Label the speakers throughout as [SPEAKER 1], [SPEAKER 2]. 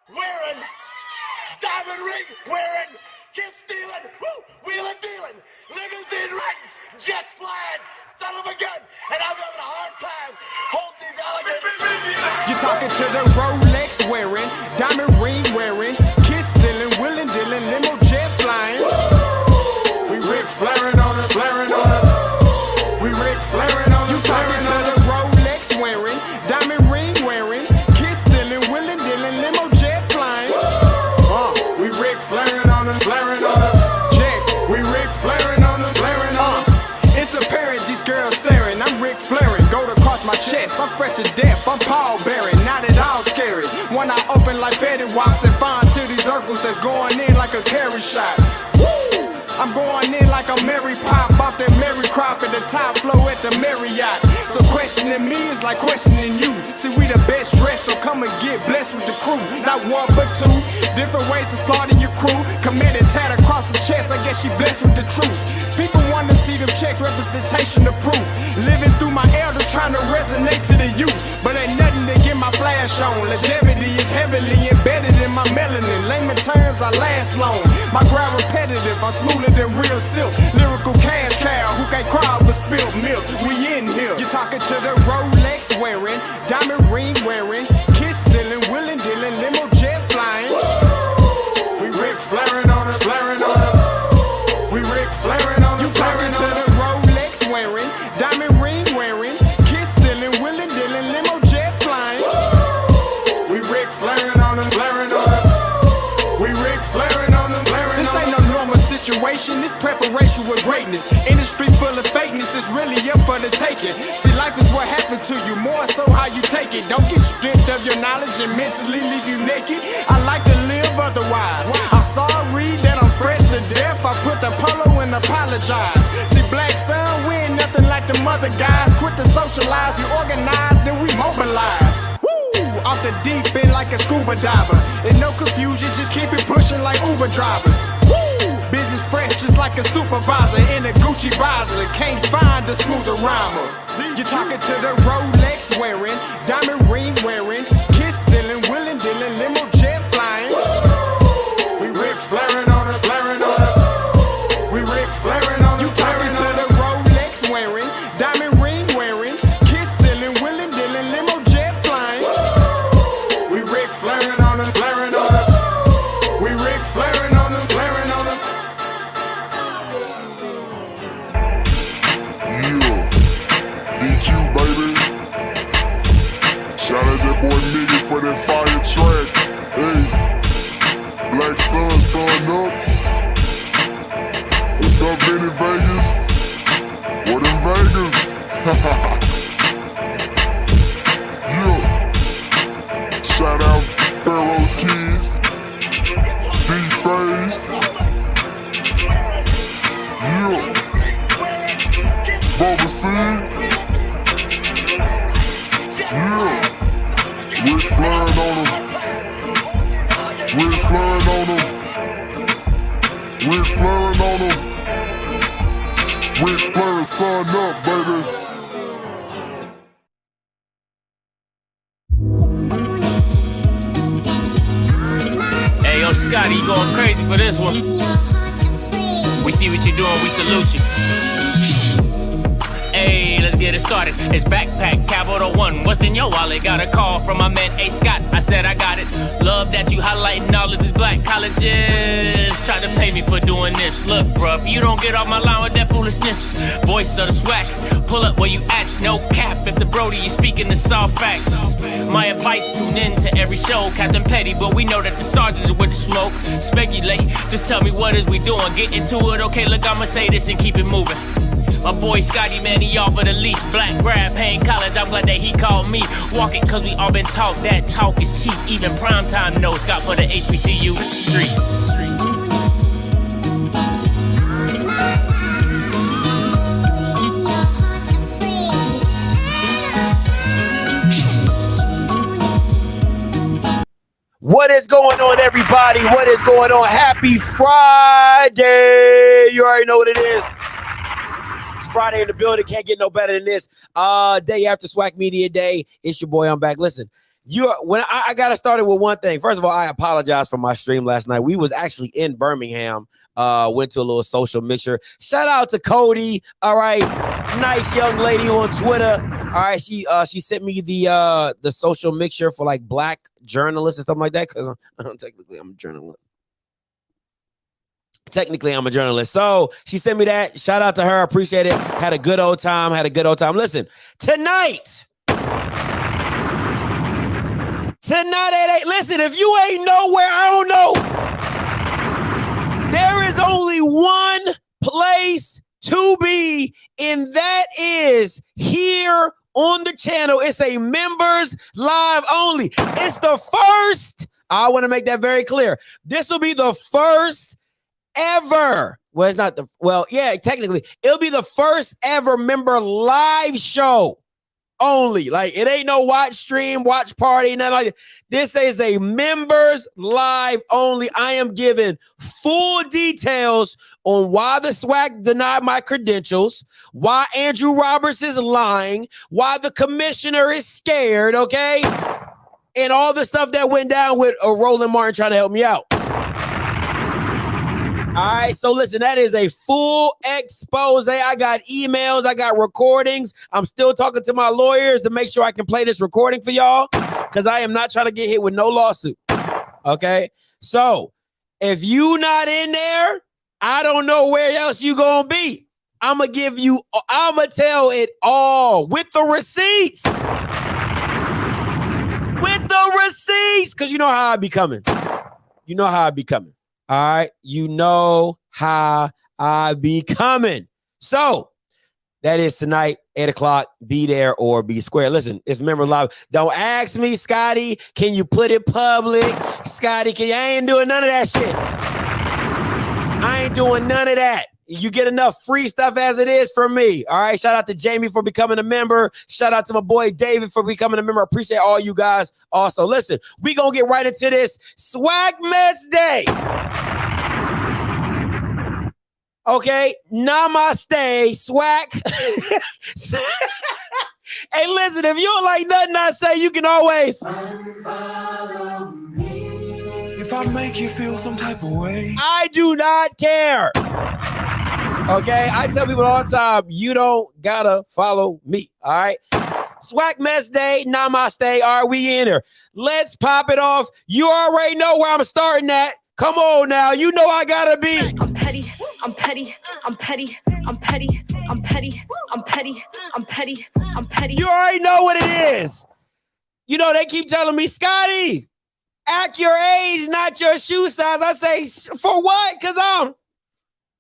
[SPEAKER 1] wearing, diamond ring wearing, kiss stealing, wheeling dealing, limousine riding, jet flying, son of a gun, and I'm having a hard time holding these alligators.
[SPEAKER 2] You're talking to the Rolex wearing, diamond ring wearing, kiss stealing, wheeling dealing, limo jet flying. We Ric Flairing on it, flaring on it. We Ric Flairing on it. You talking to the Rolex wearing, diamond ring wearing, kiss stealing, wheeling dealing, limo jet flying. We Ric Flairing on it, flaring on it. Check. We Ric Flairing on it, flaring on it. It's apparent these girls staring. I'm Ric Flairing, gold across my chest. I'm fresh to death. I'm Paul Bearing, not at all scary. When I open like Betty Wops and find to these circles that's going in like a carry shot. Woo! I'm going in like a Mary Pop off that Mary Crop at the top flow at the Marriott. So questioning me is like questioning you. See, we the best dressed, so come and get blessed with the crew. Not one but two, different ways to slaughter your crew. Committed tat across the chest, I guess she blessed with the truth. People want to see them checks, representation of proof. Living through my elders trying to resonate to the youth. But ain't nothing to get my flash on. Longevity is heavily embedded in my melanin. Layman terms, I last long. My ground repetitive, I'm smoother than real silk. Lyrical cash cow who can't cry over spilled milk. We in here. You're talking to the Rolex wearing, diamond ring wearing, kiss stealing, wheeling dealing, limo jet flying. We Ric Flairing on it, flaring on it. We Ric Flairing on it. You talking to the Rolex wearing, diamond ring wearing, kiss stealing, wheeling dealing, limo jet flying. We Ric Flairing on it, flaring on it. We Ric Flairing on it, flaring on it. This ain't no normal situation, this preparation with greatness. Industry full of fakeness, it's really up for the taking. See, life is what happened to you, more so how you take it. Don't get stripped of your knowledge and mentally leave you naked. I like to live otherwise. I'm sorry that I'm fresh to death. I put the polo and apologize. See, black son, we ain't nothing like the mother guys. Quit to socialize, we organize, then we mobilize. Off the deep end like a scuba diver. And no confusion, just keep it pushing like Uber drivers. Woo! Business fresh just like a supervisor in a Gucci visor. Can't find a smoother rhymer. You're talking to the Rolex wearing, diamond ring wearing, kiss stealing, wheeling dealing, limo jet flying. We Ric Flairing on it, flaring on it. We Ric Flairing on it. You talking to the Rolex wearing, diamond ring wearing, kiss stealing, wheeling dealing, limo jet flying. We Ric Flairing on it, flaring on it. We Ric Flairing on it, flaring on it.
[SPEAKER 3] Yeah, DQ baby. Shout out that boy Nigga for that fire track. Hey, Black Sun, sun up. What's up, Vinny Vegas? What in Vegas? Yeah. Shout out Pharaoh's Kids, D-Phase, yeah, Bubba C, yeah, Ric Flairing on them, Ric Flairing on them, Ric Flairing on them, Ric Flair, son up, baby.
[SPEAKER 4] Yo, Scotty, you going crazy for this one. We see what you're doing, we salute you. Hey, let's get it started. It's Backpack Capital One. What's in your wallet? Got a call from my man A. Scott. I said I got it. Love that you highlighting all of these black colleges. Try to pay me for doing this. Look, bruh, if you don't get off my line with that foolishness, voice of the Swac, pull up where you at. No cap. If the Brody is speaking the soft facts. My advice, tune in to every show. Captain Petty, but we know that the sergeants are with the smoke. Speculate, just tell me what is we doing. Get into it, okay, look, I'ma say this and keep it moving. My boy Scotty, man, he offered the leash. Black grad, paying college, I'm glad that he called me. Walking cause we all been taught that talk is cheap. Even primetime knows Scott for the HBCU streets.
[SPEAKER 5] What is going on, everybody? What is going on? Happy Friday. You already know what it is. It's Friday in the building. Can't get no better than this. Day after Swac Media Day. It's your boy. I'm back. Listen, When I got to start it with one thing. First of all, I apologize for my stream last night. We was actually in Birmingham. Went to a little social mixture. Shout out to Cody. All right, nice young lady on Twitter. All right, she sent me the social mixture for like black journalists and stuff like that. Because technically I'm a journalist. So she sent me that. Shout out to her. Appreciate it. Had a good old time. Listen, tonight at 8. Listen, if you ain't nowhere, I don't know. There is only one place to be, and that is here on the channel. It's a members live only. It's the first. I want to make that very clear. This will be the first ever. Well, it's not the. Well, yeah, technically, it'll be the first ever member live show. Only. Like, it ain't no watch stream, watch party, nothing like that. This is a members live only. I am giving full details on why the Swac denied my credentials, why Andrew Roberts is lying, why the commissioner is scared, okay? And all the stuff that went down with Roland Martin trying to help me out. All right, so listen, that is a full expose. I got emails, I got recordings. I'm still talking to my lawyers to make sure I can play this recording for y'all because I am not trying to get hit with no lawsuit. Okay, so if you not in there, I don't know where else you gonna be. I'm gonna tell it all with the receipts. Because you know how I be coming. All right, you know how I be coming. So that is tonight, 8 o'clock. Be there or be square. Listen, it's member live. Don't ask me, Scotty, can you put it public? Scotty, I ain't doing none of that shit. I ain't doing none of that. You get enough free stuff as it is from me. All right. Shout out to Jamie for becoming a member. Shout out to my boy David for becoming a member. I appreciate all you guys. Also, listen, we gonna get right into this Swac Mets Day. Okay, namaste, Swac. Hey, listen, if you don't like nothing I say, you can always unfollow me.
[SPEAKER 2] If I make you feel some type of way,
[SPEAKER 5] I do not care. Okay, I tell people all the time, you don't gotta follow me. All right, Swac Mets Day, namaste. All right, we in here. Let's pop it off. You already know where I'm starting at. Come on now, you know I gotta be.
[SPEAKER 6] I'm petty, I'm petty, I'm petty, I'm petty, I'm petty, I'm petty, I'm petty, I'm petty.
[SPEAKER 5] You already know what it is. You know, they keep telling me, Scotty, act your age, not your shoe size. I say, for what? Because I'm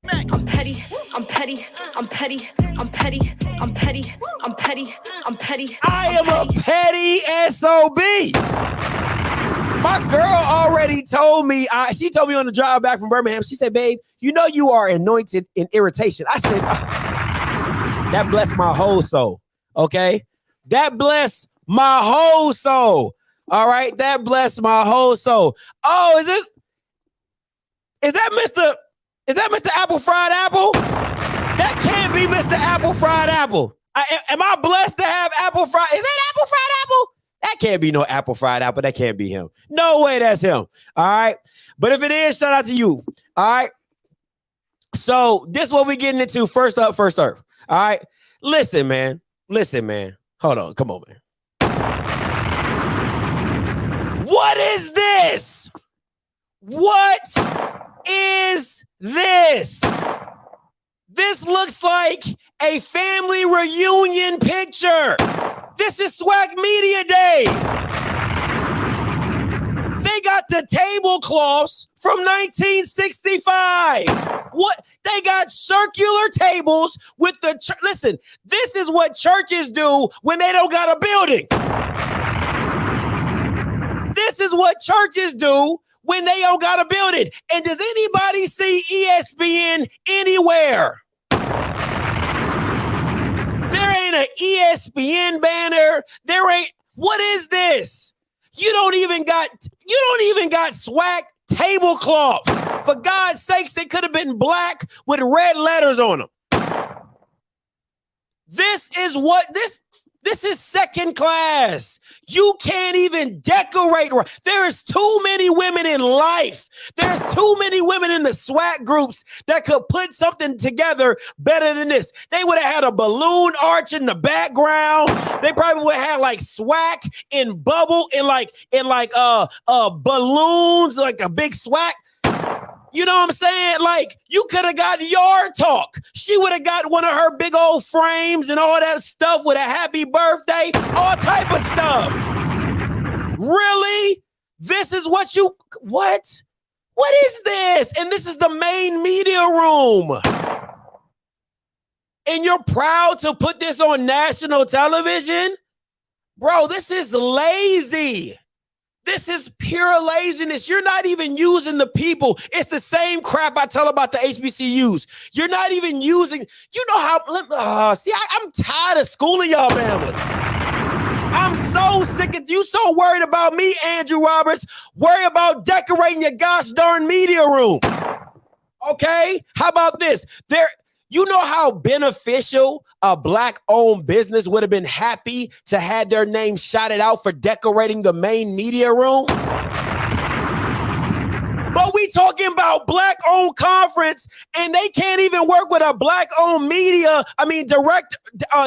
[SPEAKER 6] petty, I'm petty, I'm petty, I'm petty, I'm petty, I'm petty, I'm petty.
[SPEAKER 5] I am a petty SOB. My girl already told me, she told me on the drive back from Birmingham, she said, babe, you know you are anointed in irritation. I said, that blessed my whole soul, okay? That blessed my whole soul, all right? That blessed my whole soul. Oh, is that Mr. Apple Fried Apple? That can't be Mr. Apple Fried Apple. Am I blessed to have Apple Fried? Is that Apple Fried Apple? That can't be no Apple Fried Apple. That can't be him. No way that's him. All right. But if it is, shout out to you. All right. So this is what we're getting into. First up, first serve. All right. Listen, man. Hold on. Come on, man. What is this? What is this? This looks like a family reunion picture. This is Swac Media Day. They got the tablecloths from 1965. What? They got circular tables with the listen, this is what churches do when they don't got a building. This is what churches do when they don't got a building. And does anybody see ESPN anywhere? There ain't an ESPN banner. There ain't. What is this? You don't even got Swac tablecloths. For God's sakes, they could have been black with red letters on them. This is what this. This is second class. You can't even decorate. There is too many women in life. There's too many women in the Swac groups that could put something together better than this. They would have had a balloon arch in the background. They probably would have had like Swac in bubble in balloons, like a big Swac. You know what I'm saying? Like, you could have got YardTalk. She would have got one of her big old frames and all that stuff with a happy birthday, all type of stuff. Really? This is what? What is this? And this is the main media room. And you're proud to put this on national television? Bro, this is lazy. This is pure laziness. You're not even using the people. It's the same crap I tell about the HBCUs. You're not even using, you know how, I'm tired of schooling y'all Bama's. I'm so sick of you, so worried about me, Andrew Roberts, worry about decorating your gosh darn media room. Okay? How about this? You know how beneficial a Black-owned business would have been happy to have their name shouted out for decorating the main media room? But we talking about Black-owned conference, and they can't even work with a Black-owned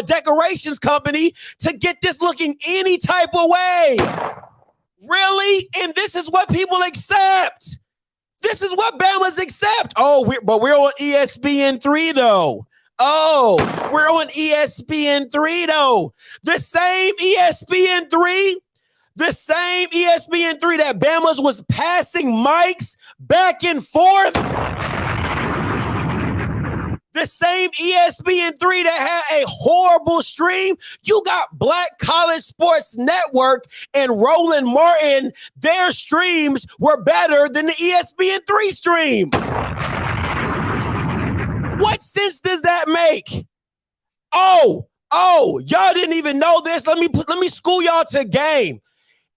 [SPEAKER 5] decorations company to get this looking any type of way. Really? And this is what people accept. This is what Bama's accept. But we're on ESPN3 though. We're on ESPN3 though. The same ESPN3 that Bama's was passing mics back and forth. The same ESPN3 that had a horrible stream. You got Black College Sports Network and Roland Martin. Their streams were better than the ESPN3 stream. What sense does that make? Y'all didn't even know this. Let me school y'all to game.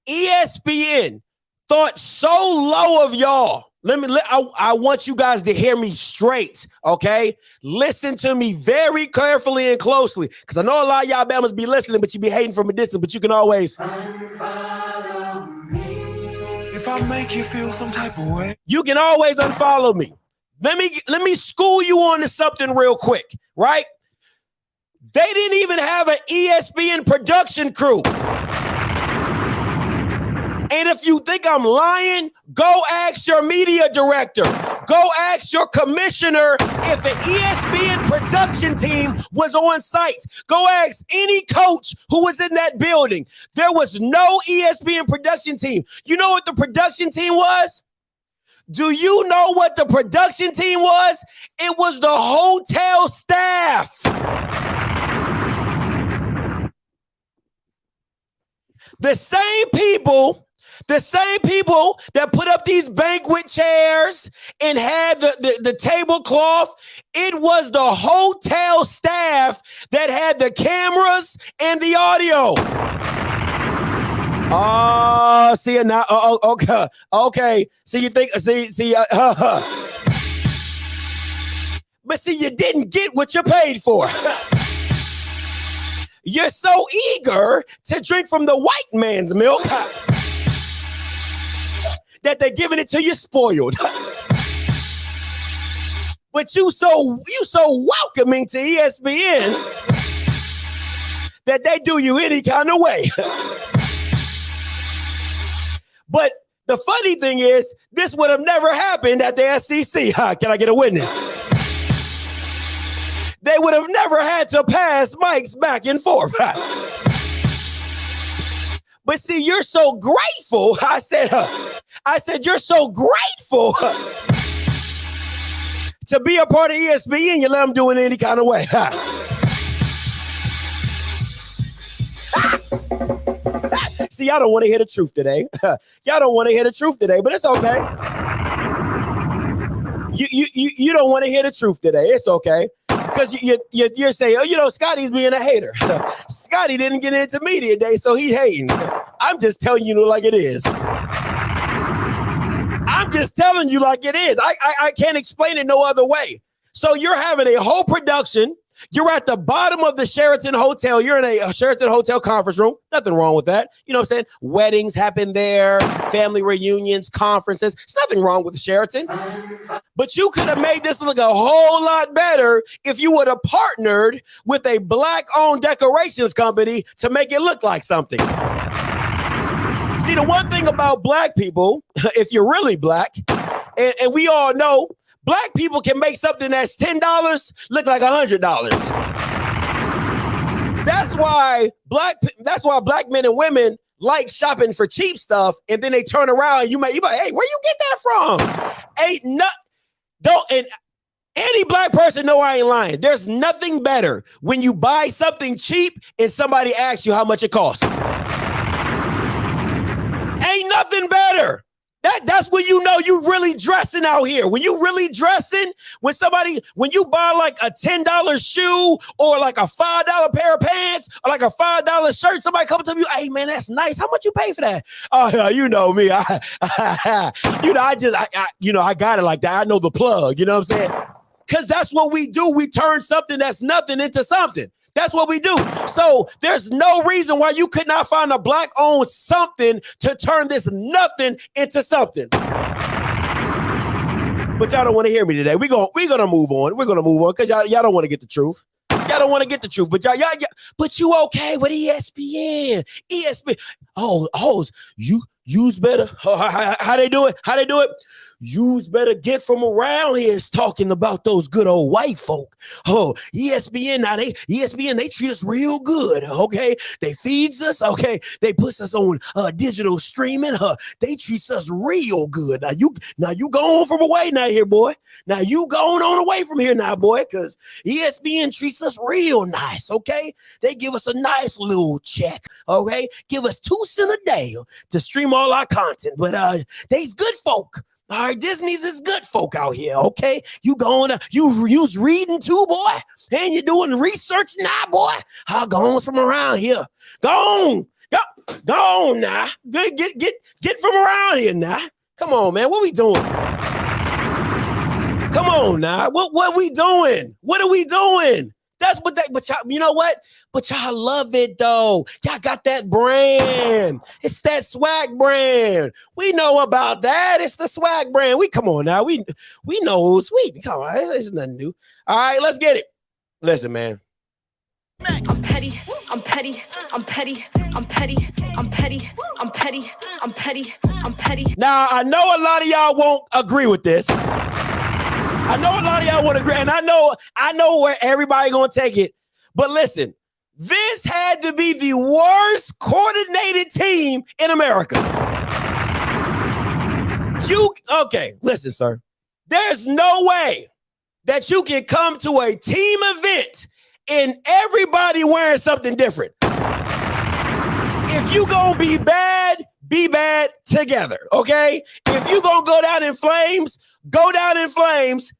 [SPEAKER 5] ESPN thought so low of y'all. I want you guys to hear me straight, okay? Listen to me very carefully and closely, because I know a lot of y'all Bama's be listening, but you be hating from a distance, but you can always unfollow me. If I make you feel some type of way, you can always unfollow me. Let me school you on to something real quick, right? They didn't even have an ESPN production crew. And if you think I'm lying, go ask your media director. Go ask your commissioner if an ESPN production team was on site. Go ask any coach who was in that building. There was no ESPN production team. You know what the production team was? Do you know what the production team was? It was the hotel staff. The same people that put up these banquet chairs and had the tablecloth, it was the hotel staff that had the cameras and the audio. See it now. Okay. So you think, but see, you didn't get what you paid for. You're so eager to drink from the white man's milk that they're giving it to you spoiled. But you so welcoming to ESPN that they do you any kind of way. But the funny thing is, this would have never happened at the SEC. Can I get a witness? They would have never had to pass mics back and forth. But see, you're so grateful. I said, you're so grateful to be a part of ESPN. You let them do it any kind of way. See, y'all don't want to hear the truth today. Y'all don't want to hear the truth today, but it's okay. You don't want to hear the truth today. It's okay. Because you're saying, Scotty's being a hater. Scotty didn't get into media day, so he's hating. I'm just telling you like it is. I'm just telling you like it is. I can't explain it no other way. So you're having a whole production You're at the bottom of the Sheraton Hotel. You're in a Sheraton Hotel conference room. Nothing wrong with that. You know what I'm saying? Weddings happen there, family reunions, conferences. There's nothing wrong with the Sheraton. But you could have made this look a whole lot better if you would have partnered with a Black-owned decorations company to make it look like something. See, the one thing about Black people, if you're really Black, and we all know, Black people can make something that's $10 look like $100. That's why Black men and women like shopping for cheap stuff, and then they turn around and you might, hey, where you get that from? And any Black person know I ain't lying. There's nothing better when you buy something cheap and somebody asks you how much it costs. Ain't nothing better. That's when you know you really dressing out here. When you really dressing, when you buy like a $10 shoe or like a $5 pair of pants or like a $5 shirt, somebody comes to you, hey man, that's nice. How much you pay for that? Oh, you know me. I got it like that. I know the plug, you know what I'm saying? Because that's what we do. We turn something that's nothing into something. That's what we do. So there's no reason why you could not find a Black-owned something to turn this nothing into something. But y'all don't want to hear me today. We're gonna move on. We're gonna move on because y'all don't want to get the truth. Y'all don't want to get the truth. But but you okay with ESPN? ESPN. Oh, you's better. How they do it? How they do it? You's better get from around here is talking about those good old white folk. Oh, ESPN, they treat us real good, okay? They feeds us, okay? They puts us on digital streaming, they treats us real good. Now you go on from away now here, boy. Now you going on away from here now, boy, because ESPN treats us real nice, okay? They give us a nice little check, okay? Give us 2 cents a day to stream all our content, but they's good folk. All right, Disney's is good folk out here, okay? You you's reading too, boy, and you're doing research now, boy. How goes from around here? Go on now. Get from around here now. Come on, man. What we doing? Come on now. What we doing? What are we doing? But y'all, you know what? But y'all love it though. Y'all got that brand. It's that Swac brand. We know about that. It's the Swac brand. Come on now. We know it's sweet. Come on, it's nothing new. All right, let's get it. Listen, man.
[SPEAKER 6] I'm petty. I'm petty. I'm petty. I'm petty. I'm petty. I'm petty. I'm petty. I'm petty.
[SPEAKER 5] Now I know a lot of y'all won't agree with this. I know a lot of y'all want to agree, and I know where everybody gonna take it. But listen, this had to be the worst coordinated team in America. Listen, sir. There's no way that you can come to a team event and everybody wearing something different. If you gonna be bad together, okay? If you gonna go down in flames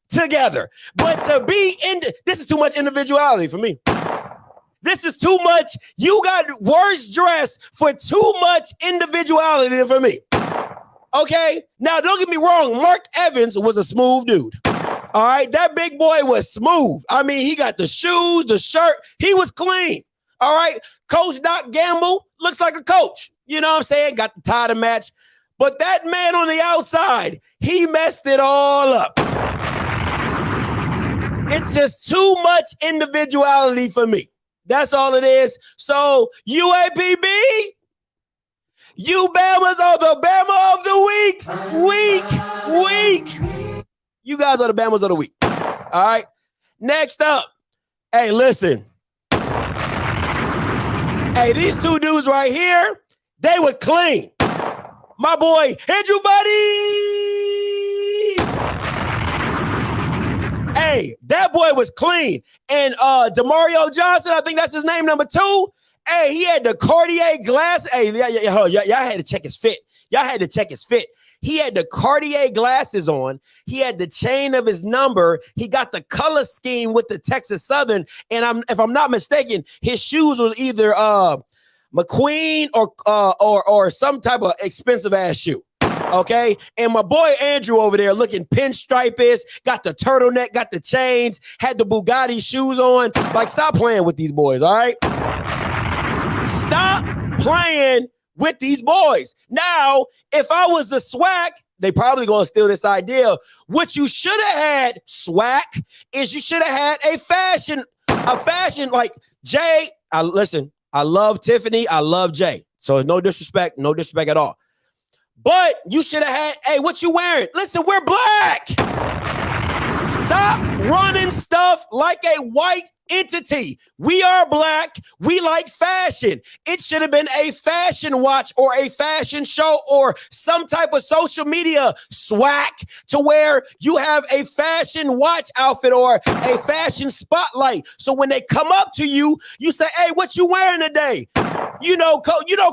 [SPEAKER 5] together. But this is too much individuality for me. This is too much. You got worse dress for too much individuality for me. Okay? Now, don't get me wrong. Mark Evans was a smooth dude. All right? That big boy was smooth. I mean, he got the shoes, the shirt. He was clean. All right? Coach Doc Gamble looks like a coach. You know what I'm saying? Got the tie to match. But that man on the outside, he messed it all up. It's just too much individuality for me. That's all it is. So, UAPB, you Bamas are the Bama of the week. You guys are the Bamas of the week. All right. Next up. Hey, listen. Hey, these two dudes right here, they were clean. My boy, Andrew Buddy. Hey, that boy was clean. And Demario Johnson, I think that's his name, number 2. Hey, he had the Cartier glass. Hey, y'all had to check his fit. He had the Cartier glasses on. He had the chain of his number. He got the color scheme with the Texas Southern. And if I'm not mistaken, his shoes was either McQueen or some type of expensive ass shoe. Okay. And my boy Andrew over there looking pinstripe-ish, got the turtleneck, got the chains, had the Bugatti shoes on. Like, stop playing with these boys, all right? Stop playing with these boys. Now, if I was the Swac, they probably gonna steal this idea. What you should have had, Swac, is you should have had a fashion like Jay. Listen, I love Tiffany, I love Jay. So no disrespect at all. But you should have had, hey, what you wearing? Listen, we're black. Stop running stuff like a white entity. We are black. We like fashion. It should have been a fashion watch or a fashion show or some type of social media swag to where you have a fashion watch outfit or a fashion spotlight. So when they come up to you, you say, hey, what you wearing today?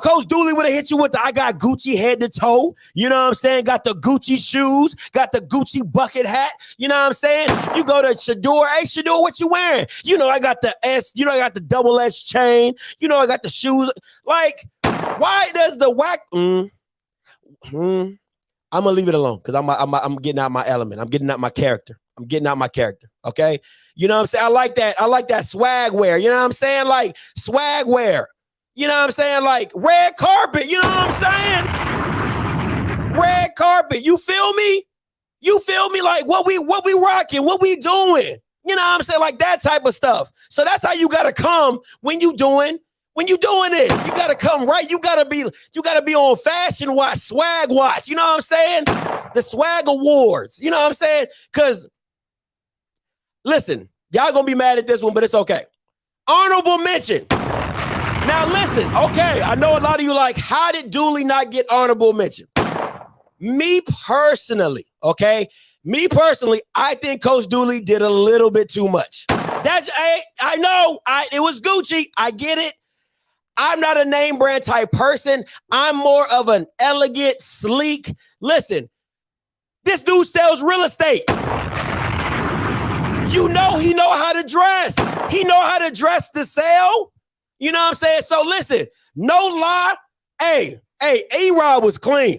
[SPEAKER 5] Coach Dooley would have hit you with I got Gucci head to toe. You know what I'm saying? Got the Gucci shoes, got the Gucci bucket hat. You know what I'm saying? You go to Shador. Hey, Shador, what you wearing? I got the S. I got the double S chain. I got the shoes. Like, why does the whack? I'm gonna leave it alone because I'm getting out my element. I'm getting out my character. Okay. You know what I'm saying? I like that swag wear. You know what I'm saying? Like swag wear. You know what I'm saying? Like red carpet. You know what I'm saying? Red carpet. You feel me? Like what we rocking, what we doing. You know what I'm saying? Like that type of stuff. So that's how you gotta come when you doing this. You gotta come right. You gotta be on Fashion Watch, Swag Watch. You know what I'm saying? The Swag Awards. You know what I'm saying? Because listen, y'all gonna be mad at this one, but it's okay. Honorable mention. Now listen, okay, I know a lot of you like, how did Dooley not get honorable mention? Me personally, I think Coach Dooley did a little bit too much. I know, it was Gucci. I get it. I'm not a name brand type person. I'm more of an elegant, sleek. Listen, this dude sells real estate. He know how to dress. He know how to dress to sell. You know what I'm saying? So listen, no lie. Hey, E-Rob was clean.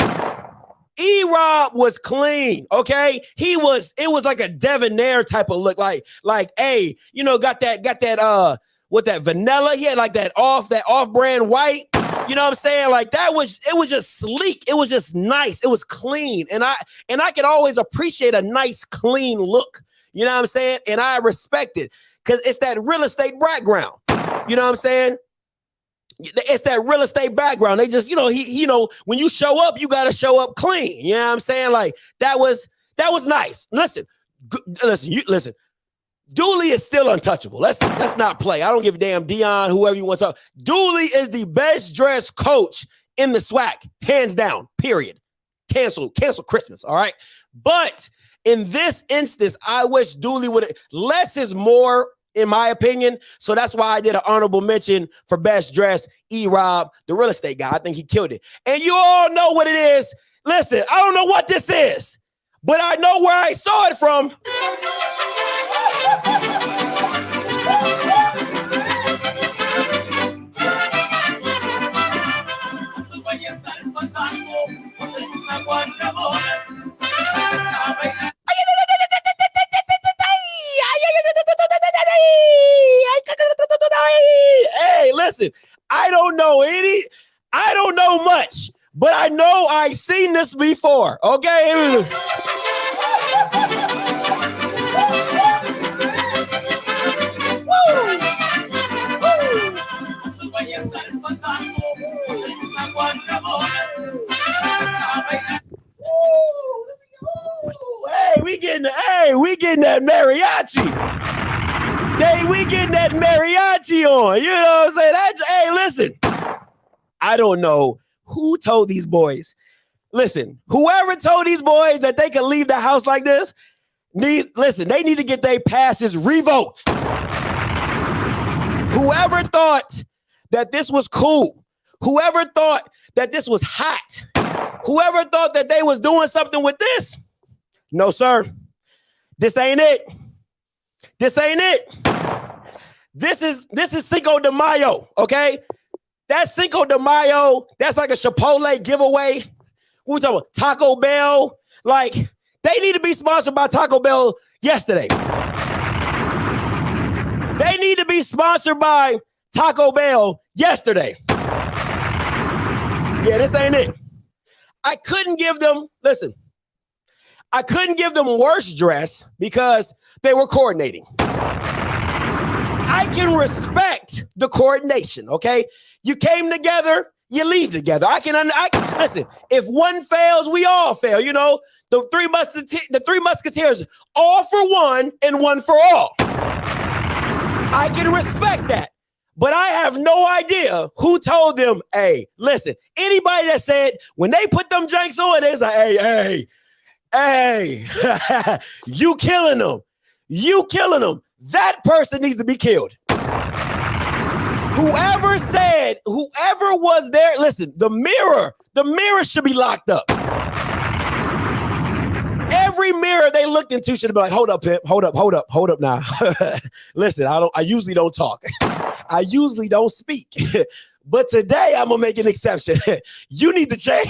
[SPEAKER 5] Okay? It was like a debonair type of look, like, hey, got that, with that vanilla. He had like that off-brand white. You know what I'm saying? Like it was just sleek. It was just nice. It was clean. And I can always appreciate a nice, clean look. You know what I'm saying? And I respect it because it's that real estate background. You know what I'm saying? It's that real estate background. They just, when you show up, you got to show up clean. You know what I'm saying? Like that was nice. Listen. Dooley is still untouchable. Let's not play. I don't give a damn, Dion, whoever you want to talk. Dooley is the best dressed coach in the SWAC, hands down, period. Cancel Christmas, all right? But in this instance, I wish Dooley would have, less is more, in my opinion. So that's why I did an honorable mention for best dressed, E-Rob, the real estate guy. I think he killed it. And you all know what it is. Listen, I don't know what this is, but I know where I saw it from. Hey, listen, I don't know much, but I know I've seen this before, okay? We getting that mariachi. We getting that mariachi on. You know what I'm saying? Hey, listen. I don't know who told these boys. Listen, whoever told these boys that they could leave the house like this, they need to get their passes revoked. Whoever thought that this was cool, whoever thought that this was hot, whoever thought that they was doing something with this, no, sir. This ain't it. This is Cinco de Mayo, okay? That's Cinco de Mayo. That's like a Chipotle giveaway What we talking about? Taco Bell? Like, they need to be sponsored by Taco Bell yesterday. They need to be sponsored by Taco Bell yesterday. Yeah, this ain't it. I couldn't give them worse dress because they were coordinating. I can respect the coordination, okay? You came together, you leave together. Listen, if one fails, we all fail. You know, the three musketeers, all for one and one for all. I can respect that. But I have no idea who told them, hey, listen, anybody that said when they put them drinks on, they was like, hey, you killing them. You killing them. That person needs to be killed. Whoever was there, listen, the mirror should be locked up. Every mirror they looked into should have been like, hold up, pimp, hold up now. Listen, I usually don't talk. I usually don't speak. But today I'm gonna make an exception. You need to change.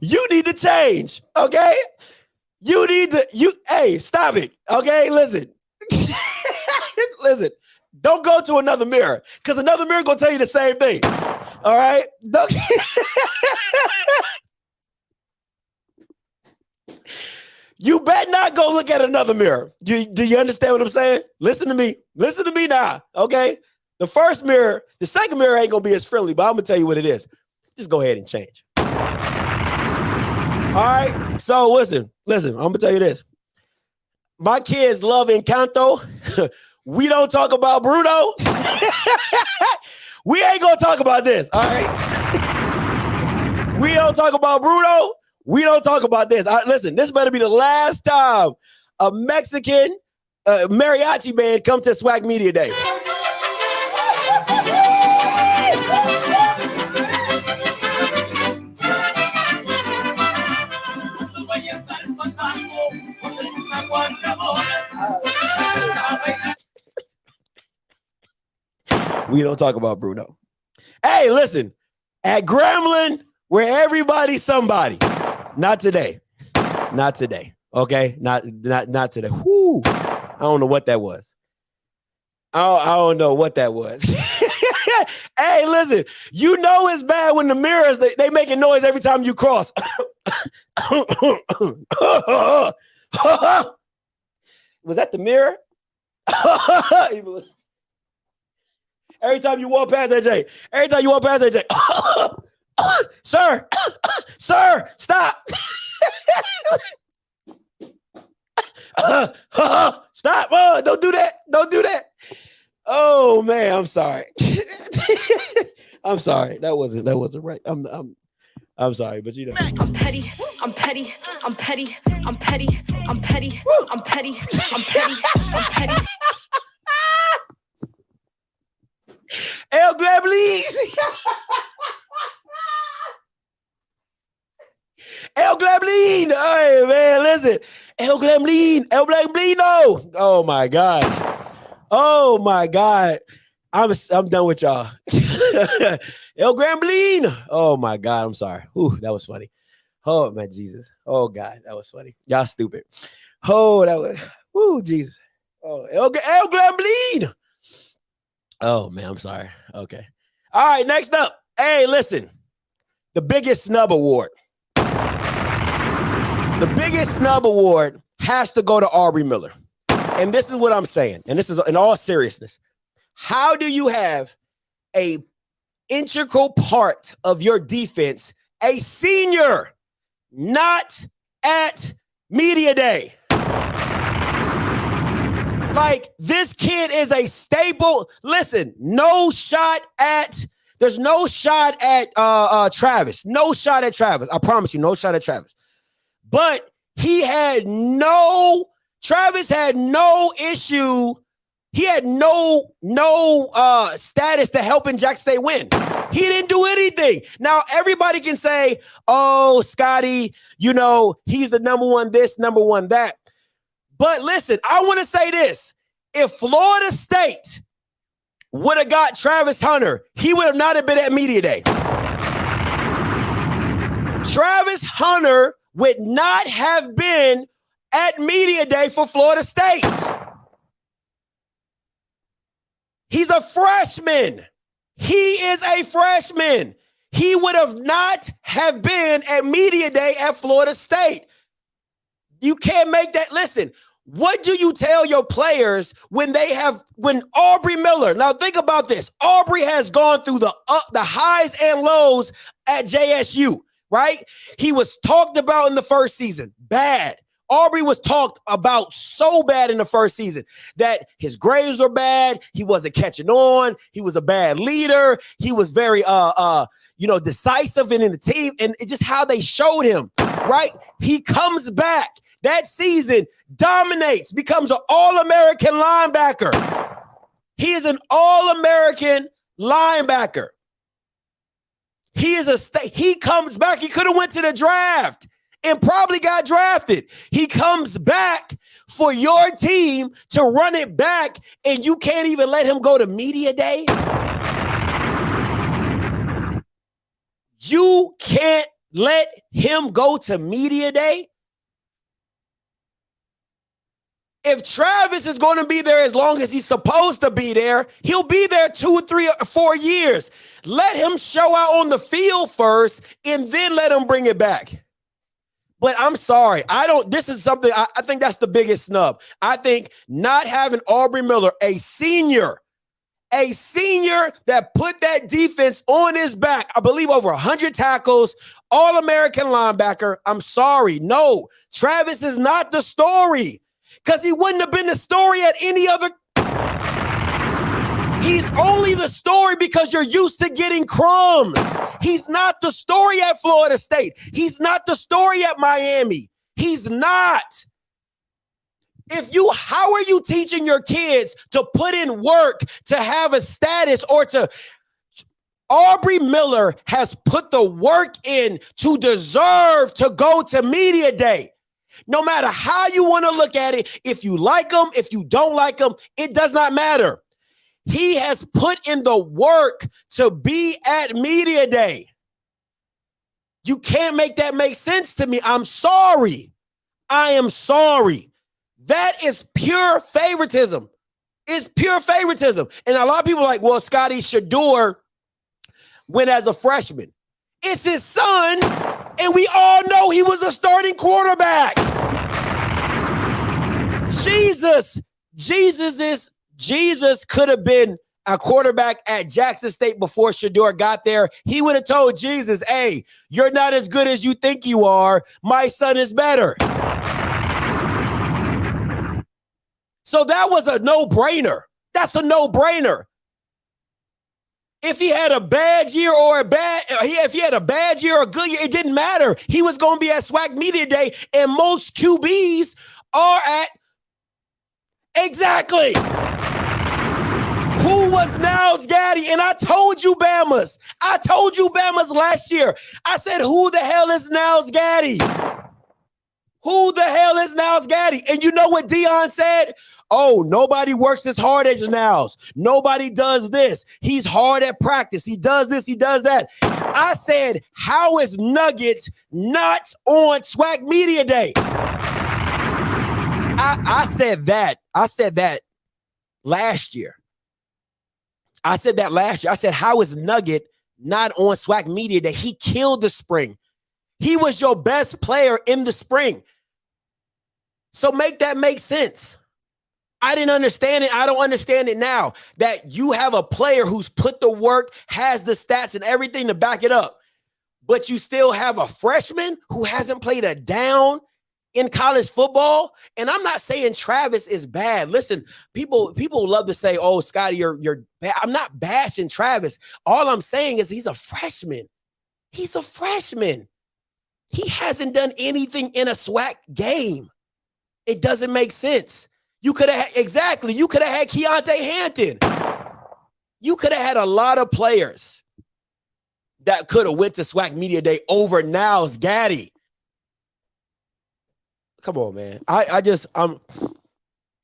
[SPEAKER 5] You need to change, okay? Hey, stop it, okay? Listen. Listen, don't go to another mirror because another mirror gonna tell you the same thing, all right? You better not go look at another mirror. Do you understand what I'm saying? Listen to me. Listen to me now, okay? The second mirror ain't gonna be as friendly, but I'm gonna tell you what it is. Just go ahead and change. All right, so listen, I'm gonna tell you this. My kids love Encanto. We don't talk about Bruno. We ain't gonna talk about this, all right? We don't talk about Bruno. We don't talk about this. Listen, this better be the last time a Mexican mariachi band come to Swac Media Day. We don't talk about Bruno. Hey, listen, at Gremlin, where everybody's somebody. Not today. Not today. Okay? Not today. Whoo. I don't know what that was. I don't know what that was. Hey, listen, you know it's bad when the mirrors, they making noise every time you cross. Was that the mirror? Every time you walk past that J. Sir, stop. Stop. Don't do that. Oh man, I'm sorry. I'm sorry. That wasn't right. I'm sorry, but you know.
[SPEAKER 6] I'm petty.
[SPEAKER 5] El Glably. El Glabline. Hey man, listen. El Glablino. Oh my gosh. Oh my God. I'm done with y'all. El Grambline. Oh my God. I'm sorry. Ooh, that was funny. Oh man, Jesus. Oh God, that was funny. Y'all stupid. Oh, that was. Ooh, Jesus. Oh, El Grambline. Oh man, I'm sorry. Okay. All right. Next up. Hey, listen. The biggest snub award. The biggest snub award has to go to Aubrey Miller. And this is what I'm saying. And this is in all seriousness. How do you have a integral part of your defense, a senior, not at media day? Like, this kid is a staple. Listen, there's no shot at Travis. No shot at Travis. I promise you, no shot at Travis. But Travis had no issue. He had no status to helping Jack State win. He didn't do anything. Now, everybody can say, oh, Scotty, you know, he's the number one this, number one that. But listen, I want to say this. If Florida State would have got Travis Hunter, he would have not have been at Media Day. Travis Hunter would not have been at Media Day for Florida State. He's a freshman. He is a freshman. He would have not have been at Media Day at Florida State. You can't make that. Listen, what do you tell your players when Aubrey Miller, now think about this. Aubrey has gone through the highs and lows at JSU, right? He was talked about in the first season, bad. Aubrey was talked about so bad in the first season that his grades were bad. He wasn't catching on. He was a bad leader. He was very, decisive in the team, and it's just how they showed him, right? He comes back that season, dominates, becomes an All-American linebacker. He is an All-American linebacker. He comes back. He could have went to the draft and probably got drafted. He comes back for your team to run it back, and you can't even let him go to Media Day. You can't let him go to Media Day. If Travis is going to be there as long as he's supposed to be there, he'll be there 2, 3, or 4 years. Let him show out on the field first, and then let him bring it back. But I'm sorry. This is something, I think that's the biggest snub. I think not having Aubrey Miller, a senior that put that defense on his back, I believe over 100 tackles, All-American linebacker. I'm sorry. No, Travis is not the story, because he wouldn't have been the story at any other. He's only the story because you're used to getting crumbs. He's not the story at Florida State. He's not the story at Miami. He's not. How are you teaching your kids to put in work, to have a status, or to? Aubrey Miller has put the work in to deserve to go to Media Day. No matter how you want to look at it, if you like him, if you don't like him, it does not matter. He has put in the work to be at Media Day. You can't make that make sense to me. I'm sorry. I am sorry. That is pure favoritism. It's pure favoritism. And a lot of people are like, well, Scotty Shador went as a freshman. It's his son, and we all know he was a starting quarterback. Jesus could have been a quarterback at Jackson State before Shador got there. He would have told Jesus, hey, you're not as good as you think you are. My son is better. So that was a no-brainer. That's a no-brainer. If he had a bad year or a good year, it didn't matter. He was going to be at Swac Media Day, and most QBs are at. Exactly. Who was Niles Gaddy? And I told you Bama's last year. I said, who the hell is Niles Gaddy? Who the hell is Niles Gaddy? And you know what Deion said? Oh, nobody works as hard as Niles. Nobody does this. He's hard at practice. He does this. He does that. I said, how is Nugget not on Swac Media Day? I said that last year. I said, how is Nugget not on Swac Media Day? He killed the spring. He was your best player in the spring. So make that make sense. I didn't understand it. I don't understand it now, that you have a player who's put the work, has the stats and everything to back it up, but you still have a freshman who hasn't played a down in college football. And I'm not saying Travis is bad. Listen, people love to say, oh, Scotty, you're bad. I'm not bashing Travis. All I'm saying is he's a freshman. He's a freshman. He hasn't done anything in a SWAC game. It doesn't make sense. You could have had Keontae Hampton. You could have had a lot of players that could have went to SWAC Media Day over Niles Gaddy. Come on, man. I'm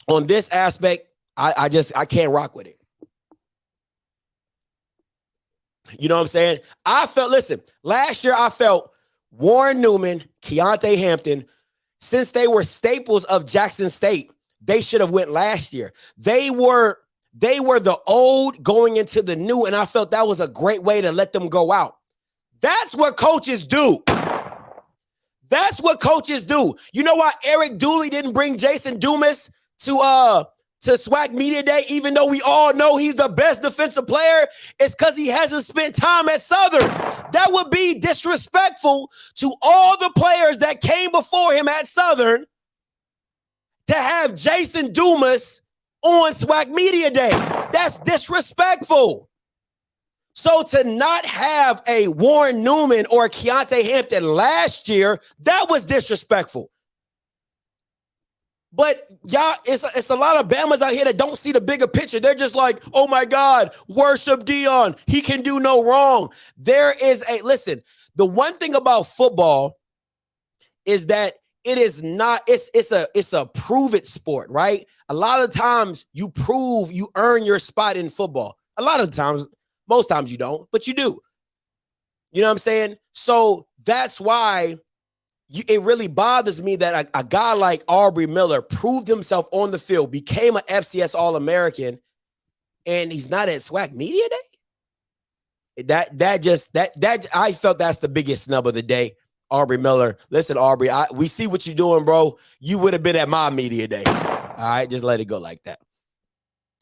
[SPEAKER 5] on this aspect. I can't rock with it. You know what I'm saying? Listen, last year I felt Warren Newman, Keontae Hampton, since they were staples of Jackson State, they should have went last year. They were the old going into the new, and I felt that was a great way to let them go out. That's what coaches do. That's what coaches do. You know why Eric Dooley didn't bring Jason Dumas to Swac Media Day, even though we all know he's the best defensive player? It's because he hasn't spent time at Southern. That would be disrespectful to all the players that came before him at Southern to have Jason Dumas on Swac Media Day. That's disrespectful. So to not have a Warren Newman or a Keontae Hampton last year, that was disrespectful. But y'all, it's a lot of Bamas out here that don't see the bigger picture. They're just like, oh my God, worship Dion. He can do no wrong. Listen, the one thing about football is that it is not, it's a prove it sport, right? A lot of times you earn your spot in football. A lot of times, most times you don't, but you do. You know what I'm saying? So that's why it really bothers me that a guy like Aubrey Miller proved himself on the field, became an FCS All-American, and he's not at Swac Media Day. That I felt that's the biggest snub of the day. Aubrey Miller, listen, Aubrey, we see what you're doing, bro. You would have been at my media day. All right, just let it go like that.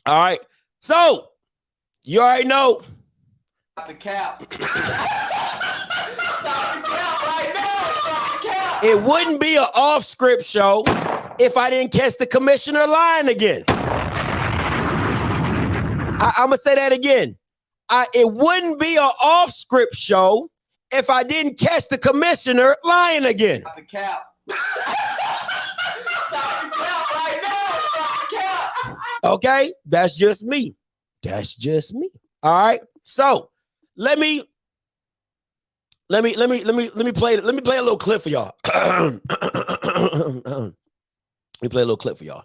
[SPEAKER 5] All right, so you already know.
[SPEAKER 7] Stop the cap.
[SPEAKER 5] It wouldn't be an off-script show if I didn't catch the commissioner lying again. I'm going to say that again. It wouldn't be an off-script show if I didn't catch the commissioner lying again.
[SPEAKER 7] Stop the cap. Stop the cap right now. Stop the cap.
[SPEAKER 5] Okay? That's just me. That's just me. All right? So, let me play a little clip for y'all. Let me play a little clip for y'all.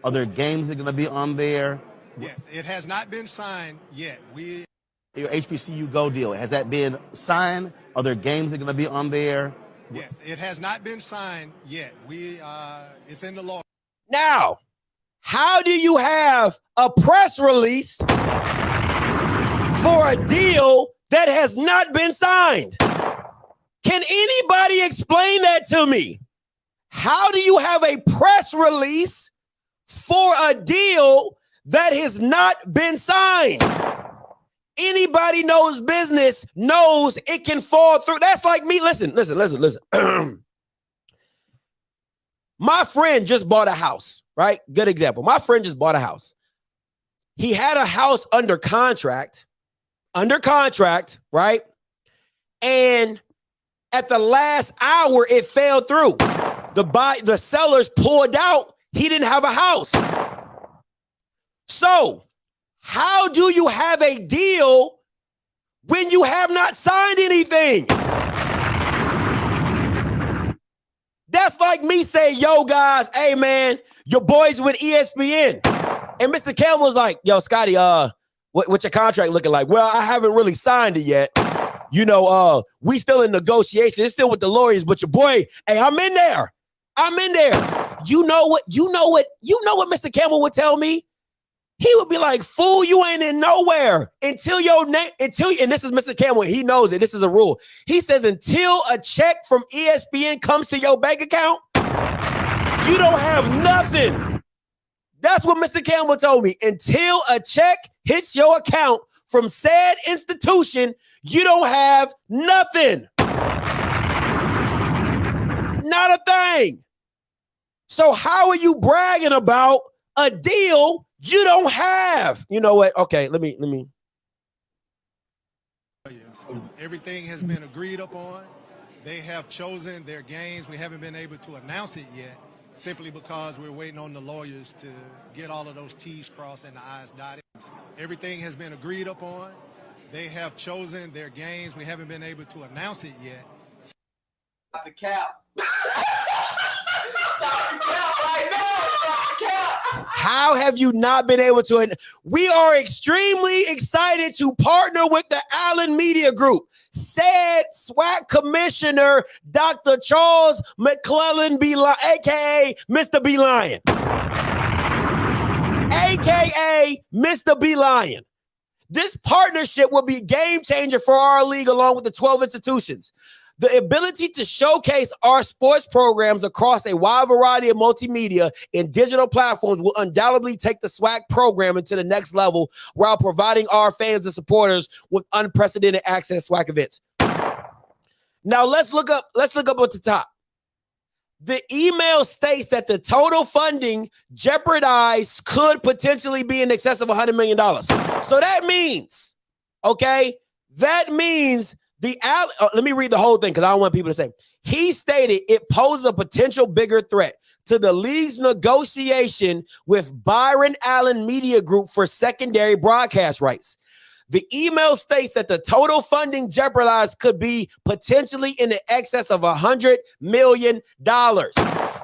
[SPEAKER 8] Are there games that are going to be on there?
[SPEAKER 9] Yeah, it has not been signed yet.
[SPEAKER 8] Your HBCU Go deal, has that been signed? Are there games that are going to be on there?
[SPEAKER 9] Yeah, it has not been signed yet. It's in the law.
[SPEAKER 5] Now, how do you have a press release for a deal that has not been signed? Can anybody explain that to me? How do you have a press release for a deal that has not been signed? Anybody knows business knows it can fall through. That's like me. Listen. My friend just bought a house, right? Good example. My friend just bought a house. He had a house under contract, right? And at the last hour, it fell through. The sellers pulled out. He didn't have a house. So, how do you have a deal when you have not signed anything? That's like me saying, yo, guys, hey, man, your boys with ESPN. And Mr. Campbell's like, yo, Scotty, what's your contract looking like? Well, I haven't really signed it yet. You know, we still in negotiation. It's still with the lawyers, but your boy, hey, I'm in there. You know what Mr. Campbell would tell me? He would be like, fool, you ain't in nowhere until and this is Mr. Campbell, he knows it. This is a rule. He says, until a check from ESPN comes to your bank account, you don't have nothing. That's what Mr. Campbell told me. Until a check hits your account from said institution, you don't have nothing. Not a thing. So how are you bragging about a deal you don't have? You know what? Okay, let me.
[SPEAKER 9] Everything has been agreed upon. They have chosen their games. We haven't been able to announce it yet, simply because we're waiting on the lawyers to get all of those T's crossed and the I's dotted. Everything has been agreed upon. They have chosen their games. We haven't been able to announce it yet.
[SPEAKER 7] Stop the cap. Stop the cap right now. Stop the cap.
[SPEAKER 5] How have you not been able to? We are extremely excited to partner with the Allen Media Group, said Swac Commissioner Dr. Charles McClellan B. aka Mr. B. Lion. AKA Mr. B. Lion. This partnership will be a game changer for our league along with the 12 institutions. The ability to showcase our sports programs across a wide variety of multimedia and digital platforms will undoubtedly take the Swac program to the next level while providing our fans and supporters with unprecedented access to Swac events. Now let's look up at the top. The email states that the total funding jeopardized could potentially be in excess of $100 million. So that means, let me read the whole thing because I don't want people to say. He stated it poses a potential bigger threat to the league's negotiation with Byron Allen Media Group for secondary broadcast rights. The email states that the total funding jeopardized could be potentially in the excess of $100 million.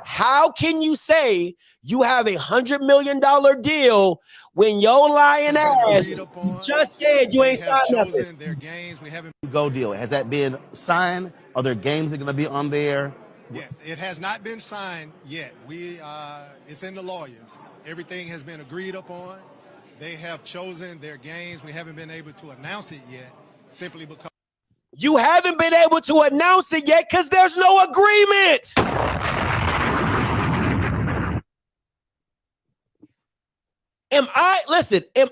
[SPEAKER 5] How can you say you have $100 million deal when your lying ass just said you ain't signed nothing?
[SPEAKER 9] Their games, we haven't
[SPEAKER 8] Go deal. Has that been signed? Are there games that are going to be on there?
[SPEAKER 9] Yeah, it has not been signed yet. It's in the lawyers. Everything has been agreed upon. They have chosen their games. We haven't been able to announce it yet, simply because
[SPEAKER 5] you haven't been able to announce it yet because there's no agreement.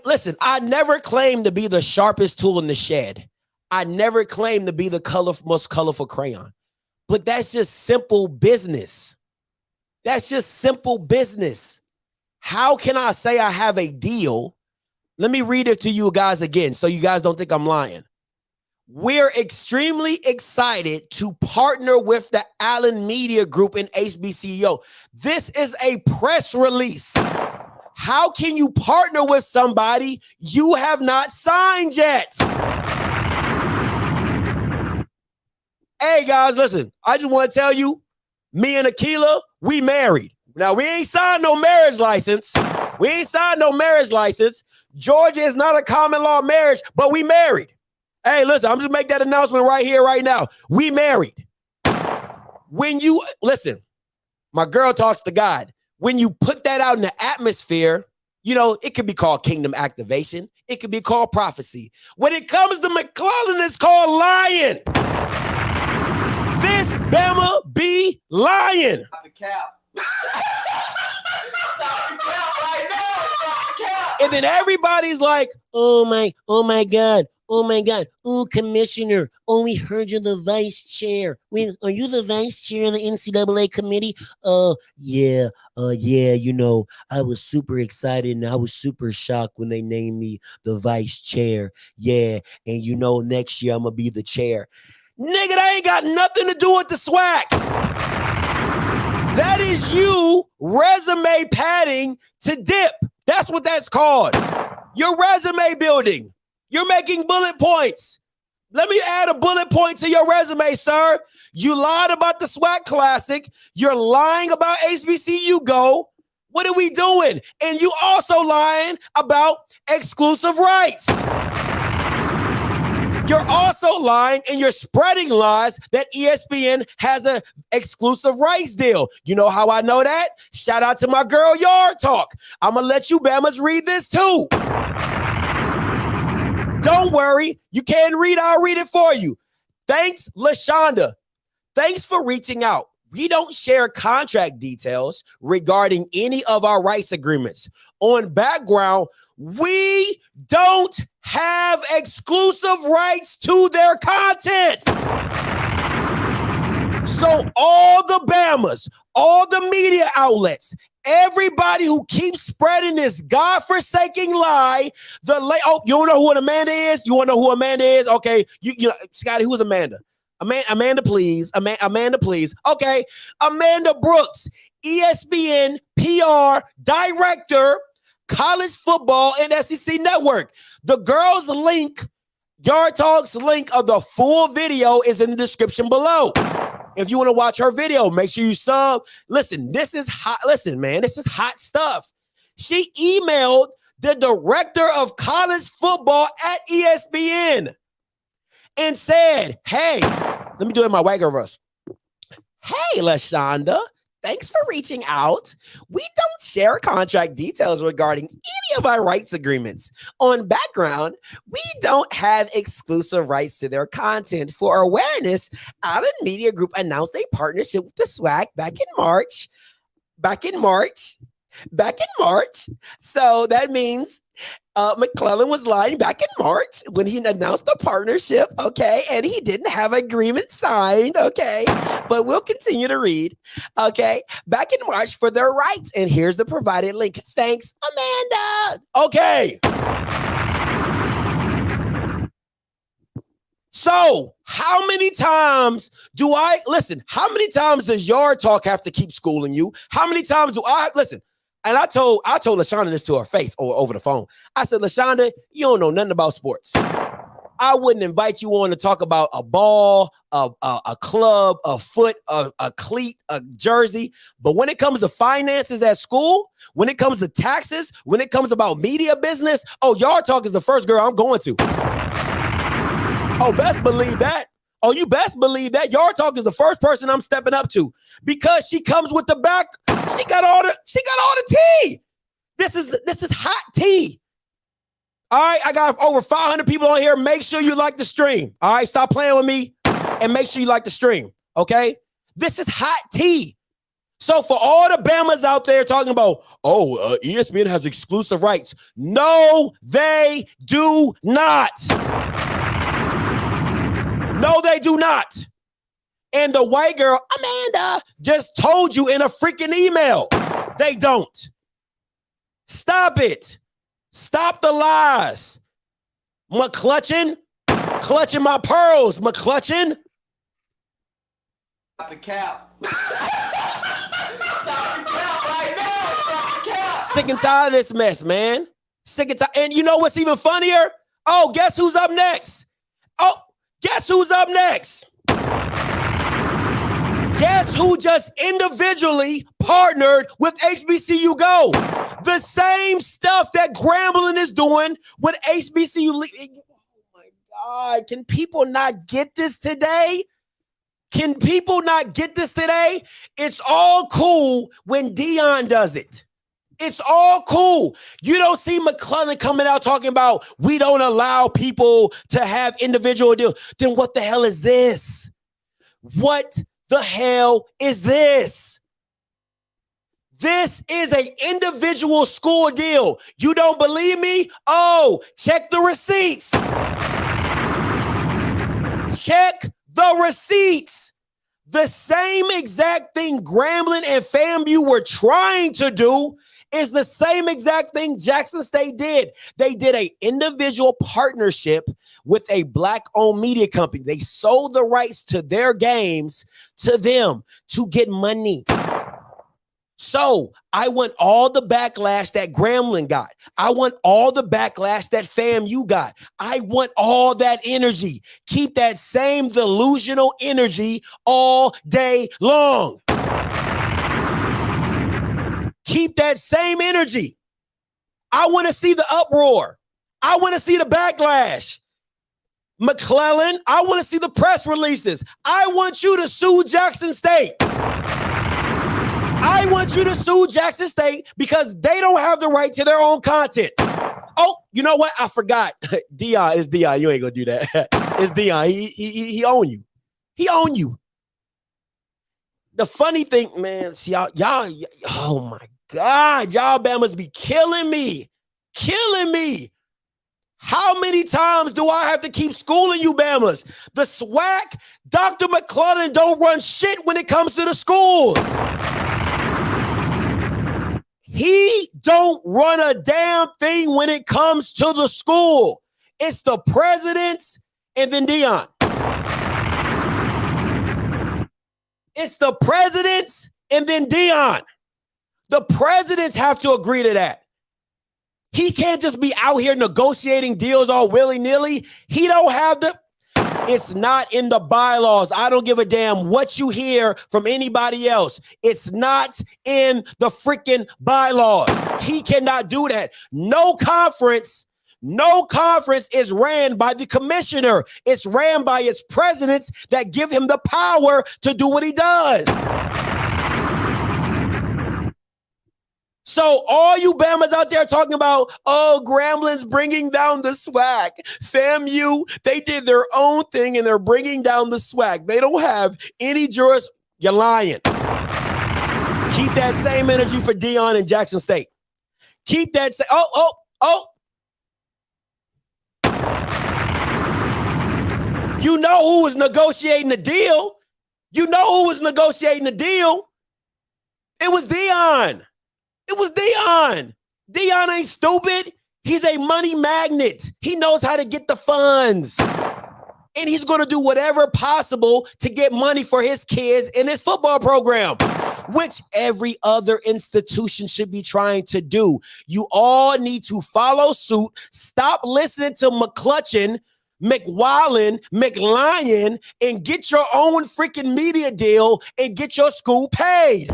[SPEAKER 5] Listen, I never claimed to be the sharpest tool in the shed. I never claimed to be the most colorful crayon. But that's just simple business. That's just simple business. How can I say I have a deal? Let me read it to you guys again so you guys don't think I'm lying. We're extremely excited to partner with the Allen Media Group and HBCU. This is a press release. How can you partner with somebody you have not signed yet? Hey guys, listen, I just want to tell you, me and Akila, we married. Now, we ain't signed no marriage license. Georgia is not a common law marriage, but we married. Hey, listen, I'm just make that announcement right here, right now. We married. My girl talks to God. When you put that out in the atmosphere, it could be called kingdom activation. It could be called prophecy. When it comes to McClellan, it's called lying. This Bama be lying.
[SPEAKER 7] Stop the cap. Stop the cap right now. Stop the cap.
[SPEAKER 5] And then everybody's like, oh my God. Oh, commissioner. Oh, we heard you're the vice chair. Are you the vice chair of the NCAA committee? Yeah. I was super excited and I was super shocked when they named me the vice chair. Yeah. And next year I'm going to be the chair. Nigga, that ain't got nothing to do with the Swac. That is you resume padding to dip. That's what that's called. Your resume building. You're making bullet points. Let me add a bullet point to your resume, sir. You lied about the Swac Classic. You're lying about HBCU Go. What are we doing? And you also lying about exclusive rights. You're also lying and you're spreading lies that ESPN has an exclusive rights deal. You know how I know that? Shout out to my girl YardTalk. I'm going to let you Bamas read this too. Don't worry. You can't read. I'll read it for you. Thanks, LaShonda. Thanks for reaching out. We don't share contract details regarding any of our rights agreements. On background, we don't have exclusive rights to their content. So all the Bamas, all the media outlets, everybody who keeps spreading this godforsaken lie, you want to know who Amanda is? You want to know who Amanda is? Okay, Scotty, who's Amanda? Amanda, please. Amanda, please. Okay, Amanda Brooks, ESPN PR director, college football and SEC Network. The girl's link, YardTalk's link of the full video is in the description below. If you want to watch her video, make sure you sub. Listen, this is hot. Listen, man, this is hot stuff. She emailed the director of college football at ESPN and said, hey, let me do it in my white girl verse. Hey, LaShonda, thanks for reaching out. We don't share contract details regarding any of our rights agreements. On background, we don't have exclusive rights to their content. For awareness, Allen Media Group announced a partnership with the Swac back in March. So that means McClellan was lying back in March when he announced the partnership, okay, and he didn't have agreement signed, okay, but we'll continue to read, okay, back in March for their rights, and here's the provided link. Thanks, Amanda. Okay. So how many times how many times does YardTalk have to keep schooling you? How many times do I listen? And I told LaShonda this to her face or over the phone. I said, LaShonda, you don't know nothing about sports. I wouldn't invite you on to talk about a ball, a club, a foot, a cleat, a jersey. But when it comes to finances at school, when it comes to taxes, when it comes about media business, YardTalk is the first girl I'm going to. Oh, best believe that. Oh, you best believe that. YardTalk is the first person I'm stepping up to because she comes with the back. She got all the tea. This is hot tea. All right, I got over 500 people on here. Make sure you like the stream. All right, stop playing with me and make sure you like the stream. Okay, this is hot tea. So for all the Bamas out there talking about, ESPN has exclusive rights. No, they do not. No, they do not. And the white girl, Amanda, just told you in a freaking email. They don't. Stop it. Stop the lies. McClutchin, clutching my pearls, McClutchin.
[SPEAKER 7] Stop the cap. Stop the cap right now. Stop the cap.
[SPEAKER 5] Sick and tired of this mess, man. Sick and tired. And you know what's even funnier? Guess who's up next? Guess who's up next? Guess who just individually partnered with HBCU Go? The same stuff that Grambling is doing with HBCU. Oh my God. Can people not get this today? Can people not get this today? It's all cool when Dion does it. It's all cool. You don't see McClellan coming out talking about we don't allow people to have individual deals. Then what the hell is this? What the hell is this? This is an individual school deal. You don't believe me? Check the receipts. Check the receipts. The same exact thing Grambling and FAMU were trying to do is the same exact thing Jackson State did. They did an individual partnership with a black-owned media company. They sold the rights to their games to them to get money. So I want all the backlash that Grambling got. I want all the backlash that FAMU got. I want all that energy. Keep that same delusional energy all day long. Keep that same energy. I want to see the uproar. I want to see the backlash. McClellan, I want to see the press releases. I want you to sue Jackson State. I want you to sue Jackson State because they don't have the right to their own content. Oh, you know what? I forgot. Dion, it's Dion. You ain't gonna do that. It's Dion. He own you. He own you. The funny thing, man, see y'all, oh my God, y'all Bamas be killing me. Killing me. How many times do I have to keep schooling you Bamas? The Swac, Dr. McClellan don't run shit when it comes to the schools. He don't run a damn thing when it comes to the school. It's the presidents and then Dion. It's the presidents and then Dion. The presidents have to agree to that. He can't just be out here negotiating deals all willy-nilly. He don't have the It's not in the bylaws. I don't give a damn what you hear from anybody else. It's not in the freaking bylaws. He cannot do that. No conference is ran by the commissioner. It's ran by its presidents that give him the power to do what he does. So all you Bamas out there talking about, oh, Gramblin's bringing down the Swac. FAMU, they did their own thing and they're bringing down the Swac. They don't have any jurisdiction. You're lying. Keep that same energy for Dion and Jackson State. Keep that. Oh. You know who was negotiating the deal. You know who was negotiating the deal. It was Dion. It was Dion. Dion ain't stupid. He's a money magnet. He knows how to get the funds. And he's going to do whatever possible to get money for his kids in his football program, which every other institution should be trying to do. You all need to follow suit. Stop listening to McClutchin, McWallen, McLion, and get your own freaking media deal and get your school paid.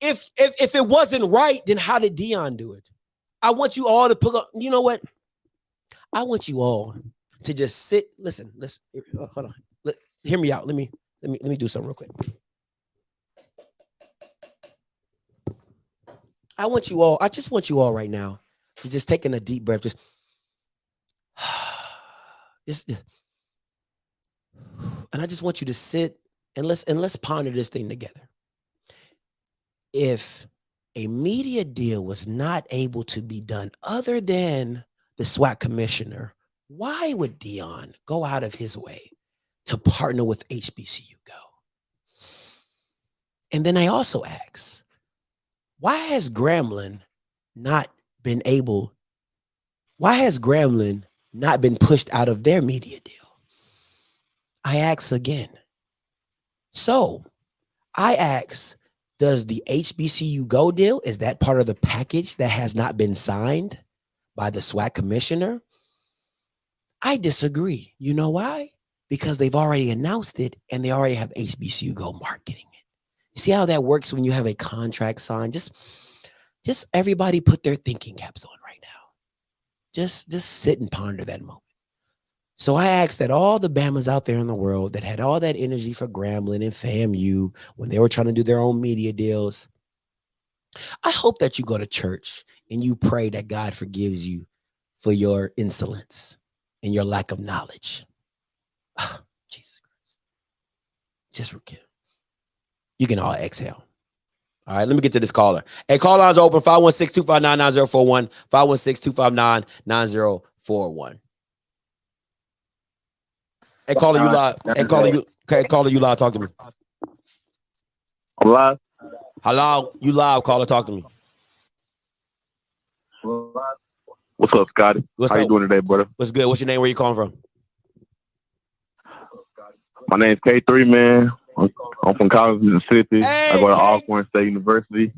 [SPEAKER 5] If it wasn't right, then how did Dion do it? I want you all to put up, you know what? I want you all to just sit. Listen, hold on. Hear me out. Let me do something real quick. I just want you all right now to just taking a deep breath. And I just want you to sit and let's ponder this thing together. If a media deal was not able to be done other than the SWAC commissioner, why would Dion go out of his way to partner with HBCU Go? And then I also ask, why has Grambling not been pushed out of their media deal? I ask again. So I ask, does the HBCU Go deal, is that part of the package that has not been signed by the SWAC commissioner? I disagree. You know why? Because they've already announced it and they already have HBCU Go marketing it. See how that works when you have a contract signed? Just everybody put their thinking caps on right now. Just sit and ponder that moment. So I asked that all the Bamas out there in the world that had all that energy for Grambling and FAMU when they were trying to do their own media deals, I hope that you go to church and you pray that God forgives you for your insolence and your lack of knowledge. Oh, Jesus Christ. Just you can all exhale. All right, let me get to this caller. Hey, call lines are open, 516-259-9041, 516-259-9041. Hey, caller, you live. Hey, caller, you live. Talk to me.
[SPEAKER 10] I'm live.
[SPEAKER 5] Hello, you live. Caller, talk to me.
[SPEAKER 10] What's up, Scotty? How you doing today, brother?
[SPEAKER 5] What's good? What's your name? Where you calling from?
[SPEAKER 10] My name's K3, man. I'm from College City.
[SPEAKER 5] Hey,
[SPEAKER 10] I go to Alcorn State University.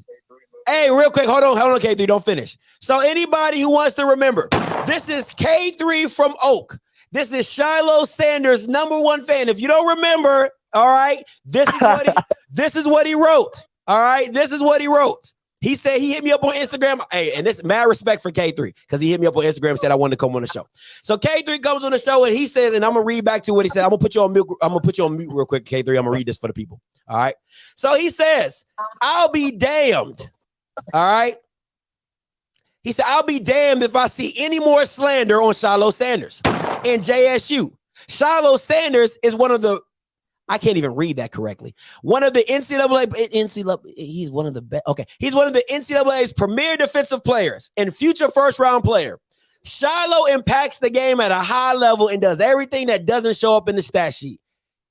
[SPEAKER 5] Hey, real quick, hold on, K3, don't finish. So anybody who wants to remember, this is K3 from Oak. This is Shalom Sanders' #1 fan. If you don't remember, all right, this is what he wrote. All right, this is what he wrote. He said he hit me up on Instagram. Hey, and this mad respect for K3 because he hit me up on Instagram and said I wanted to come on the show. So K3 comes on the show and he says, and I'm gonna read back to what he said. I'm gonna put you on mute real quick, K3. I'm gonna read this for the people. All right. So he says, I'll be damned. All right. He said, I'll be damned if I see any more slander on Shalom Sanders and JSU. Shalom Sanders is one of the, I can't even read that correctly. One of the he's one of the best. Okay. He's one of the NCAA's premier defensive players and future first-round player. Shiloh impacts the game at a high level and does everything that doesn't show up in the stat sheet.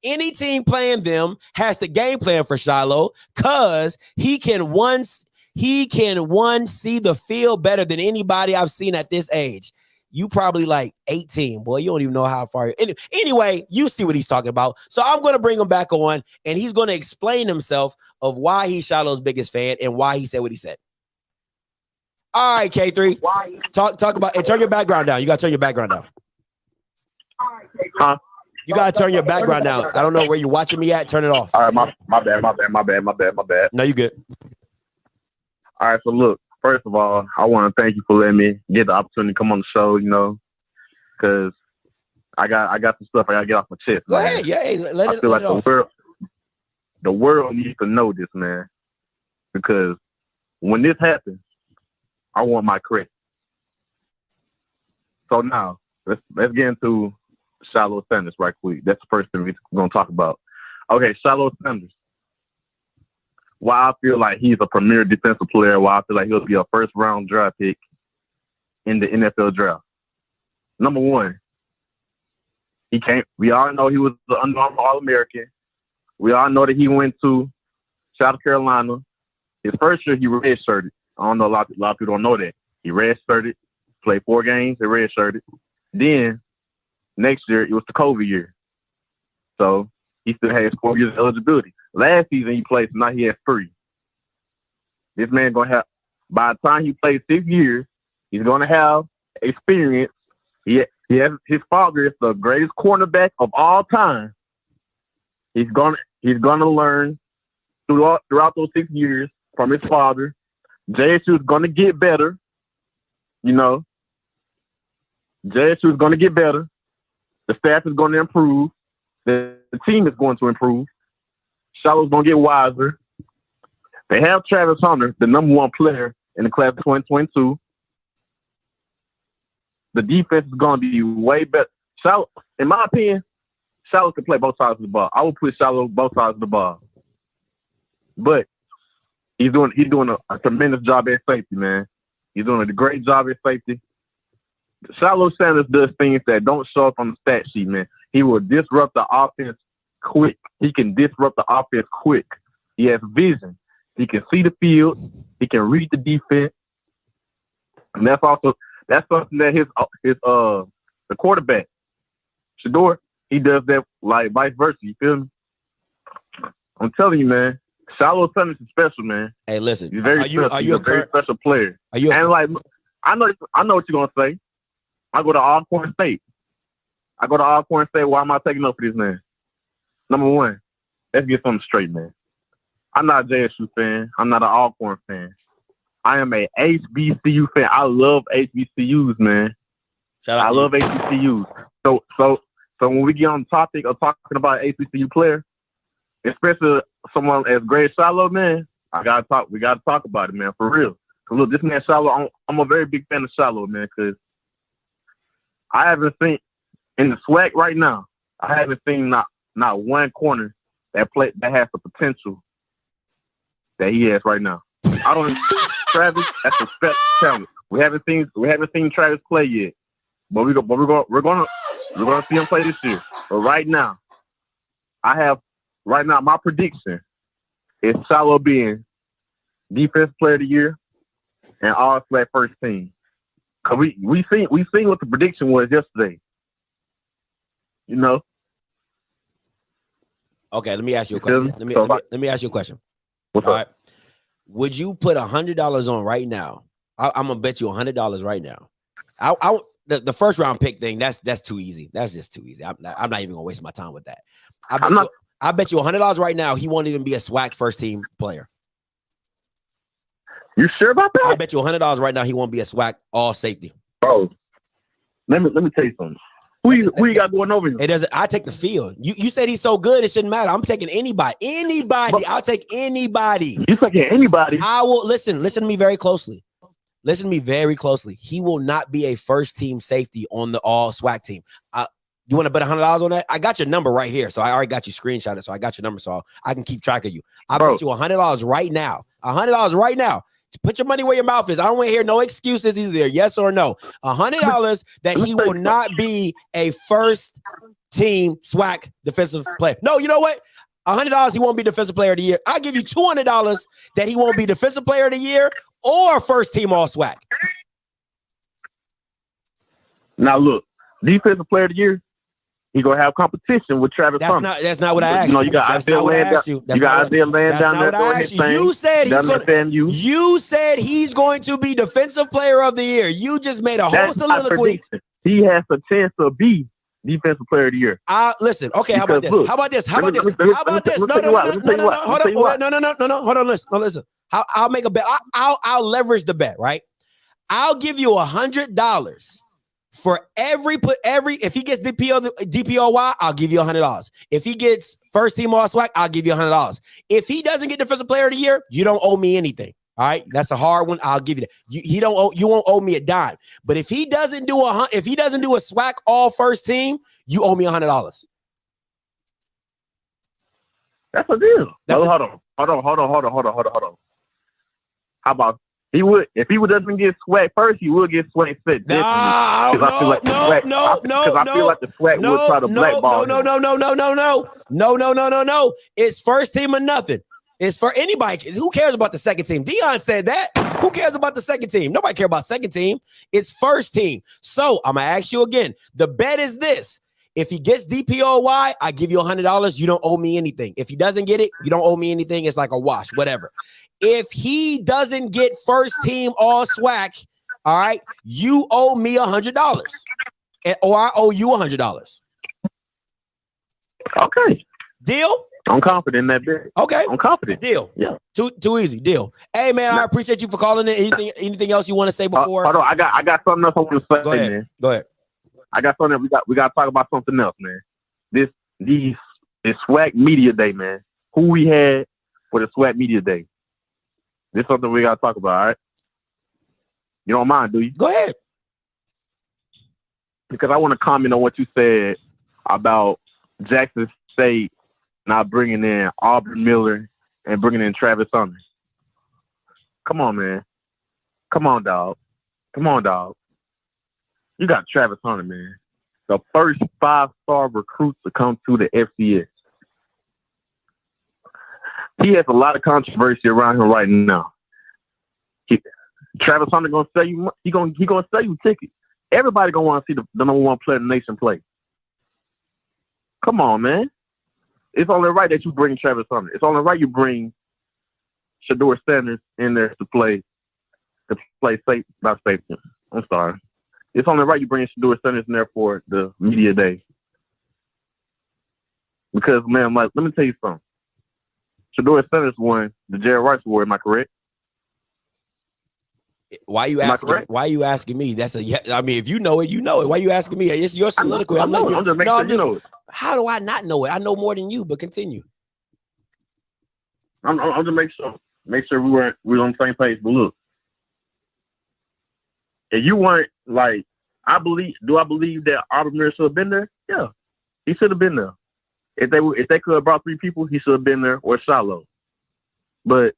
[SPEAKER 5] Any team playing them has the game plan for Shiloh because he can see the field better than anybody I've seen at this age. You probably like 18, boy. You don't even know how far. Anyway, you see what he's talking about. So I'm going to bring him back on, and he's going to explain himself of why he's Shiloh's biggest fan and why he said what he said. All right, K3. Talk about and turn your background down. You gotta turn your background down.
[SPEAKER 10] Huh?
[SPEAKER 5] You gotta turn your background down. I don't know where you're watching me at. Turn it off.
[SPEAKER 10] All right, my bad.
[SPEAKER 5] No, you good.
[SPEAKER 10] All right, so look, first of all, I want to thank you for letting me get the opportunity to come on the show, you know, because I got some stuff I gotta get off my chest.
[SPEAKER 5] Go
[SPEAKER 10] man.
[SPEAKER 5] ahead. Yeah, hey, let
[SPEAKER 10] I
[SPEAKER 5] it
[SPEAKER 10] feel like
[SPEAKER 5] off.
[SPEAKER 10] the world needs to know this, man, because when this happens, I want my credit. So now let's get into Shalom Sanders right quick. That's the first thing we're gonna talk about. Okay, Shalom Sanders. Why I feel like he's a premier defensive player, why I feel like he'll be a first round draft pick in the NFL draft. Number one, we all know he was the Under Armour All-American. We all know that he went to South Carolina. His first year, he redshirted. I don't know, a lot of people don't know that. He redshirted, played 4 games, he redshirted. Then, next year, it was the COVID year. So, he still has 4 years of eligibility. Last season, he played, so now he has 3. This man going to have, by the time he plays 6 years, he's going to have experience. He has, his father is the greatest cornerback of all time. He's gonna learn throughout those 6 years from his father. JSU is gonna get better. You know, JSU is gonna get better. The staff is gonna improve. The team is going to improve. Shalom's gonna get wiser. They have Travis Hunter, the number 1 player in the class of 2022. The defense is going to be way better. Shalom, in my opinion, Shalom can play both sides of the ball. I would put Shalom both sides of the ball. But he's doing a tremendous job at safety, man. He's doing a great job at safety. Shalom Sanders does things that don't show up on the stat sheet, man. He will disrupt the offense quick. He can disrupt the offense quick. He has vision. He can see the field. He can read the defense. And that's something that the quarterback, Shador, he does that like vice versa. You feel me? I'm telling you, man. Shalom Sanders is special, man.
[SPEAKER 5] Hey, listen.
[SPEAKER 10] He's very special. He's a very special player. And like, I know what you're gonna say. I go to Alcorn State. Why am I taking up for this man? Number one, let's get something straight, man. I'm not a JSU fan. I'm not an Alcorn fan. I am a HBCU fan. I love HBCUs, man. I love HBCUs. So when we get on the topic of talking about HBCU player, especially someone as great as Shalom, man, we gotta talk about it, man, for real. Cause look, this man Shalom, I'm a very big fan of Shalom, man, because I haven't seen in the Swac right now. I haven't seen not one corner that has the potential that he has right now. I don't. Travis, that's a special talent. We haven't seen Travis play yet, but we're gonna see him play this year. But right now, my prediction is Shalom being defensive player of the year and all-SWAC first team. Cause we seen what the prediction was yesterday. You know.
[SPEAKER 5] Okay, let me ask you a question. Let me ask you a question.
[SPEAKER 10] What's
[SPEAKER 5] All
[SPEAKER 10] up?
[SPEAKER 5] right. Would you put $100 on right now? I'm gonna bet you $100 right now. The first round pick thing, that's too easy. That's just too easy. I'm not even gonna waste my time with that. I bet you $100 right now he won't even be a SWAC first team player.
[SPEAKER 10] You sure about that?
[SPEAKER 5] I bet you $100 right now he won't be a SWAC all safety.
[SPEAKER 10] Bro, let me tell you something. Who you got going over here?
[SPEAKER 5] It doesn't. I take the field. You said he's so good, it shouldn't matter. I'm taking anybody. I'll take anybody.
[SPEAKER 10] You taking anybody?
[SPEAKER 5] I will listen to me very closely. Listen to me very closely. He will not be a first team safety on the all SWAC team. You want to bet $100 on that? I got your number right here. So I already got you screenshotted. So I got your number so I can keep track of you. I bet you $100 right now. $100 right now. Put your money where your mouth is. I don't want to hear no excuses either. Yes or no. $100 that he will not be a first team SWAC defensive player. No, you know what? $100 he won't be defensive player of the year. I'll give you $200 that he won't be defensive player of the year or first team all SWAC.
[SPEAKER 10] Now look, defensive player of the year, he gonna have competition with Travis Hunter.
[SPEAKER 5] That's not what I asked
[SPEAKER 10] you. Know, you got
[SPEAKER 5] that's
[SPEAKER 10] Isaiah
[SPEAKER 5] not what I
[SPEAKER 10] Land.
[SPEAKER 5] asked you.
[SPEAKER 10] You got Isaiah Land down there doing his thing.
[SPEAKER 5] You said he's going.
[SPEAKER 10] You
[SPEAKER 5] said he's going to be Defensive Player of the Year. You just made a whole soliloquy.
[SPEAKER 10] He has a chance to be Defensive Player of the Year.
[SPEAKER 5] Listen. Okay. How about this? How about this? Hold on. Listen. I'll make a bet. I'll leverage the bet. Right. I'll give you $100 for if he gets DPOY, I'll give you $100. If he gets first team all SWAC, I'll give you $100. If he doesn't get Defensive Player of the Year, you don't owe me anything. All right, that's a hard one. I'll give you that. You won't owe me a dime. But if he doesn't do a SWAC all first team, you owe me $100.
[SPEAKER 10] That's a deal. Hold on. How about if he doesn't get SWAC first, he will get SWAC second.
[SPEAKER 5] No.
[SPEAKER 10] I feel like the SWAC will try to blackball.
[SPEAKER 5] No. It's first team or nothing. It's for anybody. Who cares about the second team? Dion said that. Who cares about the second team? Nobody cares about second team. It's first team. So I'm gonna ask you again. The bet is this. If he gets DPOY, I give you $100. You don't owe me anything. If he doesn't get it, you don't owe me anything. It's like a wash, whatever. If he doesn't get first team all SWAC, all right, you owe me $100, or I owe you $100.
[SPEAKER 10] Okay.
[SPEAKER 5] Deal?
[SPEAKER 10] I'm confident in that bet.
[SPEAKER 5] Okay.
[SPEAKER 10] I'm confident.
[SPEAKER 5] Deal.
[SPEAKER 10] Yeah.
[SPEAKER 5] Too easy. Deal. Hey man, I appreciate you for calling in. Anything else you want to say before?
[SPEAKER 10] Hold on. I got something else I want to say,
[SPEAKER 5] Go ahead.
[SPEAKER 10] man.
[SPEAKER 5] Go ahead.
[SPEAKER 10] I got something. We got to talk about something else, man. This SWAC Media Day, man. Who we had for the SWAC Media Day. This is something we got to talk about, all right? You don't mind, do you?
[SPEAKER 5] Go ahead.
[SPEAKER 10] Because I want to comment on what you said about Jackson State not bringing in Aubrey Miller and bringing in Travis Hunter. Come on, man. Come on, dog. You got Travis Hunter, man. The first 5-star recruit to come to the FCS. He has a lot of controversy around him right now. Travis Hunter gonna sell you. He gonna sell you tickets. Everybody gonna want to see the number one player in the nation play. Come on, man. It's only right that you bring Travis Hunter. It's only right you bring Shalom Sanders in there to play safe, not safety. I'm sorry. It's only right you bring Shalom Sanders in there for the media day. Because, man, like, let me tell you something. Shalom Sanders won the Jerry Rice Award. Am I correct?
[SPEAKER 5] Why you asking me? I mean, if you know it, you know it. Why you asking me? It's your soliloquy.
[SPEAKER 10] I'm just making sure you know it.
[SPEAKER 5] How do I not know it? I know more than you, but continue.
[SPEAKER 10] I'm just make sure we're on the same page. But look, if you weren't like, I believe that Aubrey Miller should have been there? Yeah, he should have been there. If they could have brought 3 people, he should have been there, or Shiloh. But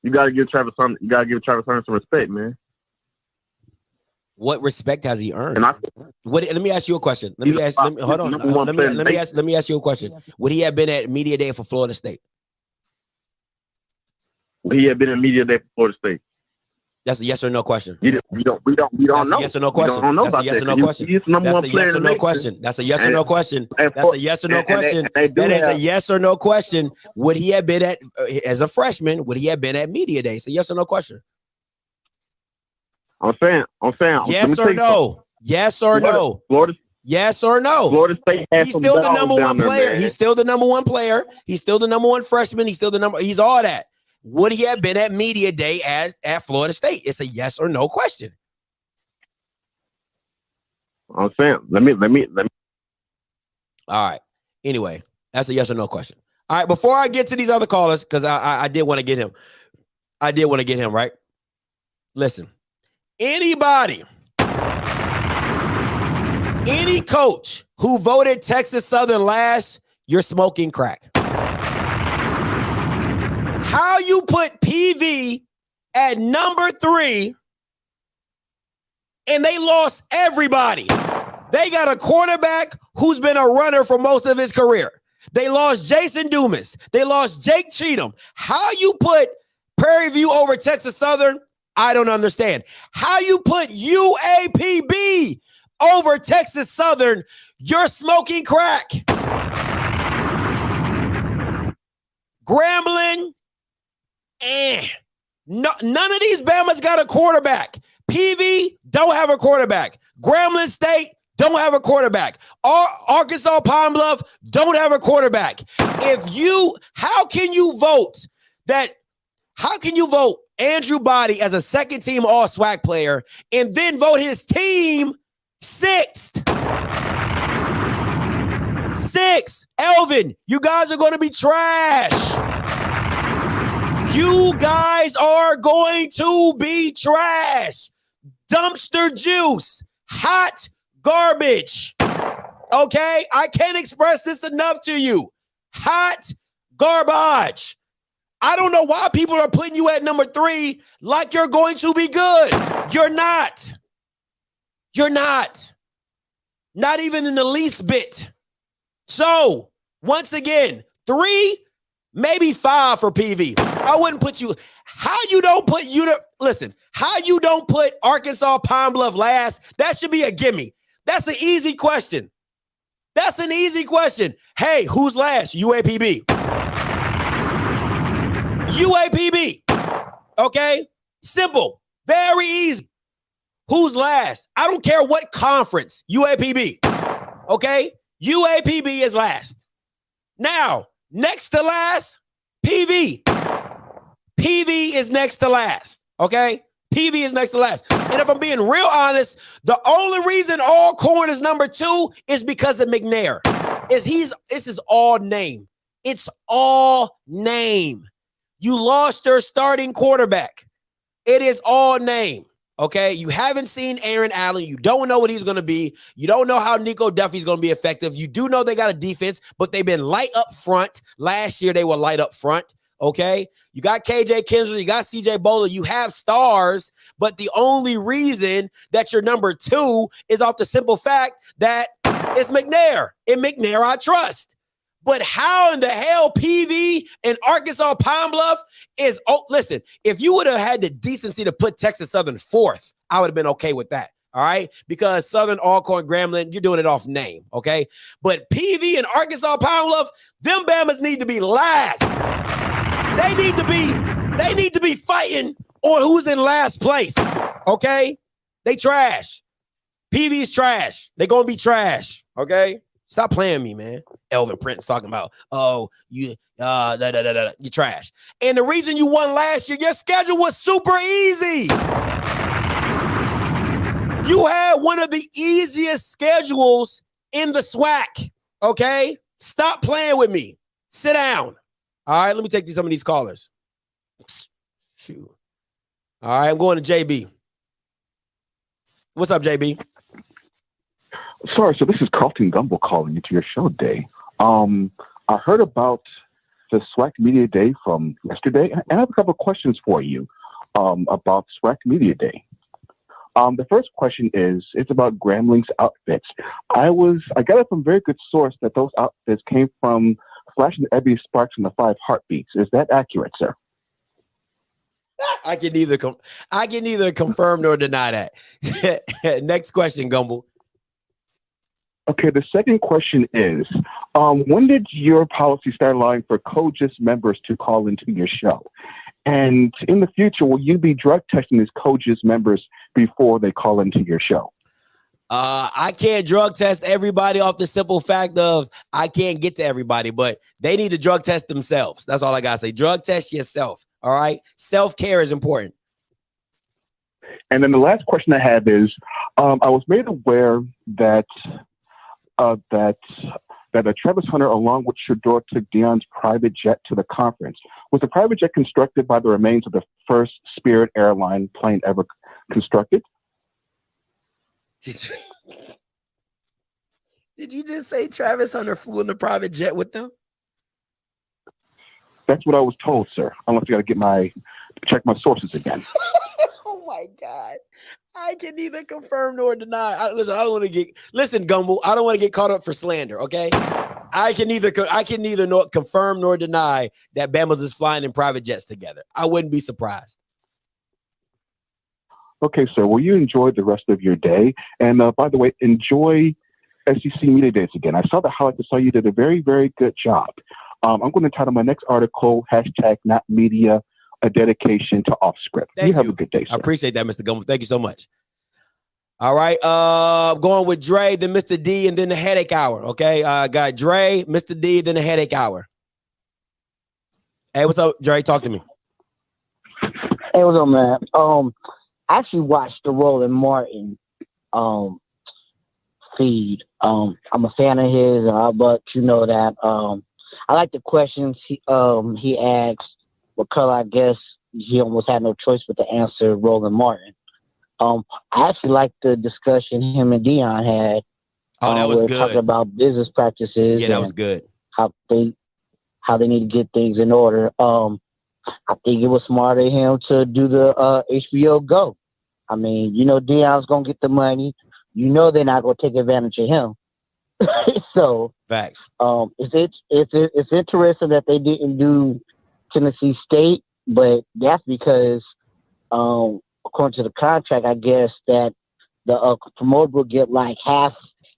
[SPEAKER 10] you gotta give Travis Hunter some respect, man.
[SPEAKER 5] What respect has he earned?
[SPEAKER 10] Let
[SPEAKER 5] me ask you a question. Let me ask you a question. Would he have been at Media Day for Florida State?
[SPEAKER 10] Would he have been at Media Day for Florida State?
[SPEAKER 5] That's a yes or no question.
[SPEAKER 10] We don't know.
[SPEAKER 5] Yes or no question.
[SPEAKER 10] We don't know
[SPEAKER 5] That's a yes or no question. That's a yes or no question. That's a yes or no question. That's a yes or no question. That is a yes or no question. Would he have been at, as a freshman, would he have been at Media Day? It's a yes or no question.
[SPEAKER 10] I'm saying.
[SPEAKER 5] Yes or no? Yes or no?
[SPEAKER 10] Florida.
[SPEAKER 5] Yes or no?
[SPEAKER 10] Florida State has
[SPEAKER 5] He's still the number one player. He's still the number one player. He's still the number one freshman. He's all that. Would he have been at Media Day at Florida State? It's a yes or no question.
[SPEAKER 10] I'm saying, let me.
[SPEAKER 5] All right. Anyway, that's a yes or no question. All right. Before I get to these other callers, because I did want to get him. Right. Listen, any coach who voted Texas Southern last, you're smoking crack. How you put PV at number 3 and they lost everybody? They got a quarterback who's been a runner for most of his career. They lost Jason Dumas. They lost Jake Cheatham. How you put Prairie View over Texas Southern? I don't understand. How you put UAPB over Texas Southern, you're smoking crack. Grambling, no, none of these Bamas got a quarterback. PV don't have a quarterback. Grambling State don't have a quarterback. Arkansas Pine Bluff don't have a quarterback. How can you vote Andrew Body as a second team all SWAC player and then vote his team sixth? Elvin, you guys are going to be trash. You guys are going to be trash. Dumpster juice. Hot garbage. Okay? I can't express this enough to you. Hot garbage. I don't know why people are putting you at number 3 like you're going to be good. You're not. You're not. Not even in the least bit. So, once again, 3, maybe 5 for PV. I wouldn't put you. How you don't put Arkansas Pine Bluff last? That should be a gimme. That's an easy question. That's an easy question. Hey, who's last? UAPB. UAPB. Okay? Simple. Very easy. Who's last? I don't care what conference. UAPB. Okay? UAPB is last. Now, next to last, PV. PV is next to last. Okay? PV is next to last. And if I'm being real honest, the only reason Alcorn is number 2 is because of McNair. This is all name. It's all name. You lost your starting quarterback. It is all name. Okay, you haven't seen Aaron Allen. You don't know what he's going to be. You don't know how Nico Duffy's going to be effective. You do know they got a defense, but they've been light up front. Last year, they were light up front. Okay, you got KJ Kinsley, you got CJ Bowler. You have stars, but the only reason that you're number 2 is off the simple fact that it's McNair. In McNair, I trust. But how in the hell PV and Arkansas Pine Bluff is, listen, if you would have had the decency to put Texas Southern 4th, I would have been okay with that. All right. Because Southern, Alcorn, Grambling, you're doing it off name. Okay. But PV and Arkansas Pine Bluff, them Bamas need to be last. They need to be fighting on who's in last place. Okay. They trash. PV's trash. They're going to be trash. Okay. Stop playing me, man. Elvin Prince talking about, you trash. And the reason you won last year, your schedule was super easy. You had one of the easiest schedules in the SWAC, okay? Stop playing with me. Sit down. All right, let me take some of these callers. Shoot. All right, I'm going to JB. What's up, JB?
[SPEAKER 11] Sorry, so this is Carlton Gumble calling into your show today. I heard about the SWAC Media Day from yesterday, and I have a couple of questions for you about SWAC Media Day. The first question it's about Grambling's outfits. I got it from very good source that those outfits came from Flash and Ebby Sparks and the 5 Heartbeats. Is that accurate, sir?
[SPEAKER 5] I can neither confirm nor deny that. Next question, Gumble.
[SPEAKER 11] Okay, the second question is, when did your policy start allowing for COGIS members to call into your show? And in the future, will you be drug testing these COGIS members before they call into your show?
[SPEAKER 5] I can't drug test everybody off the simple fact of I can't get to everybody, but they need to drug test themselves. That's all I got to say. Drug test yourself, all right? Self-care is important.
[SPEAKER 11] And then the last question I have is, I was made aware that Travis Hunter, along with Shador, took Dion's private jet to the conference. Was the private jet constructed by the remains of the first Spirit airline plane ever constructed?
[SPEAKER 5] Did you just say Travis Hunter flew in the private jet with them?
[SPEAKER 11] That's what I was told, sir. Unless I got to check my sources again.
[SPEAKER 5] Oh my God. I can neither confirm nor deny. Listen, Gumble, I don't want to get caught up for slander, okay? I can neither confirm nor deny that Bama's is flying in private jets together. I wouldn't be surprised.
[SPEAKER 11] Okay, sir. Well, you enjoy the rest of your day. And by the way, enjoy SEC Media Days again. I saw the highlights. I saw you did a very, very good job. I'm going to title my next article, #NotMedia, a dedication to Offscript.
[SPEAKER 5] Thank you.
[SPEAKER 11] Have a good day, sir.
[SPEAKER 5] I appreciate that, Mr. Gumbo. Thank you so much. All right. Going with Dre, then Mr. D, and then the headache hour. Okay. Got Dre, Mr. D, then the headache hour. Hey, what's up, Dre? Talk to me.
[SPEAKER 12] Hey, what's up, man? I actually watched the Roland Martin feed. I'm a fan of his, but you know that I like the questions he asked. Because I guess he almost had no choice but to answer Roland Martin. I actually liked the discussion him and Dion had.
[SPEAKER 5] Oh, that was good.
[SPEAKER 12] Talking about business practices.
[SPEAKER 5] Yeah, that was good.
[SPEAKER 12] How they need to get things in order. I think it was smart of him to do the HBO Go. I mean, you know, Dion's gonna get the money. You know, they're not gonna take advantage of him. So
[SPEAKER 5] facts.
[SPEAKER 12] It's interesting that they didn't do Tennessee State, but that's because according to the contract, I guess that the promoter will get like half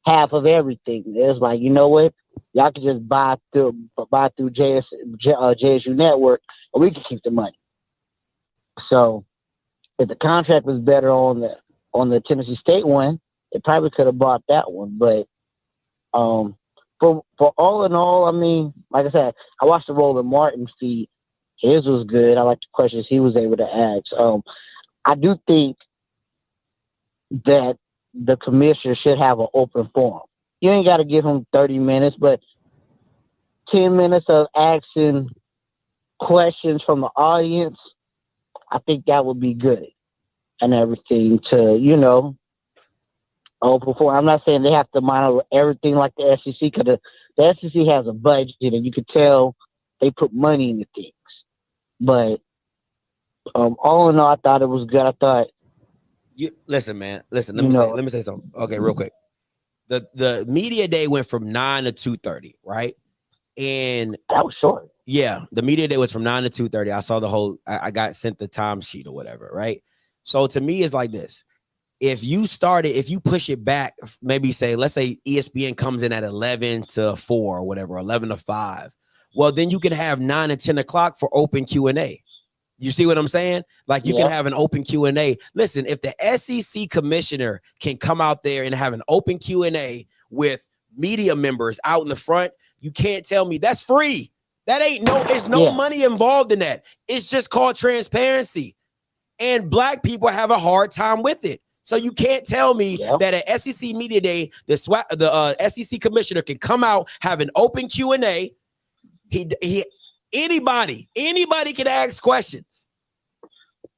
[SPEAKER 12] of everything. It's like, you know what, y'all can just buy through JSU Network, and we can keep the money. So if the contract was better on the Tennessee State one, it probably could have bought that one. But for all in all, I mean, like I said, I watched the Roland Martin feed. His was good. I like the questions he was able to ask. I do think that the commissioner should have an open forum. You ain't got to give him 30 minutes, but 10 minutes of asking questions from the audience, I think that would be good. And everything to, you know, open forum. I'm not saying they have to monitor everything like the SEC, because the SEC has a budget and you can tell they put money into things. But all in all, I thought it was good. I thought,
[SPEAKER 5] listen, man. Listen, let me say something. Okay, real quick. The media day went from 9 to 2:30, right? And
[SPEAKER 12] that was short.
[SPEAKER 5] Yeah, the media day was from 9 to 2:30. I saw the whole. I got sent the time sheet or whatever, right? So to me, it's like this. If you push it back, maybe let's say ESPN comes in at 11 to 4 or whatever, 11 to 5. Well, then you can have 9 and 10 o'clock for open Q&A. You see what I'm saying? Like you can have an open Q&A. Listen, if the SEC commissioner can come out there and have an open Q&A with media members out in the front, you can't tell me that's free. That ain't there's no money involved in that. It's just called transparency. And black people have a hard time with it. So you can't tell me that at SEC Media Day, the SEC commissioner can come out, have an open Q&A. Anybody can ask questions.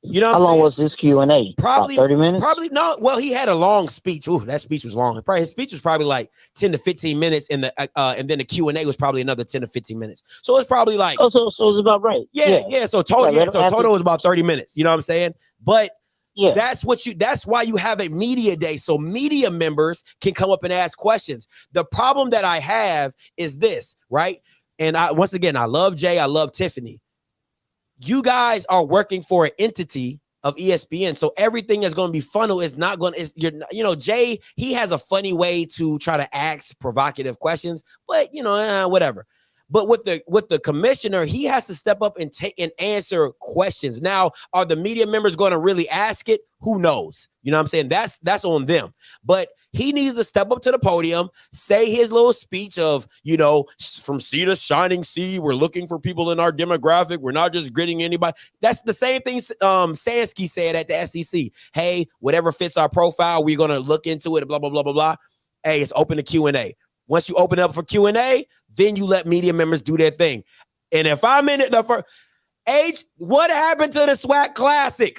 [SPEAKER 5] You know what
[SPEAKER 12] how
[SPEAKER 5] I'm
[SPEAKER 12] long
[SPEAKER 5] saying?
[SPEAKER 12] was this Q&A?
[SPEAKER 5] Probably
[SPEAKER 12] about 30 minutes.
[SPEAKER 5] Probably no. Well, he had a long speech. Ooh, that speech was long. His speech was probably like 10 to 15 minutes, and then the Q&A was probably another 10 to 15 minutes. So it's probably like
[SPEAKER 12] so it's about right.
[SPEAKER 5] Yeah. So total was about 30 minutes. You know what I'm saying? But that's why you have a media day, so media members can come up and ask questions. The problem that I have is this, right? And once again, I love Jay, I love Tiffany. You guys are working for an entity of ESPN, so everything that's going to be funnel is not going to. Jay, he has a funny way to try to ask provocative questions, but whatever. But with the commissioner, he has to step up and take and answer questions. Now, are the media members going to really ask it? Who knows? You know what I'm saying? That's on them. But he needs to step up to the podium, say his little speech of, from sea to shining sea, we're looking for people in our demographic. We're not just gritting anybody. That's the same thing Sansky said at the SEC. Hey, whatever fits our profile, we're going to look into it, blah, blah, blah, blah, blah. Hey, it's open to Q&A. Once you open it up for Q&A, then you let media members do their thing. And if I'm in it, what happened to the Swac Classic?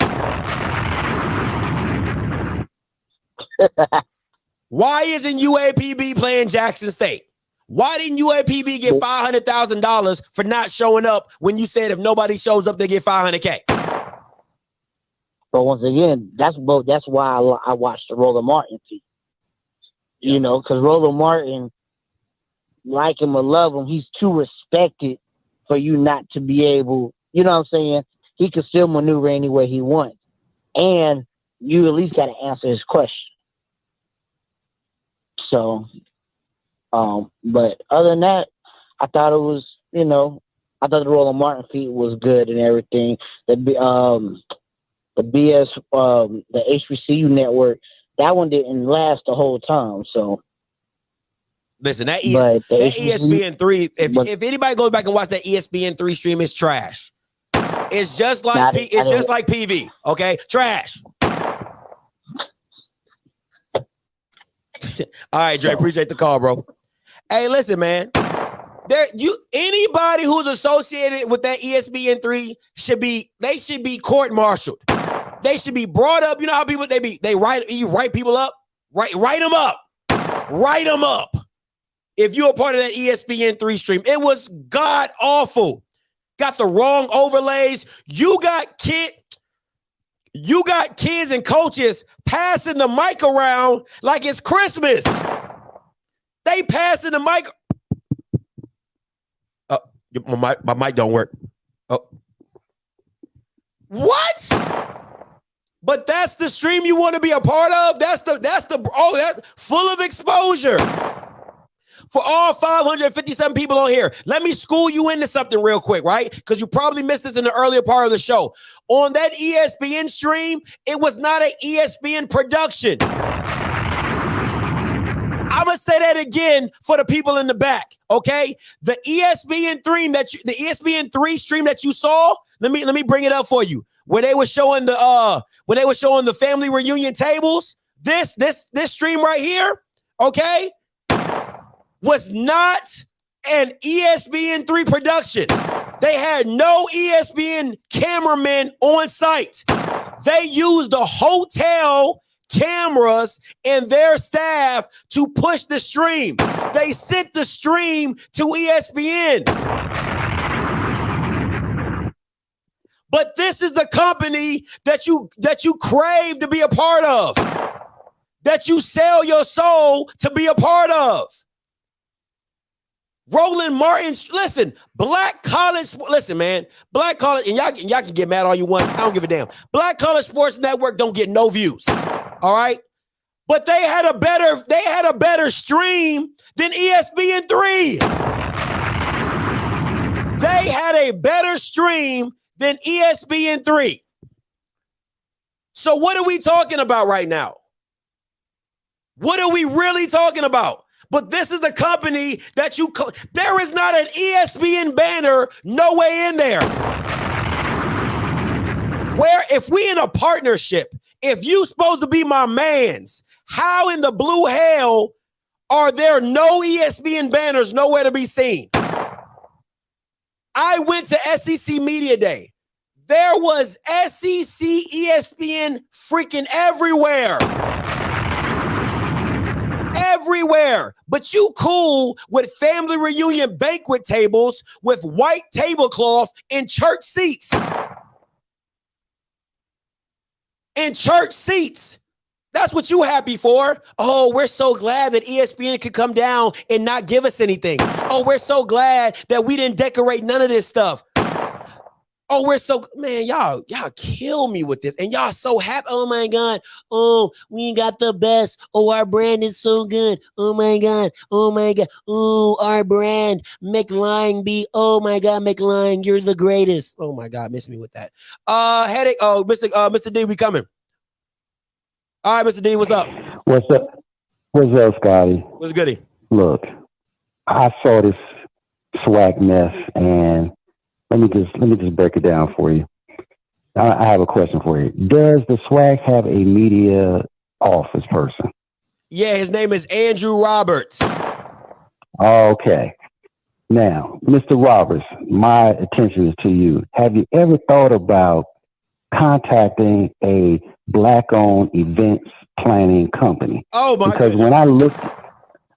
[SPEAKER 5] Why isn't UAPB playing Jackson State? Why didn't UAPB get $500,000 for not showing up when you said if nobody shows up, they get $500K?
[SPEAKER 12] But once again, that's why I watched the Roland Martin feed. Because Roland Martin, like him or love him, he's too respected for you not to be able, you know what I'm saying? He can still maneuver any way he wants. And you at least got to answer his question. So, but other than that, I thought it was, I thought the Roland Martin feat was good and everything. The BS, the HBCU network, that one didn't last the whole time. So,
[SPEAKER 5] listen, that ESPN3. If anybody goes back and watch that ESPN3 stream, it's trash. It's just like PV. Okay, trash. All right, Dre, appreciate the call, bro. Hey, listen, man. Anybody who's associated with that ESPN3 should be court-martialed. They should be brought up. You know how people you write people up? Write them up. Write them up. If you're a part of that ESPN3 stream, it was god awful. Got the wrong overlays. You got kids and coaches passing the mic around like it's Christmas. They passing the mic. Oh, my mic don't work. Oh. What? But that's the stream you want to be a part of? That's full of exposure. For all 557 people on here, let me school you into something real quick, right? Because you probably missed this in the earlier part of the show. On that ESPN stream, it was not an ESPN production. I'm gonna say that again for the people in the back, okay? The ESPN3 stream that you saw, let me bring it up for you. When they were showing the family reunion tables, this stream right here, okay, was not an ESPN3 production. They had no ESPN cameramen on site. They used the hotel cameras and their staff to push the stream. They sent the stream to ESPN. But this is the company that you crave to be a part of, that you sell your soul to be a part of. Roland Martin, listen, Black College, listen, man, Black College, and y'all can get mad all you want. I don't give a damn. Black College Sports Network don't get no views. All right. But they had a better stream than ESPN3. They had a better stream than ESPN3. So what are we talking about right now? What are we really talking about? But this is the company that there is not an ESPN banner no way in there. Where if we in a partnership, if you supposed to be my mans, how in the blue hell are there no ESPN banners nowhere to be seen? I went to SEC Media Day. There was SEC ESPN freaking everywhere. Everywhere. But you cool with family reunion banquet tables with white tablecloth and church seats. And church seats. That's what you happy for. Oh, we're so glad that ESPN could come down and not give us anything. Oh, we're so glad that we didn't decorate none of this stuff. Oh, man, y'all kill me with this. And y'all so happy. Oh my God. Oh, we ain't got the best. Oh, our brand is so good. Oh my God. Oh my God. Oh, our brand. McLean B. Oh my God, McLean, you're the greatest. Oh my God, miss me with that. Headache. Oh, Mr. D, we coming. All right, Mr. D, what's up?
[SPEAKER 13] What's up? What's up, Scotty?
[SPEAKER 5] What's goody?
[SPEAKER 13] Look, I saw this Swac mess, and let me just break it down for you. I have a question for you. Does the Swac have a media office person?
[SPEAKER 5] Yeah, his name is Andrew Roberts.
[SPEAKER 13] Okay. Now, Mr. Roberts, my attention is to you. Have you ever thought about contacting a Black-owned events planning company?
[SPEAKER 5] Oh my!
[SPEAKER 13] Because when I look,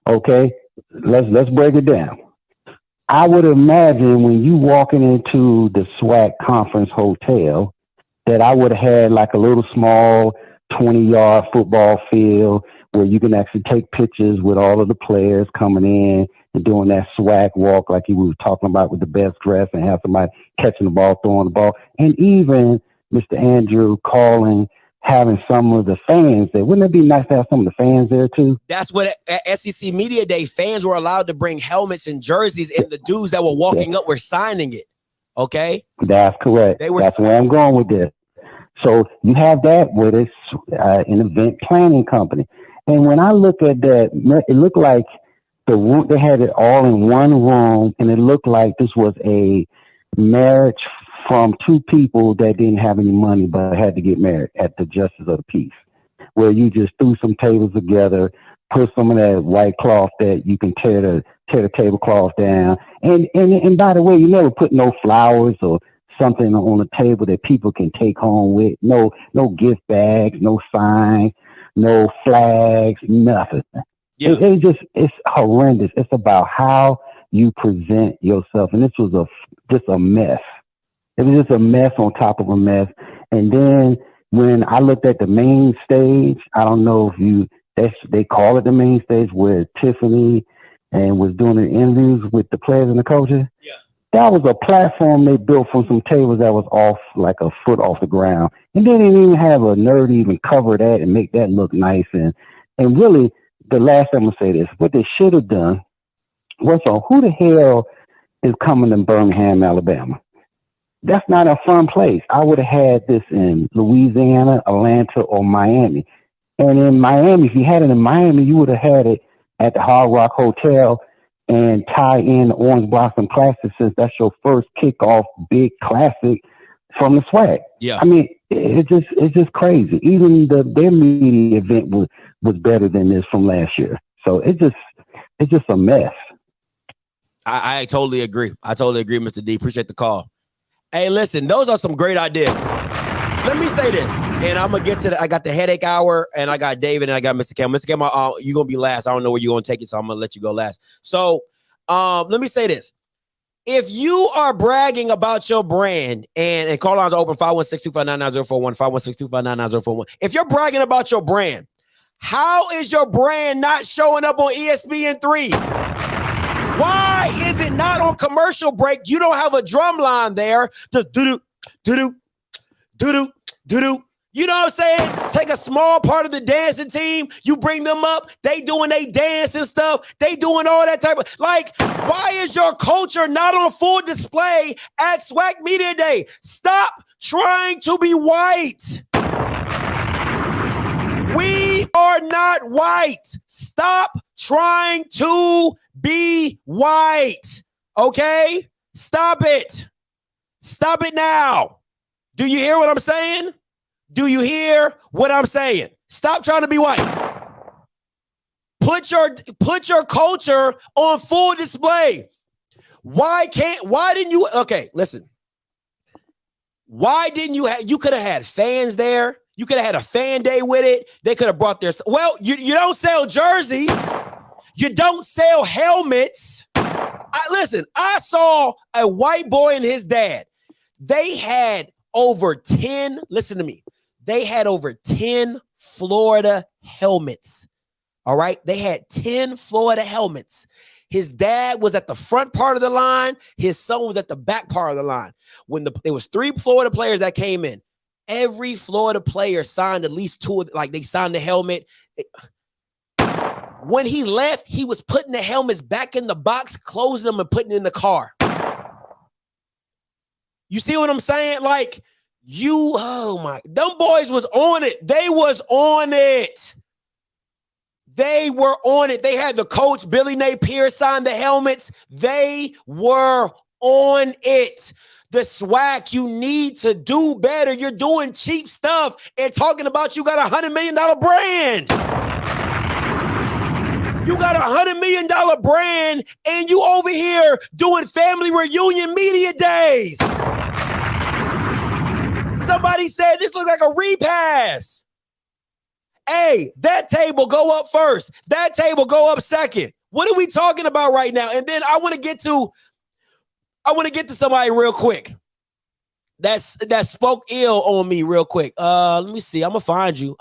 [SPEAKER 13] okay, let's break it down. I would imagine when you walking into the Swac Conference Hotel that I would have had like a little small 20-yard football field where you can actually take pictures with all of the players coming in and doing that Swac walk like you were talking about with the best dress and have somebody catching the ball, throwing the ball, and even Mr. Andrew calling, having some of the fans there. Wouldn't it be nice to have some of the fans there too?
[SPEAKER 5] That's what at SEC Media Day, fans were allowed to bring helmets and jerseys, and the dudes that were walking up were signing it. Okay,
[SPEAKER 13] that's correct. That's where I'm going with this. So you have that with it's an event planning company, and when I look at that, it looked like the room, they had it all in one room, and it looked like this was a marriage from two people that didn't have any money but had to get married at the Justice of the Peace, where you just threw some tables together, put some of that white cloth that you can tear the tablecloth down, and by the way, you never put no flowers or something on the table that people can take home with. No gift bags, no signs, no flags, nothing. Yeah. It's horrendous. It's about how you present yourself, and this was just a mess. It was just a mess on top of a mess. And then when I looked at the main stage, I don't know if they call it the main stage, where Tiffany and was doing the interviews with the players and the coaches. Yeah. That was a platform they built from some tables that was off like a foot off the ground. And they didn't even have a nerd even cover that and make that look nice. And really, the last time I'm gonna say this, what they should have done was, who the hell is coming to Birmingham, Alabama? That's not a fun place. I would have had this in Louisiana, Atlanta, or Miami. And in Miami, if you had it in Miami, you would have had it at the Hard Rock Hotel and tie in the Orange Blossom Classic, since that's your first kickoff big classic from the Swac. Yeah. I mean, it's just crazy. Even their media event was better than this from last year. So it's just a mess.
[SPEAKER 5] I totally agree. Mr. D. Appreciate the call. Hey, listen, those are some great ideas. Let me say this, and I'm gonna get to I got the headache hour, and I got David, and I got Mr. Campbell. Mr. Campbell, you're gonna be last. I don't know where you're gonna take it, so I'm gonna let you go last. So let me say this. If you are bragging about your brand, and call lines are open, 516-259-9041, 516-259-9041. If you're bragging about your brand, how is your brand not showing up on ESPN3? Why is it not on commercial break? You don't have a drum line there. Just do-do, do-do, do-do, do-do. You know what I'm saying? Take a small part of the dancing team. You bring them up. They doing they dance and stuff. They doing all that type of, like, why is your culture not on full display at Swac Media Day? Stop trying to be white. We are not white. Stop trying to be white. Okay? Stop it. Stop it now. Do you hear what I'm saying? Do you hear what I'm saying? Stop trying to be white. Put your culture on full display. Why didn't you? Okay, listen. Why didn't you could have had fans there. You could have had a fan day with it. They could have brought their, well, you don't sell jerseys. You don't sell helmets. Listen, I saw a white boy and his dad. They had over 10, listen to me. They had over 10 Florida helmets. All right. They had 10 Florida helmets. His dad was at the front part of the line. His son was at the back part of the line. When there was 3 Florida players that came in, every Florida player signed at least 2, like they signed the helmet. When he left, he was putting the helmets back in the box, closing them and putting it in the car. You see what I'm saying? Like, them boys was on it. They was on it. They were on it. They had the coach, Billy Napier, sign the helmets. They were on it. The Swac, you need to do better. You're doing cheap stuff and talking about you got a $100 million brand. You got a $100 million brand and you over here doing family reunion media days. Somebody said this looks like a repass. Hey, that table go up first. That table go up second. What are we talking about right now? And then I want to get to somebody real quick that spoke ill on me real quick. Let me see. I'm gonna find you.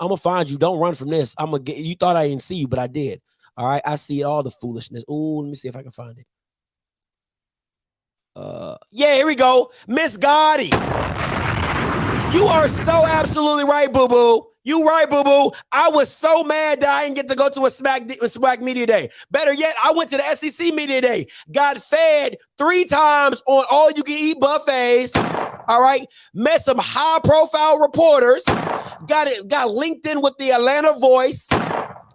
[SPEAKER 5] Don't run from this. You thought I didn't see you, but I did. All right, I see all the foolishness. Ooh, let me see if I can find it. Yeah, here we go. Miss Gotti. You are so absolutely right, boo-boo. You right, boo-boo. I was so mad that I didn't get to go to a Swac Media Day. Better yet, I went to the SEC Media Day. Got fed 3 times on all-you-can-eat buffets. All right? Met some high-profile reporters. Got linked in with the Atlanta Voice.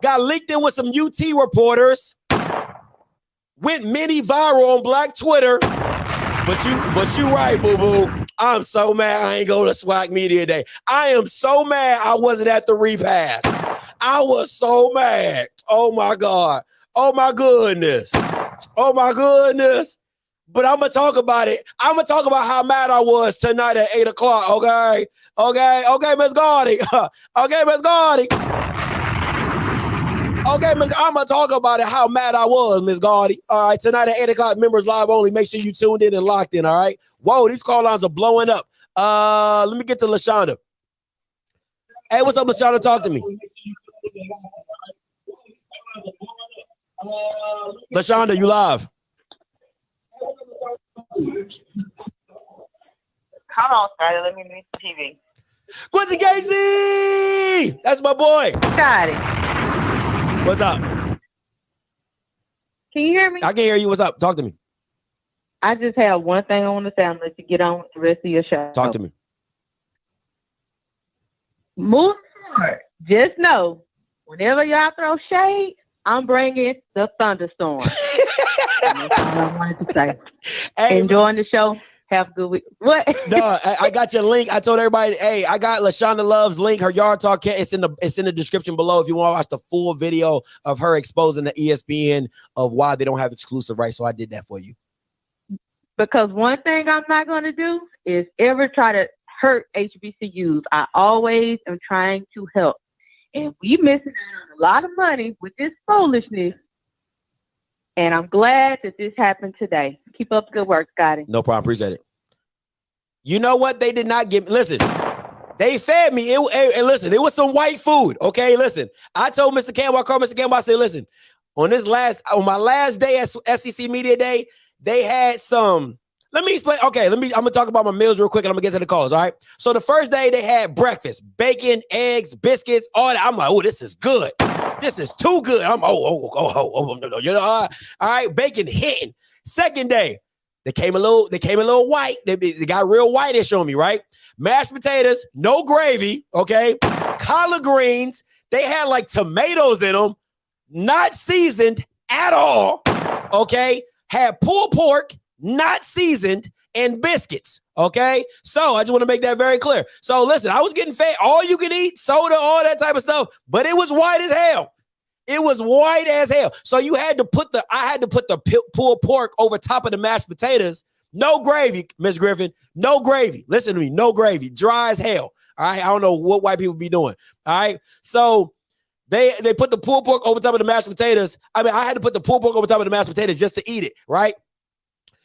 [SPEAKER 5] Got linked in with some UT reporters. Went mini viral on Black Twitter. But you right, boo-boo. I'm so mad I ain't go to Swac Media Day. I am so mad I wasn't at the repass. I was so mad. Oh my God. Oh my goodness. Oh my goodness. But I'm gonna talk about it. I'm gonna talk about how mad I was tonight at 8 o'clock. Okay, Miss Gardy. Okay, Miss Gardy. Okay, I'm gonna talk about it. How mad I was, Miss Gardy. All right, tonight at 8 o'clock, members live only. Make sure you tuned in and locked in. All right. Whoa, these call lines are blowing up. Let me get to LaShonda. Hey, what's up, LaShonda? Talk to me. LaShonda, you live?
[SPEAKER 14] Come on, Scotty. Let me mute the TV.
[SPEAKER 5] Quincy Casey! That's my boy.
[SPEAKER 14] Scotty.
[SPEAKER 5] What's up?
[SPEAKER 14] Can you hear me?
[SPEAKER 5] I can hear you. What's up? Talk to me.
[SPEAKER 14] I just have one thing I want to say. I'm going to let you get on with the rest of your show.
[SPEAKER 5] Talk to me.
[SPEAKER 14] Move forward. Just know, whenever y'all throw shade, I'm bringing the thunderstorm. That's all I wanted to say.
[SPEAKER 5] Hey,
[SPEAKER 14] enjoying the show. Have a good week. What?
[SPEAKER 5] No, I got your link. I told everybody, hey, I got LaShonda Love's link. Her Yard Talk. It's in the description below if you want to watch the full video of her exposing the ESPN of why they don't have exclusive rights. So I did that for you.
[SPEAKER 14] Because one thing I'm not going to do is ever try to hurt HBCUs. I always am trying to help. And we missing out on a lot of money with this foolishness. And I'm glad that this happened today. Keep up the good work, Scotty.
[SPEAKER 5] No problem. Appreciate it. You know what? They did not give. Listen, they fed me. Listen, it was some white food. Okay, listen. I told Mr. Campbell, I called Mr. Campbell. I said, listen, on my last day at SEC Media Day, they had some. Let me explain. Okay, I'm gonna talk about my meals real quick, and I'm gonna get to the calls. All right. So the first day they had breakfast, bacon, eggs, biscuits, all that. I'm like, oh, this is good. This is too good. I'm you know, all right, bacon hitting. Second day, they came a little white. They got real whitish on me, right? Mashed potatoes, no gravy, okay? Collard greens, they had like tomatoes in them, not seasoned at all, okay? Had pulled pork, not seasoned, and biscuits, okay? So I just want to make that very clear. So listen, I was getting fed, all you can eat, soda, all that type of stuff, but it was white as hell. It was white as hell. So I had to put the pulled pork over top of the mashed potatoes. No gravy, Miss Griffin. No gravy. Listen to me. No gravy. Dry as hell. All right. I don't know what white people be doing. All right. So they put the pulled pork over top of the mashed potatoes. I mean, I had to put the pulled pork over top of the mashed potatoes just to eat it. Right.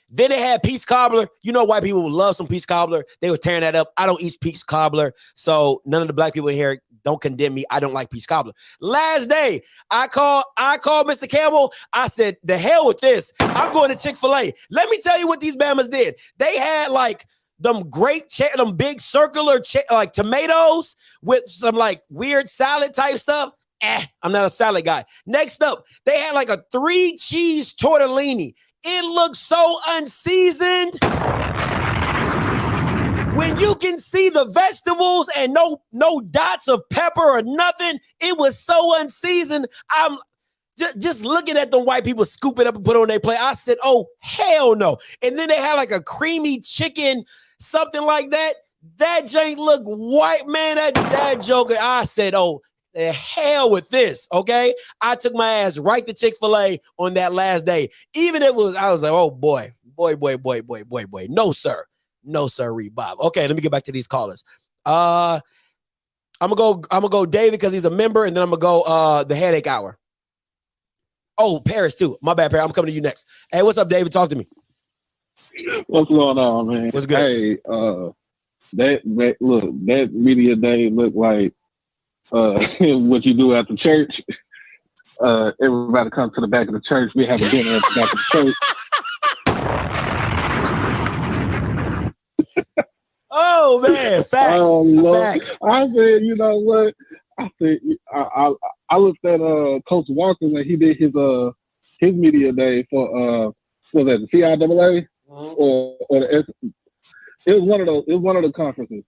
[SPEAKER 5] Then they had peach cobbler. You know, white people would love some peach cobbler. They were tearing that up. I don't eat peach cobbler. So none of the black people in here don't condemn me. I don't like peach cobbler. Last day, I called Mr. Campbell. I said, the hell with this. I'm going to Chick-fil-A. Let me tell you what these Bamas did. They had like them big circular like tomatoes with some like weird salad type stuff. I'm not a salad guy. Next up, they had like a 3-cheese tortellini. It looked so unseasoned. When you can see the vegetables and no dots of pepper or nothing, it was so unseasoned. I'm just looking at the white people scoop it up and put it on their plate. I said, oh, hell no. And then they had like a creamy chicken, something like that. That jank looked white, man. That joker. I said, oh, the hell with this, okay? I took my ass right to Chick-fil-A on that last day. Even I was like, oh, boy. No, sir. No, sir, Bob. Okay, let me get back to these callers. I'm gonna go David because he's a member, and then I'm gonna go the headache hour. Oh, Paris too. My bad, Paris. I'm coming to you next. Hey, what's up, David? Talk to me.
[SPEAKER 15] What's going on, man?
[SPEAKER 5] What's good?
[SPEAKER 15] Hey, that media day looked like what you do at the church. Everybody come to the back of the church. We have a dinner at the back of the church.
[SPEAKER 5] Oh man, facts.
[SPEAKER 15] Oh,
[SPEAKER 5] facts.
[SPEAKER 15] I said, you know what? I said I looked at Coach Walker when he did his media day for was that the CIAA or the S? It was one of those. It was one of the conferences,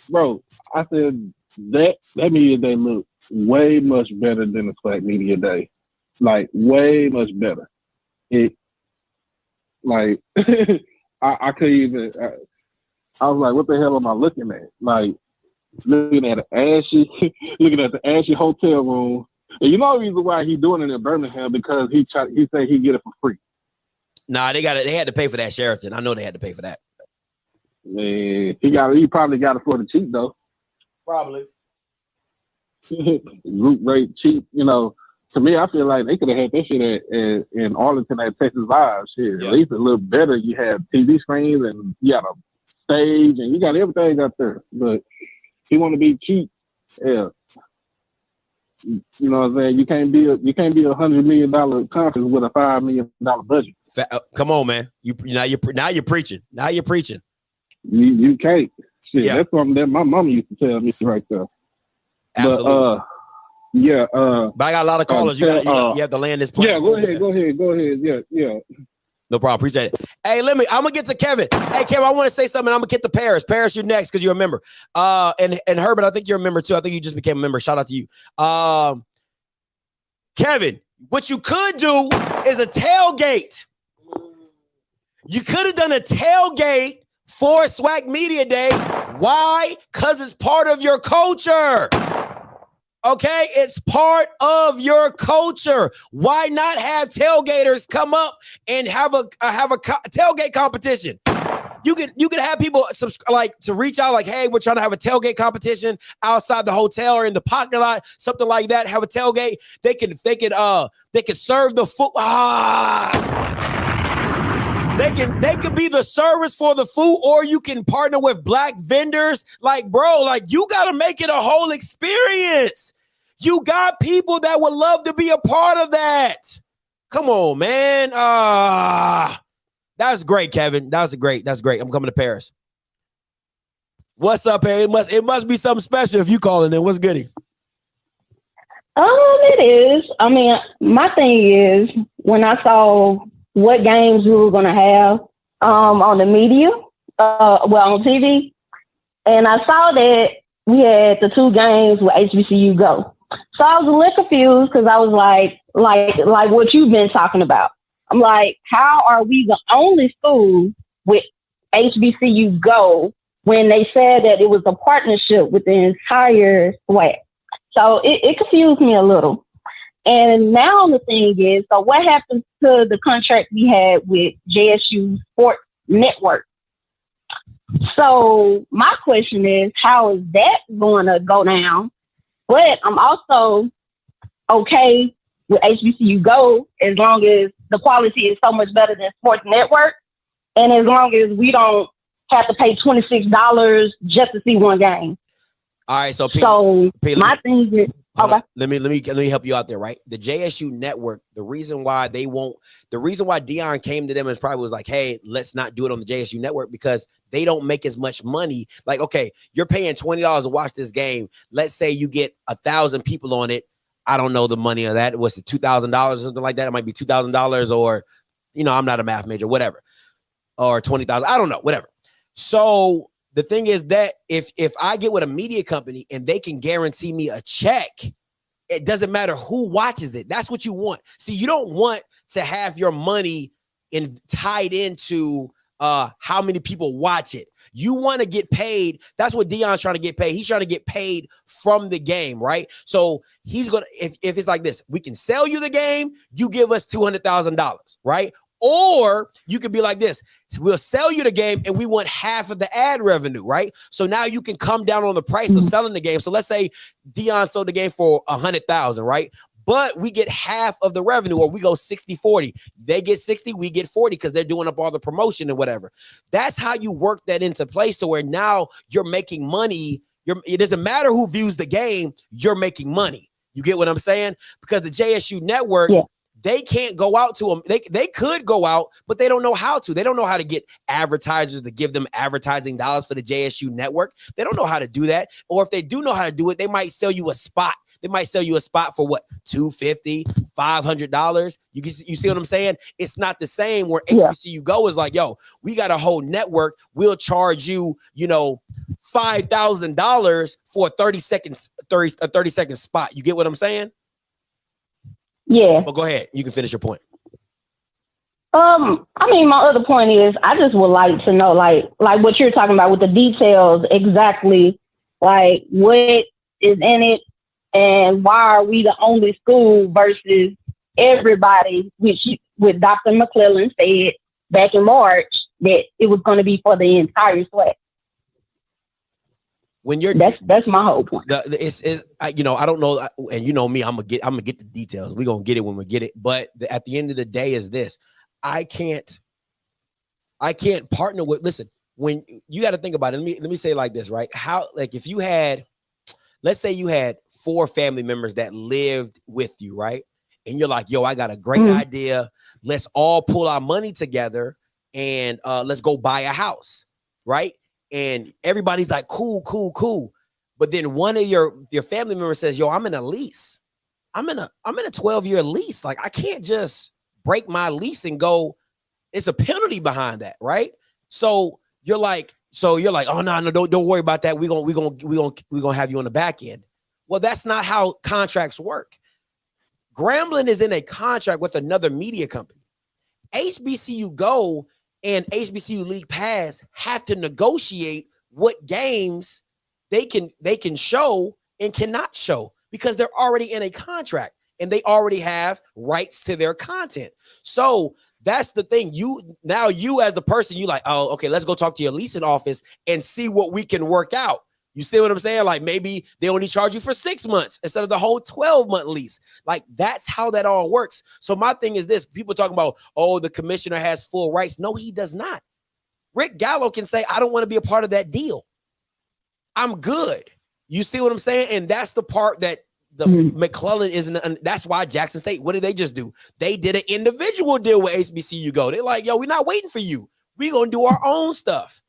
[SPEAKER 15] bro. I said that media day looked way much better than the Swac media day, like way much better. It like I couldn't even. I was like, what the hell am I looking at? Like looking at the ashy hotel room. And you know the reason why he's doing it in Birmingham, because he said he'd get it for free.
[SPEAKER 5] Nah, they had to pay for that Sheraton. I know they had to pay for that.
[SPEAKER 15] Man, he probably got it for the cheap though.
[SPEAKER 5] Probably.
[SPEAKER 15] Group rate cheap, you know. To me, I feel like they could have had that shit in Arlington at Texas Live. Shit,
[SPEAKER 5] Yeah.
[SPEAKER 15] At least a little better. You have TV screens and you got a stage and you got everything out there. But he want to be cheap. Yeah. You know what I'm saying? You can't be a $100 million conference with a $5 million budget.
[SPEAKER 5] Come on, man. Now you're preaching. Now you're preaching.
[SPEAKER 15] You can't. Shit,
[SPEAKER 5] Yeah.
[SPEAKER 15] That's something that my mama used to tell me right there.
[SPEAKER 5] Absolutely.
[SPEAKER 15] But yeah.
[SPEAKER 5] But I got a lot of callers. You have to land this plane.
[SPEAKER 15] Yeah, go ahead. Yeah.
[SPEAKER 5] No problem. Appreciate it. Hey, I'm gonna get to Kevin. Hey, Kevin, I want to say something. I'm gonna get to Paris. Paris, you're next because you're a member. And Herbert, I think you're a member too. I think you just became a member. Shout out to you. Kevin, what you could do is a tailgate. You could have done a tailgate for Swac Media Day. Why? Because it's part of your culture. Okay, it's part of your culture. Why not have tailgaters come up and have a tailgate competition? You can have people to reach out like, hey, we're trying to have a tailgate competition outside the hotel or in the parking lot, something like that. Have a tailgate. They can serve the food. They could be the service for the food, or you can partner with black vendors. Like, bro, like you got to make it a whole experience. You got people that would love to be a part of that. Come on, man. That's great, Kevin. That's great. I'm coming to Paris. What's up, hey? It must be something special if you calling in. What's goody?
[SPEAKER 16] It is. I mean, my thing is when I saw what games we were gonna have on the media, on TV, and I saw that we had the 2 games with HBCU Go. So I was a little confused because I was like what you've been talking about. I'm like, how are we the only school with HBCU Go when they said that it was a partnership with the entire Swac? So it confused me a little. And now the thing is, so what happened to the contract we had with JSU Sports Network? So my question is, how is that going to go down? But I'm also okay with HBCU Go as long as the quality is so much better than Sports Network, and as long as we don't have to pay $26 just to see one game.
[SPEAKER 5] All right, so
[SPEAKER 16] my thing is, okay.
[SPEAKER 5] Let me help you out there, right? The JSU network, the reason why Dion came to them and probably was like, hey, let's not do it on the JSU network because they don't make as much money. Like, okay, you're paying $20 to watch this game. Let's say you get 1,000 people on it. I don't know the money of that. What's it, $2,000 or something like that? It might be $2,000 or, I'm not a math major, whatever. Or 20,000. I don't know, whatever. So the thing is that if I get with a media company and they can guarantee me a check, it doesn't matter who watches it. That's what you want. See, you don't want to have your money tied into how many people watch it. You want to get paid. That's what Dion's trying to get paid. He's trying to get paid from the game, right? So he's going to, if it's like this, we can sell you the game, you give us $200,000, right? Or you could be like this, we'll sell you the game and we want half of the ad revenue, right? So now you can come down on the price of selling the game. So let's say Dion sold the game for $100,000, right? But we get half of the revenue, or we go 60-40. They get 60, we get 40 because they're doing up all the promotion and whatever. That's how you work that into place to where now you're making money. It doesn't matter who views the game, you're making money. You get what I'm saying? Because the JSU network, They can't go out to them. They could go out, but they don't know how to. They don't know how to get advertisers to give them advertising dollars for the JSU network. They don't know how to do that. Or if they do know how to do it, they might sell you a spot. They might sell you a spot for what, $250, $500. You see what I'm saying? It's not the same where HBCU Go is like, yo, we got a whole network. We'll charge you, $5,000 for a 30 second spot. You get what I'm saying?
[SPEAKER 16] Yeah.
[SPEAKER 5] Well, go ahead. You can finish your point.
[SPEAKER 16] I mean, my other point is I just would like to know, like what you're talking about with the details, exactly like what is in it and why are we the only school versus everybody, which with Dr. McClellan said back in March that it was going to be for the entire Swac.
[SPEAKER 5] When you're
[SPEAKER 16] that's my whole point.
[SPEAKER 5] I don't know, and you know me, I'm gonna get the details. We're gonna get it when we get it. But at the end of the day, is this: I can't partner with. Listen, when you got to think about it. Let me say it like this, right? How, like, if you had, let's say you had 4 family members that lived with you, right? And you're like, yo, I got a great idea. Let's all pull our money together and let's go buy a house, right? And everybody's like, cool. But then one of your family members says, yo, I'm in a lease. I'm in a 12-year lease. Like, I can't just break my lease and go. It's a penalty behind that, right? So you're like, oh no, don't worry about that. We're gonna have you on the back end. Well, that's not how contracts work. Grambling is in a contract with another media company. HBCU Go and HBCU League Pass have to negotiate what games they can show and cannot show because they're already in a contract and they already have rights to their content. So that's the thing. You as the person, you like, oh, okay, let's go talk to your leasing office and see what we can work out. You see what I'm saying? Like, maybe they only charge you for 6 months instead of the whole 12-month lease. Like, that's how that all works. So my thing is this: people talking about, oh, the commissioner has full rights. No, he does not. Rick Gallo can say, I don't want to be a part of that deal. I'm good. You see what I'm saying? And that's the part that the McClellan isn't. That's why Jackson State, what did they just do? They did an individual deal with HBCU Go. They're like, yo, we're not waiting for you. We're going to do our own stuff.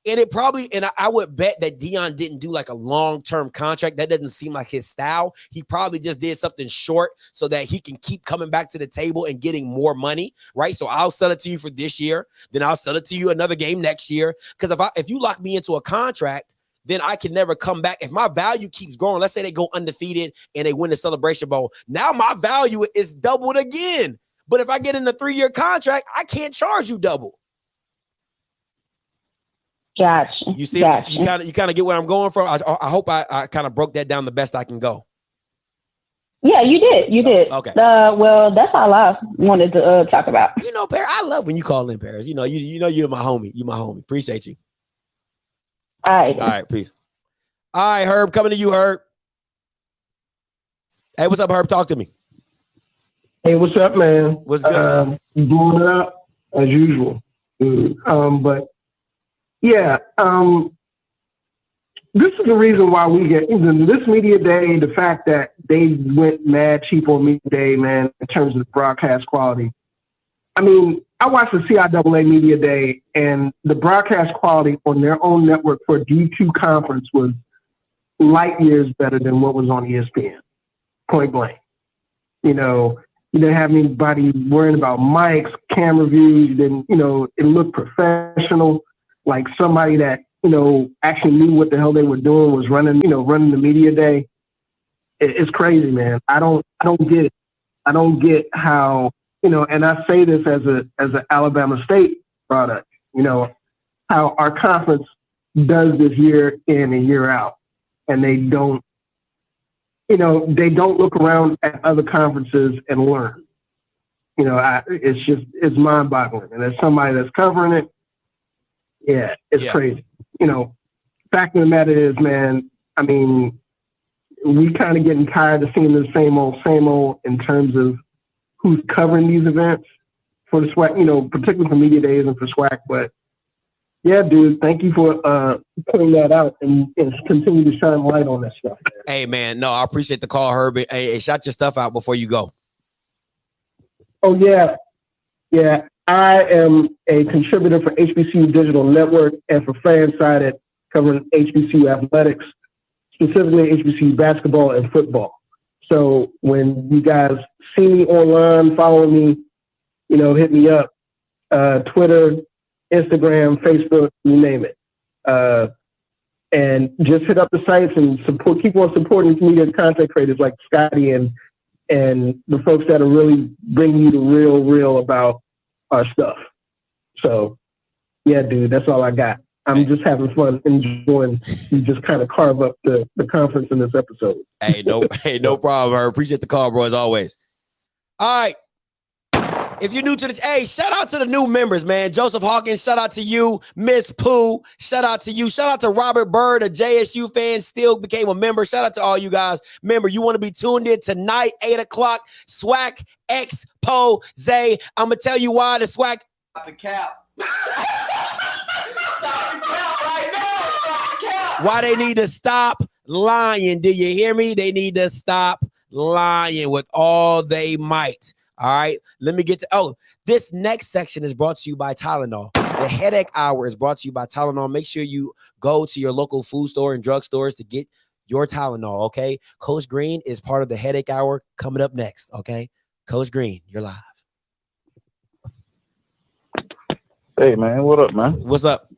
[SPEAKER 5] And it probably, and I would bet that Dion didn't do like a long-term contract. That doesn't seem like his style. He probably just did something short so that he can keep coming back to the table and getting more money, right? So I'll sell it to you for this year. Then I'll sell it to you another game next year. Because if you lock me into a contract, then I can never come back. If my value keeps growing, let's say they go undefeated and they win the Celebration Bowl. Now my value is doubled again. But if I get in a 3-year contract, I can't charge you double.
[SPEAKER 16] Gotcha.
[SPEAKER 5] You see,
[SPEAKER 16] gotcha.
[SPEAKER 5] you kind of get where I'm going from. I hope I kind of broke that down the best I can go.
[SPEAKER 16] Yeah, you did. You did.
[SPEAKER 5] Okay.
[SPEAKER 16] Well, that's all I wanted to talk about.
[SPEAKER 5] You know, Paris, I love when you call in, Paris. You know, you're my homie. You're my homie. Appreciate you.
[SPEAKER 16] All right.
[SPEAKER 5] All right. Peace. All right, Herb. Coming to you, Herb. Hey, what's up, Herb? Talk to me.
[SPEAKER 17] Hey, what's up, man?
[SPEAKER 5] What's good?
[SPEAKER 17] Blowing it up as usual. But yeah, this is the reason why we get this media day. The fact that they went mad cheap on media day, man, in terms of broadcast quality. I mean, I watched the CIAA media day, and the broadcast quality on their own network for D2 conference was light years better than what was on ESPN. Point blank. You know, you didn't have anybody worrying about mics, camera views. You didn't, it looked professional, like somebody that, actually knew what the hell they were doing was running the media day. It's crazy, man. I don't get it. I don't get how, and I say this as an Alabama State product, how our conference does this year in and year out. And they don't look around at other conferences and learn. It's mind boggling. And as somebody that's covering it, yeah, it's crazy. Fact of the matter is, man, I mean, we kind of getting tired of seeing the same old in terms of who's covering these events for the Swac, particularly for media days and for Swac. But yeah, dude, thank you for putting that out and continue to shine light on that stuff.
[SPEAKER 5] Hey, man, no, I appreciate the call, Herb. Hey, shout your stuff out before you go.
[SPEAKER 17] Oh, yeah. Yeah. I am a contributor for HBCU Digital Network and for FLAIR Insider, covering HBCU athletics, specifically HBCU basketball and football. So when you guys see me online, follow me, hit me up. Twitter, Instagram, Facebook, you name it. And just hit up the sites and keep on supporting media content creators like Scotty and the folks that are really bringing you the real about our stuff. So, yeah, dude, that's all I got. I'm just having fun, enjoying you just kind of carve up the conference in this episode.
[SPEAKER 5] Hey, no problem. I appreciate the call, bro, as always. All right. If you're new to the, hey, shout out to the new members, man. Joseph Hawkins, shout out to you. Miss Pooh, shout out to you. Shout out to Robert Bird, a JSU fan, still became a member. Shout out to all you guys. Remember, you want to be tuned in tonight, 8 o'clock, Swac Expose. I'm going to tell you why the Swac.
[SPEAKER 7] Stop the cap. Stop the cap right now. Stop the cap.
[SPEAKER 5] Why they need to stop lying. Do you hear me? They need to stop lying with all they might. All right, let me get to, this next section is brought to you by Tylenol. The Headache Hour is brought to you by Tylenol. Make sure you go to your local food store and drug stores to get your Tylenol, okay? Coach Green is part of the Headache Hour coming up next, okay? Coach Green, you're live.
[SPEAKER 10] Hey, man, what up, man?
[SPEAKER 5] What's up?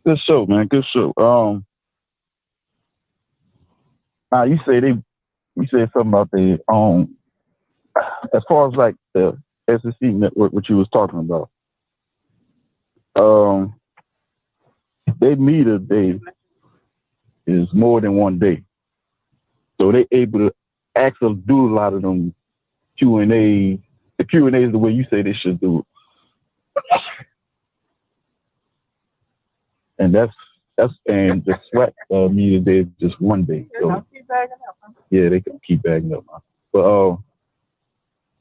[SPEAKER 10] Good show, man, good show. You said something about the as far as like the SEC network, what you was talking about. Their media day is more than one day, so they able to actually do a lot of them Q&A. The Q&A is the way you say they should do it, and that's and the Swac media day is just one day. So. Yeah, they can keep bagging up. But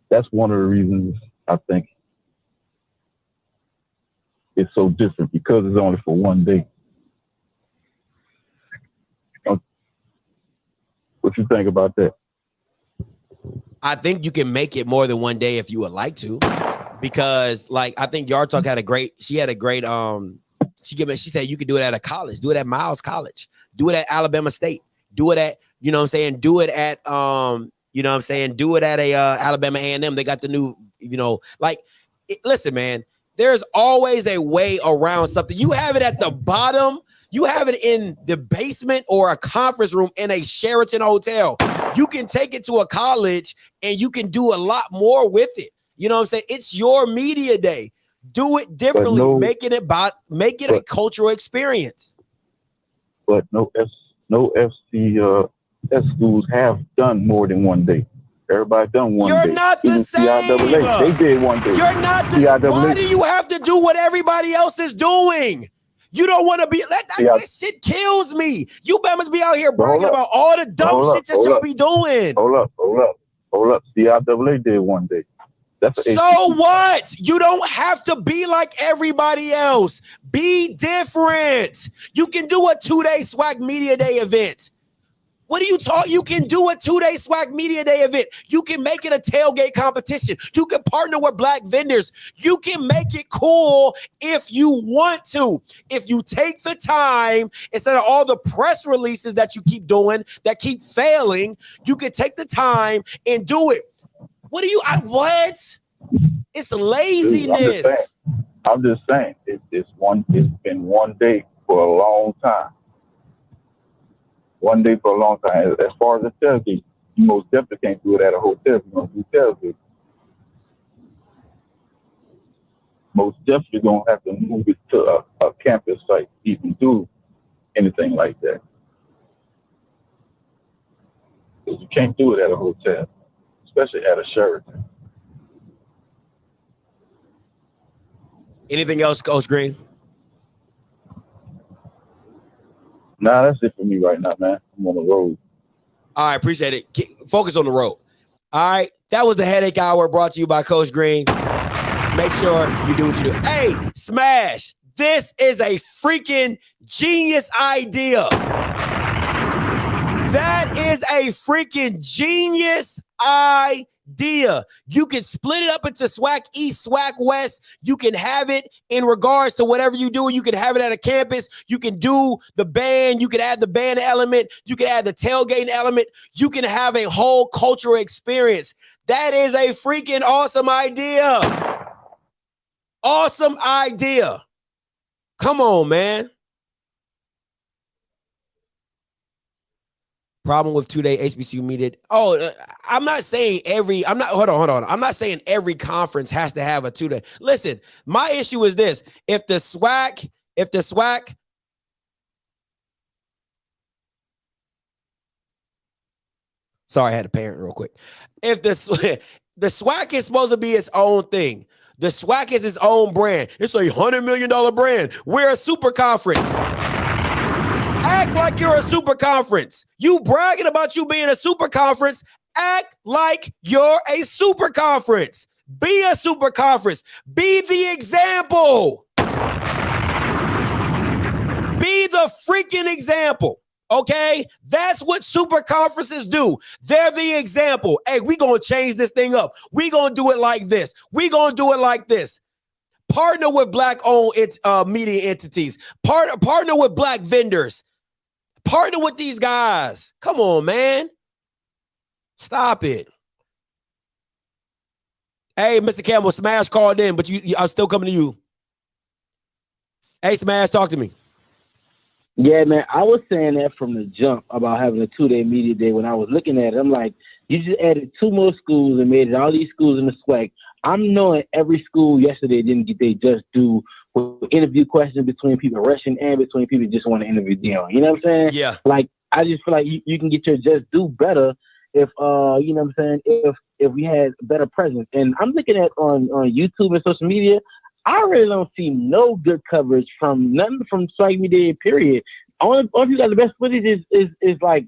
[SPEAKER 10] that's one of the reasons I think it's so different, because it's only for one day. What you think about that?
[SPEAKER 5] I think you can make it more than one day if you would like to, because like I think YardTalk had a great she said you could do it at a college, do it at Miles College, do it at Alabama State, do it at, you know what I'm saying, do it at do it at a Alabama A&M. They got the new, listen, man, there's always a way around something. You have it at the bottom, you have it in the basement or a conference room in a Sheraton hotel. You can take it to a college and you can do a lot more with it. You know what I'm saying? It's your media day. Do it differently, make it a cultural experience.
[SPEAKER 10] But no FC schools have done more than one day. Everybody done one day.
[SPEAKER 5] You're not the same.
[SPEAKER 10] CIAA, they did one day.
[SPEAKER 5] You're not the same. Why do you have to do what everybody else is doing? You don't want to be that shit kills me. You must be out here bragging about all the dumb shit that y'all be doing.
[SPEAKER 10] Hold up. CIAA did one day.
[SPEAKER 5] So what? You don't have to be like everybody else. Be different. You can do a 2-day Swac Media Day event. What are you talking? You can do a 2-day Swac Media Day event. You can make it a tailgate competition. You can partner with black vendors. You can make it cool if you want to. If you take the time, instead of all the press releases that you keep doing that keep failing, you can take the time and do it. What are you? What? It's laziness.
[SPEAKER 10] I'm just saying. It's been one day for a long time. One day for a long time. As far as the tailgate, you most definitely can't do it at a hotel if you're gonna do tailgate. Most definitely gonna have to move it to a campus site to even do anything like that. Because you can't do it at a hotel, especially at a Sheraton.
[SPEAKER 5] Anything else, Coach Green?
[SPEAKER 10] Nah, that's it for me right now, man. I'm on the road.
[SPEAKER 5] All right, appreciate it. Focus on the road. All right, that was the Headache Hour brought to you by Coach Green. Make sure you do what you do. Hey, Smash, this is a freaking genius idea. That is a freaking genius idea. You can split it up into Swac East, Swac West. You can have it in regards to whatever you do. You can have it at a campus. You can do the band. You can add the band element. You can add the tailgating element. You can have a whole cultural experience. That is a freaking awesome idea. Awesome idea. Come on, man. Problem with 2-day HBCU media. I'm not saying hold on. I'm not saying every conference has to have a 2-day. Listen, my issue is this. If the SWAC, sorry, I had a parent real quick. If the SWAC is supposed to be its own thing, the SWAC is its own brand. It's a $100 million brand. We're a super conference. Act like you're a super conference. You bragging about you being a super conference. Act like you're a super conference. Be a super conference. Be the example. Be the freaking example. Okay? That's what super conferences do. They're the example. Hey, we're going to change this thing up. We're going to do it like this. We're going to do it like this. Partner with Black-owned media entities. Partner with Black vendors. Partner with these guys. Come on, man. Stop it. Hey, Mr. Campbell, Smash called in, but I'm still coming to you. Hey, Smash, talk to me.
[SPEAKER 12] Yeah, man, I was saying that from the jump about having a 2-day media day. When I was looking at it, I'm like, you just added 2 more schools and made it all these schools in the SWAC. I'm knowing every school yesterday didn't get they just do interview questions between people rushing and between people just want to interview them. You know what I'm saying?
[SPEAKER 5] Yeah.
[SPEAKER 12] Like, I just feel like you can get your just do better if you know what I'm saying, if we had better presence. And I'm looking at on YouTube and social media, I really don't see no good coverage from nothing from SWAC media, period. Only you got the best footage is like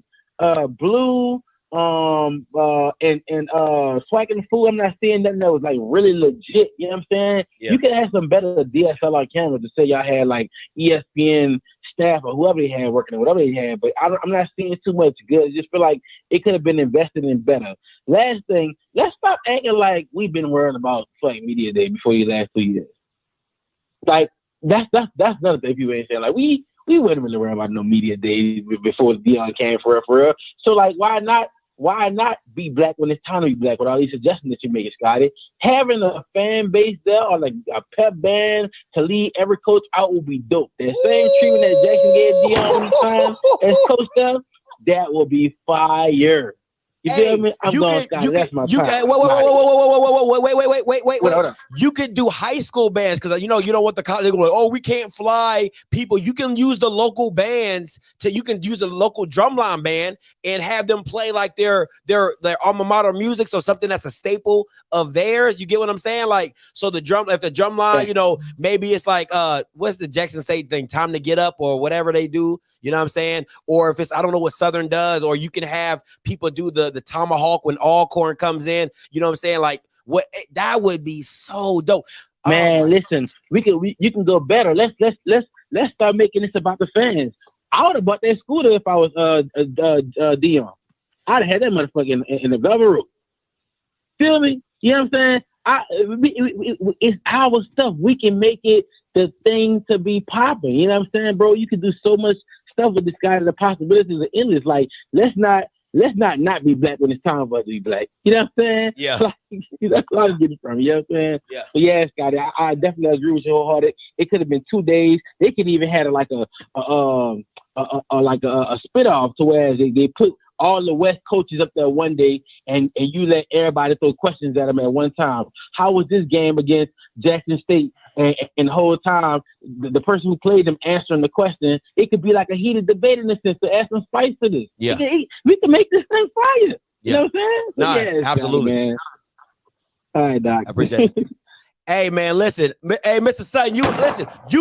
[SPEAKER 12] Blue and Swac and the Fool. I'm not seeing nothing that was like really legit. You know what I'm saying? Yeah. You could have some better DSLR cameras to say y'all had like ESPN staff or whoever they had working or whatever they had, but I'm not seeing too much good. I just feel like it could have been invested in better. Last thing, let's stop acting like we've been worrying about SWAC Media Day before the last 2 years. Like that's another thing people ain't saying. Like we wouldn't really worry about no media day before Dion came for real. So like why not be black when it's time to be black with all these suggestions that you make, Scotty? Having a fan base there or like a pep band to lead every coach out will be dope. That same treatment that Jackson gave Dion when he signed as coach there, that will be fire. You feel me? I'm going, Scotty. That's my time. Wait.
[SPEAKER 5] You could do high school bands because you don't want the college. They're going, oh, we can't fly people. You can use the local bands you can use the local drumline band and have them play like their alma mater music. So something that's a staple of theirs. You get what I'm saying? Like, so if the drumline, maybe it's like what's the Jackson State thing? Time to Get Up or whatever they do. You know what I'm saying? Or if it's, I don't know what Southern does, or you can have people do the tomahawk when Alcorn comes in. You know what I'm saying? Like, what that would be so dope.
[SPEAKER 12] Man, listen, you can go better. Let's start making this about the fans. I would have bought that scooter if I was Dion. I'd have had that motherfucker in the Velvet Rope. Feel me? You know what I'm saying? It's our stuff. We can make it the thing to be popping. You know what I'm saying, bro? You can do so much stuff with this guy. The possibilities are endless. Like, let's not be black when it's time for us to be black. You know what I'm saying?
[SPEAKER 5] Yeah.
[SPEAKER 12] Like, that's what I'm getting from. You know what I'm saying?
[SPEAKER 5] Yeah.
[SPEAKER 12] But yeah, Scotty, I definitely agree with you wholehearted. It could have been 2 days. They could even had like a spit off to where they put all the West coaches up there one day and you let everybody throw questions at them at one time. How was this game against Jackson State? And the whole time, the person who played them answering the question, it could be like a heated debate in a sense to add some spice to this.
[SPEAKER 5] Yeah.
[SPEAKER 12] We can make this thing fire. You know what I'm saying?
[SPEAKER 5] Nah,
[SPEAKER 12] yeah,
[SPEAKER 5] absolutely.
[SPEAKER 12] Man. All right, Doc.
[SPEAKER 5] I appreciate it. Hey, man, listen. Hey, Mr. Sutton, you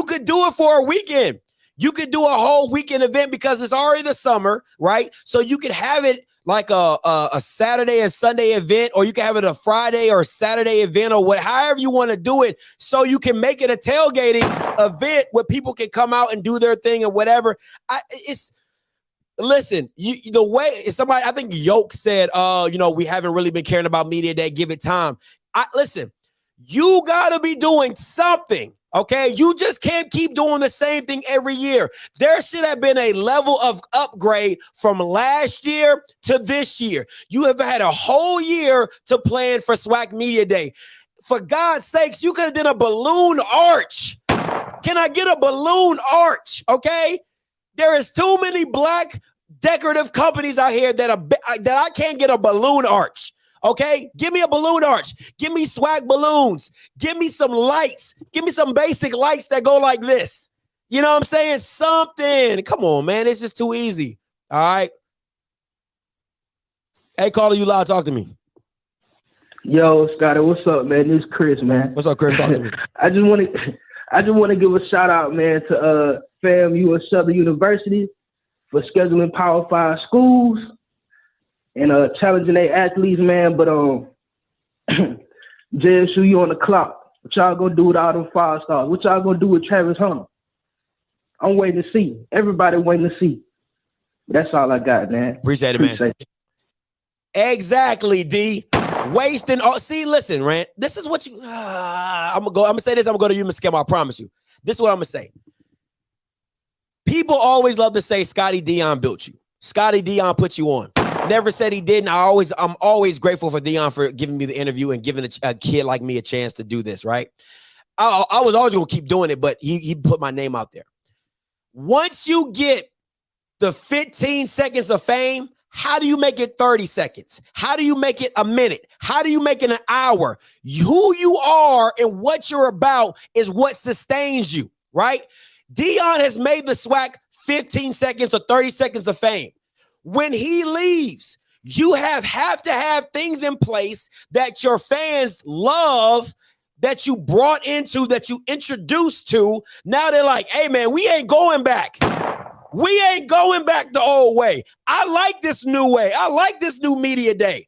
[SPEAKER 5] could do it for a weekend. You could do a whole weekend event because it's already the summer, right? So you could have it like a Saturday and Sunday event, or you can have it a Friday or Saturday event, or however you want to do it, so you can make it a tailgating event where people can come out and do their thing and whatever. listen, the way somebody, I think Yoke said, we haven't really been caring about media day. Give it time. Listen, you gotta be doing something. Okay, you just can't keep doing the same thing every year. There should have been a level of upgrade from last year to this year. You have had a whole year to plan for Swac Media Day. For God's sakes, you could have done a balloon arch. Can I get a balloon arch? Okay, there is too many black decorative companies out here that I can't get a balloon arch. Okay, give me a balloon arch. Give me Swac balloons. Give me some lights. Give me some basic lights that go like this. You know what I'm saying? Something. Come on, man. It's just too easy. All right. Hey, caller, you loud. Talk to me.
[SPEAKER 18] Yo, Scotty, what's up, man? This is Chris, man.
[SPEAKER 5] What's up, Chris? Talk to me.
[SPEAKER 18] I just want to give a shout out, man, to FAMU at Southern University for scheduling Power 5 schools and challenging their athletes, man. But JSU, you on the clock. What y'all gonna do with all them 5 stars? What y'all gonna do with Travis Hunter? I'm waiting to see. Everybody waiting to see. That's all I got, man.
[SPEAKER 5] Appreciate it, man. Exactly, D. Wasting all. See, listen, Rant. This is what you. I'm gonna say this. I'm gonna go to you, Mr. Campbell. I promise you. This is what I'm gonna say. People always love to say Scotty Dion built you. Scotty Dion put you on. Never said he didn't. I'm always grateful for Dion for giving me the interview and giving a kid like me a chance to do this, right? I was always going to keep doing it, but he put my name out there. Once you get the 15 seconds of fame, how do you make it 30 seconds? How do you make it a minute? How do you make it an hour? Who you are and what you're about is what sustains you, right? Dion has made the Swac 15 seconds or 30 seconds of fame. When he leaves, you have to have things in place that your fans love, that you brought into, that you introduced to. Now they're like, hey, man, we ain't going back. We ain't going back the old way. I like this new way. I like this new media day.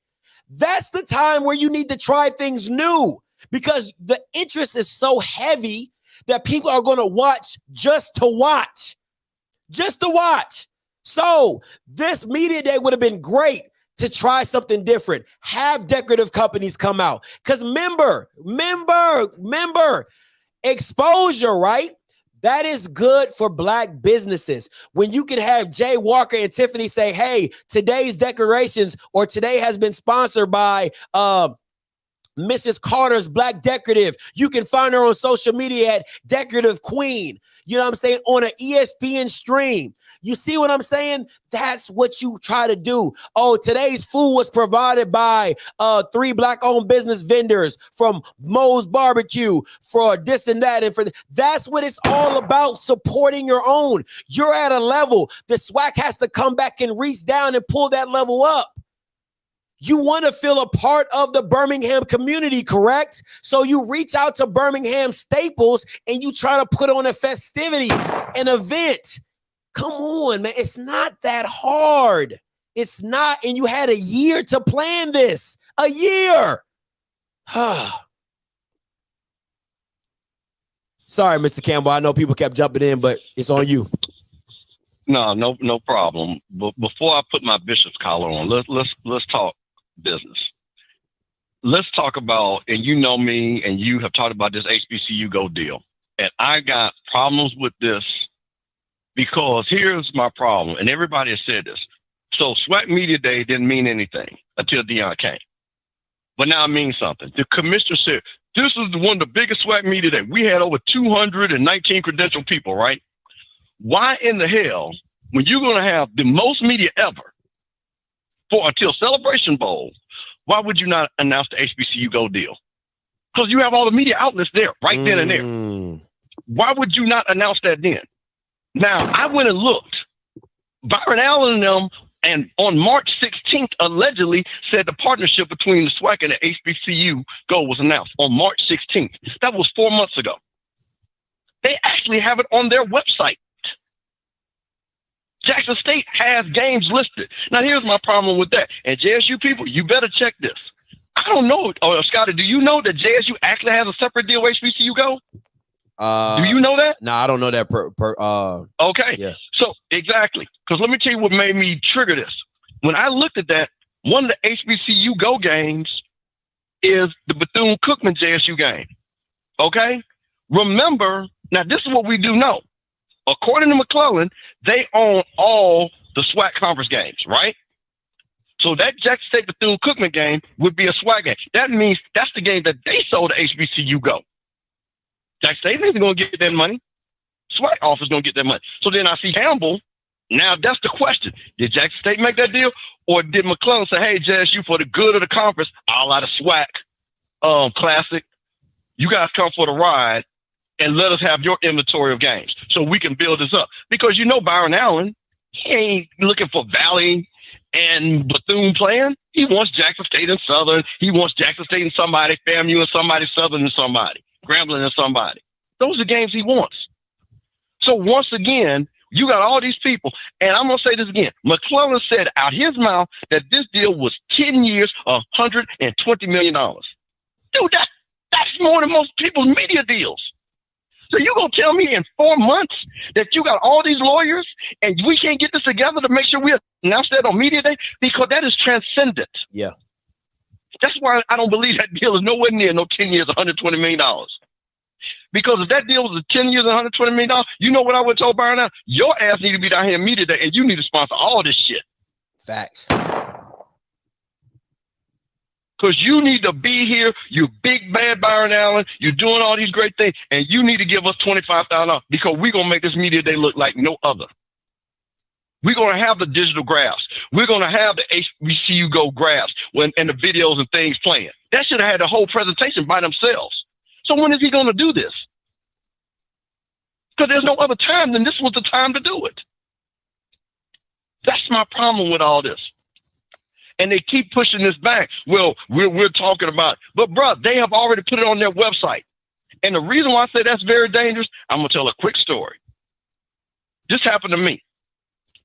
[SPEAKER 5] That's the time where you need to try things new because the interest is so heavy that people are going to watch just to watch. Just to watch. So this media day would have been great to try something different. Have decorative companies come out. Because remember, exposure, right? That is good for black businesses. When you can have Jay Walker and Tiffany say, hey, today's decorations or today has been sponsored by Mrs. Carter's Black Decorative. You can find her on social media at Decorative Queen. You know what I'm saying? On an ESPN stream. You see what I'm saying? That's what you try to do. Oh, today's food was provided by 3 black-owned business vendors from Moe's Barbecue for this and that. And that's what it's all about, supporting your own. You're at a level. The Swac has to come back and reach down and pull that level up. You want to feel a part of the Birmingham community, correct? So you reach out to Birmingham staples and you try to put on a festivity, an event. Come on, man. It's not that hard. It's not. And you had a year to plan this. A year. Sorry, Mr. Campbell. I know people kept jumping in, but it's on you.
[SPEAKER 19] No problem. But before I put my bishop's collar on, let's talk business. Let's talk about, and you know me, and you have talked about this HBCU Go deal. And I got problems with this because here's my problem, and everybody has said this. So Swac Media Day didn't mean anything until Dion came. But now it means something. The commissioner said, this is one of the biggest Swac Media Day. We had over 219 credentialed people, right? Why in the hell, when you're going to have the most media ever for until Celebration Bowl, why would you not announce the HBCU Go deal? Because you have all the media outlets there, right then and there. Why would you not announce that then? Now, I went and looked. Byron Allen and them, and on March 16th, allegedly said the partnership between the Swac and the HBCU Go was announced on March 16th. That was 4 months ago. They actually have it on their website. Jackson State has games listed. Now, here's my problem with that. And JSU people, you better check this. I don't know. Oh, Scotty, do you know that JSU actually has a separate deal with HBCU Go? Do you know that?
[SPEAKER 5] No, I don't know that.
[SPEAKER 19] Okay.
[SPEAKER 5] Yeah.
[SPEAKER 19] So exactly, because let me tell you what made me trigger this. When I looked at that, one of the HBCU Go games is the Bethune-Cookman JSU game. Okay. Remember, now this is what we do know. According to McClellan, they own all the Swac conference games, right? So that Jackson State Bethune-Cookman game would be a Swac game. That means that's the game that they sold to HBCU Go. Jackson State isn't going to get that money. Swac office going to get that money. So then I see Campbell. Now that's the question. Did Jackson State make that deal? Or did McClellan say, hey, JSU, for the good of the conference, I'll out of Swac Classic, you guys come for the ride and let us have your inventory of games so we can build this up. Because you know Byron Allen, he ain't looking for Valley and Bethune playing. He wants Jackson State and Southern. He wants Jackson State and somebody, FAMU and somebody, Southern and somebody, Grambling and somebody. Those are games he wants. So once again, you got all these people, and I'm going to say this again. McClellan said out his mouth that this deal was 10 years, $120 million. Dude, that's more than most people's media deals. So you going to tell me in 4 months that you got all these lawyers and we can't get this together to make sure we announce that on media day? Because that is transcendent.
[SPEAKER 5] Yeah.
[SPEAKER 19] That's why I don't believe that deal is nowhere near no 10 years, $120 million. Because if that deal was 10 years, $120 million, you know what I would tell Byron now? Your ass need to be down here in media day and you need to sponsor all this shit.
[SPEAKER 5] Facts.
[SPEAKER 19] Because you need to be here. You big bad Byron Allen. You're doing all these great things. And you need to give us $25,000 because we're going to make this media day look like no other. We're going to have the digital graphs. We're going to have the HBCU Go graphs and the videos and things playing. That should have had the whole presentation by themselves. So when is he going to do this? Because there's no other time than this was the time to do it. That's my problem with all this. And they keep pushing this back. Well, we're talking about, but bruh, they have already put it on their website. And the reason why I say that's very dangerous, I'm going to tell a quick story. This happened to me.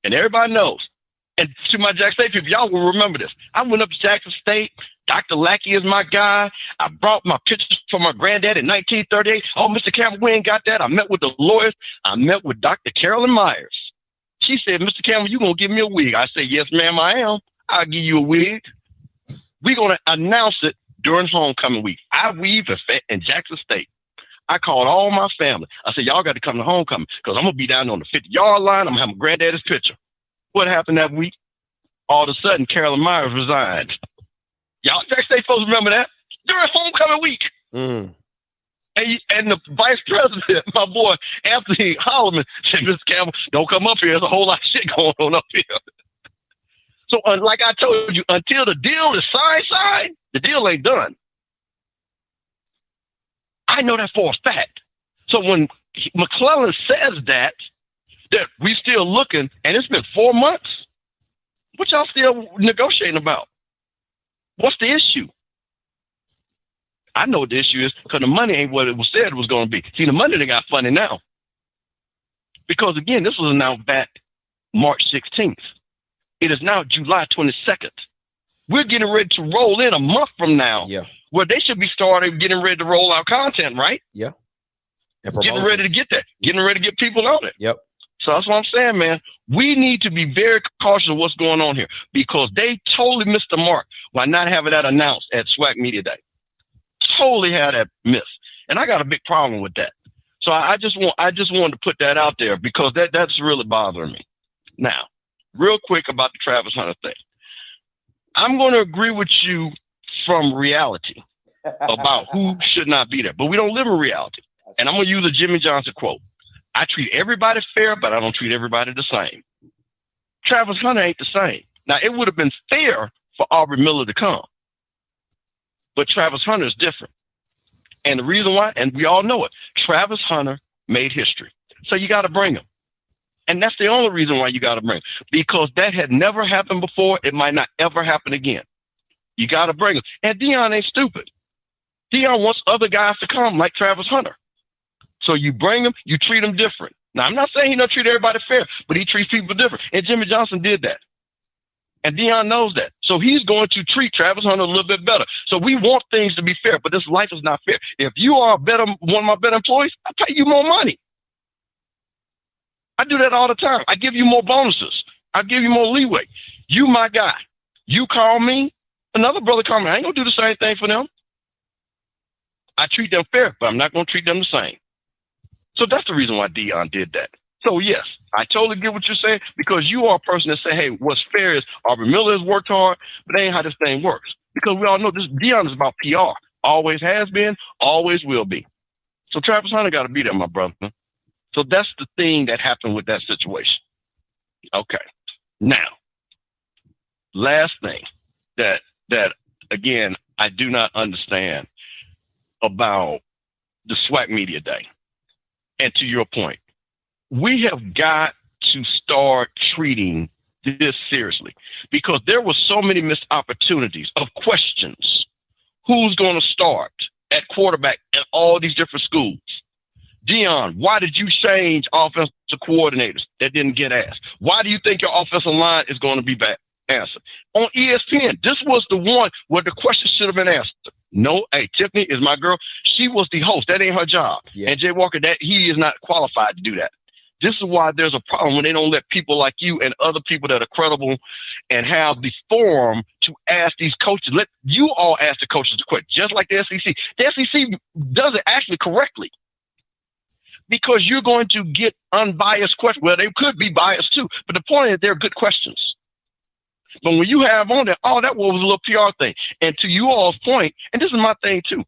[SPEAKER 19] And everybody knows. And to my Jackson State people, y'all will remember this. I went up to Jackson State. Dr. Lackey is my guy. I brought my pictures from my granddad in 1938. Oh, Mr. Campbell, we ain't got that. I met with the lawyers. I met with Dr. Carolyn Myers. She said, Mr. Campbell, you going to give me a wig? I said, yes, ma'am, I am. I'll give you a wig. We're going to announce it during homecoming week. I weave in Jackson State. I called all my family. I said, y'all got to come to homecoming because I'm going to be down on the 50-yard line. I'm going to have my granddaddy's picture. What happened that week? All of a sudden, Carolyn Myers resigned. Y'all Jackson State folks remember that? During homecoming week. And the vice president, my boy, Anthony Holloman, said, Mr. Campbell, don't come up here. There's a whole lot of shit going on up here. So like I told you, until the deal is signed, the deal ain't done. I know that for a fact. So when McClellan says that we still looking, and it's been 4 months, what y'all still negotiating about? What's the issue? I know what the issue is because the money ain't what it was said it was going to be. See, the money they got funny now. Because again, this was announced back March 16th. It is now July 22nd. We're getting ready to roll in a month from now.
[SPEAKER 5] Yeah.
[SPEAKER 19] Where they should be starting getting ready to roll out content, right?
[SPEAKER 5] Yeah.
[SPEAKER 19] Getting ready to get that. Getting ready to get people on it.
[SPEAKER 5] Yep.
[SPEAKER 19] So that's what I'm saying, man. We need to be very cautious of what's going on here because they totally missed the mark by not having that announced at Swac Media Day. Totally had that missed. And I got a big problem with that. So I just wanted to put that out there because that's really bothering me. Now, real quick about the Travis Hunter thing. I'm going to agree with you from reality about who should not be there, but we don't live in reality. And I'm going to use a Jimmy Johnson quote. I treat everybody fair, but I don't treat everybody the same. Travis Hunter ain't the same. Now, it would have been fair for Aubrey Miller to come, but Travis Hunter is different. And the reason why, and we all know it, Travis Hunter made history. So you got to bring him. And that's the only reason why you got to bring him, because that had never happened before. It might not ever happen again. You got to bring him. And Deion ain't stupid. Deion wants other guys to come like Travis Hunter. So you bring him, you treat him different. Now, I'm not saying he don't treat everybody fair, but he treats people different. And Jimmy Johnson did that. And Deion knows that. So he's going to treat Travis Hunter a little bit better. So we want things to be fair, but this life is not fair. If you are one of my better employees, I pay you more money. I do that all the time. I give you more bonuses. I give you more leeway. You my guy. You call me, another brother call me. I ain't gonna do the same thing for them. I treat them fair, but I'm not gonna treat them the same. So that's the reason why Deion did that. So yes, I totally get what you're saying, because you are a person that say, hey, what's fair is Aubrey Miller has worked hard, but that ain't how this thing works. Because we all know this Deion is about PR. Always has been, always will be. So Travis Hunter got to be there, my brother. So that's the thing that happened with that situation. Okay. Now, last thing that again, I do not understand about the Swac Media Day. And to your point, we have got to start treating this seriously, because there were so many missed opportunities of questions. Who's going to start at quarterback at all these different schools? Deion, why did you change offensive coordinators? That didn't get asked. Why do you think your offensive line is going to be back? Answered. On ESPN, this was the one where the question should have been answered. No, hey, Tiffany is my girl. She was the host. That ain't her job. Yeah. And Jay Walker, he is not qualified to do that. This is why there's a problem when they don't let people like you and other people that are credible and have the forum to ask these coaches. Let you all ask the coaches the question, just like the SEC. The SEC does it actually correctly, because you're going to get unbiased questions. Well, they could be biased too, but the point is they're good questions. But when you have on there, oh, that was a little PR thing. And to you all's point, and this is my thing too,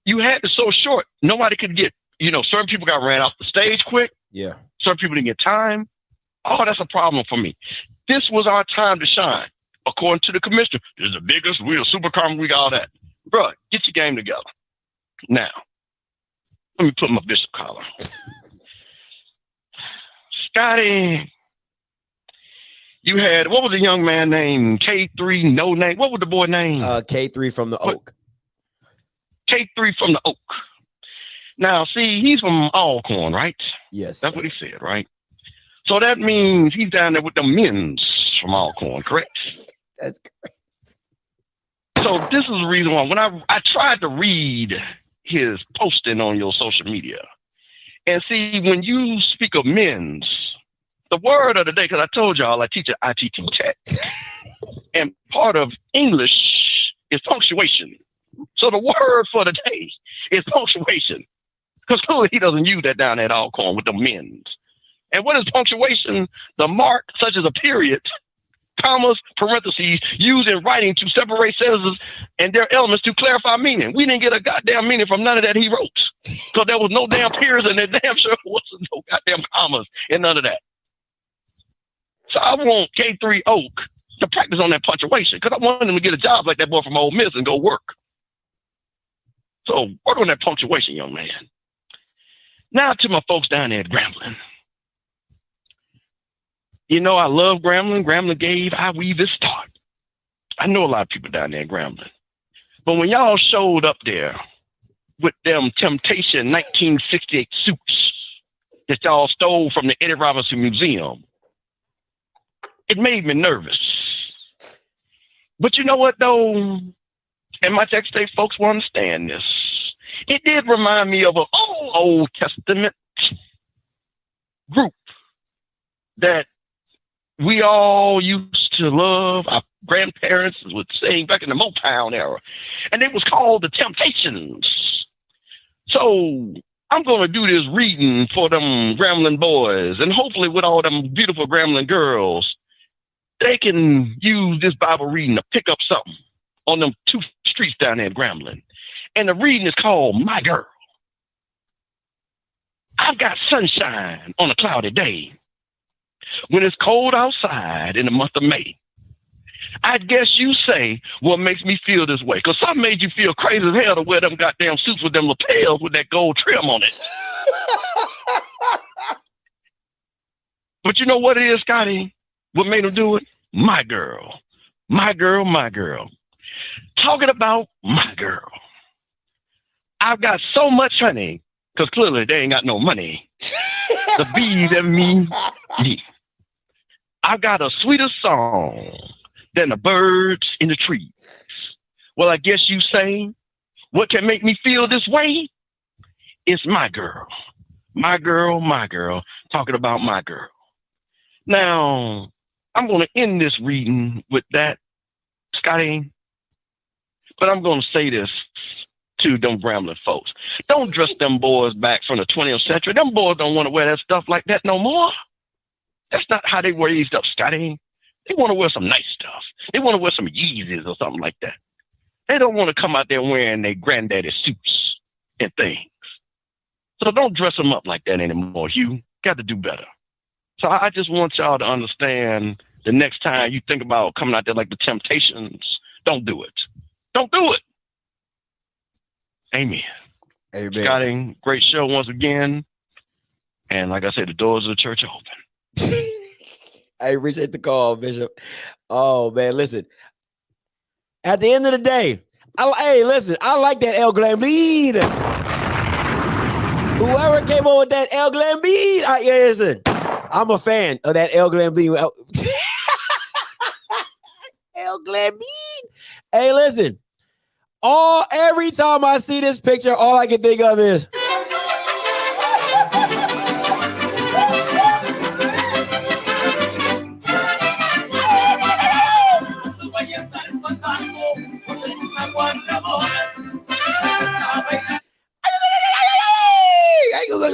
[SPEAKER 19] you had it so short, nobody could get, certain people got ran off the stage quick.
[SPEAKER 5] Yeah.
[SPEAKER 19] Some people didn't get time. Oh, that's a problem for me. This was our time to shine. According to the commissioner, this is the biggest, we're a super conference, we got all that. Bro, get your game together. Now, let me put my bishop collar. Scotty, you had, what was the young man named? K3, no name. What was the boy name?
[SPEAKER 5] K3 from the Oak.
[SPEAKER 19] K3 from the Oak. Now, see, he's from Alcorn, right?
[SPEAKER 5] Yes.
[SPEAKER 19] That's what he said, right? So that means he's down there with the men's from Alcorn, correct?
[SPEAKER 5] That's correct.
[SPEAKER 19] So this is the reason why when I tried to read his posting on your social media, and see, when you speak of men's, the word of the day, because I told y'all I teach at ITT Tech, and part of English is punctuation. So the word for the day is punctuation. Because clearly he doesn't use that down at Alcorn with the men's. And what is punctuation? The mark, such as a period, commas, parentheses, used in writing to separate sentences and their elements to clarify meaning. We didn't get a goddamn meaning from none of that he wrote. Because there was no damn periods and there damn sure wasn't no goddamn commas and none of that. So I want K3 Oak to practice on that punctuation, because I want him to get a job like that boy from Ole Miss and go work. So work on that punctuation, young man. Now to my folks down there at Grambling. I love Grambling. Grambling gave IWeave this start. I know a lot of people down there at Grambling. But when y'all showed up there with them Temptation 1968 suits that y'all stole from the Eddie Robinson Museum, it made me nervous. But you know what, though? And my Texas State folks will understand this. It did remind me of an Old Testament group that we all used to love. Our grandparents would sing back in the Motown era. And it was called the Temptations. So I'm going to do this reading for them Grambling boys. And hopefully with all them beautiful Grambling girls, they can use this Bible reading to pick up something on them 2 streets down there in Grambling. And the reading is called My Girl. I've got sunshine on a cloudy day when it's cold outside in the month of May. I guess you say what makes me feel this way, because some made you feel crazy as hell to wear them goddamn suits with them lapels with that gold trim on it. But you know what it is, Scotty? What made them do it? My girl. My girl, my girl. Talking about my girl. I've got so much honey, because clearly they ain't got no money. The bees and me. I've got a sweeter song than the birds in the trees. Well, I guess you say, what can make me feel this way? It's my girl. My girl, my girl. Talking about my girl. Now, I'm going to end this reading with that, Scotty. But I'm going to say this to them Grambling folks. Don't dress them boys back from the 20th century. Them boys don't want to wear that stuff like that no more. That's not how they were raised up, Scotty. They want to wear some nice stuff. They want to wear some Yeezys or something like that. They don't want to come out there wearing their granddaddy suits and things. So don't dress them up like that anymore. You got to do better. So I just want y'all to understand the next time you think about coming out there like the Temptations, don't do it. Don't do it. Amen.
[SPEAKER 5] Amen.
[SPEAKER 19] Scotty, great show once again. And like I said, the doors of the church are open.
[SPEAKER 5] I appreciate the call, Bishop. Oh, man, listen. At the end of the day, I like that El Glambeed. Whoever came up with that El Glambeed, listen, I'm a fan of that El Glambeed. El Glambeed. Hey, listen. Every time I see this picture, all I can think of is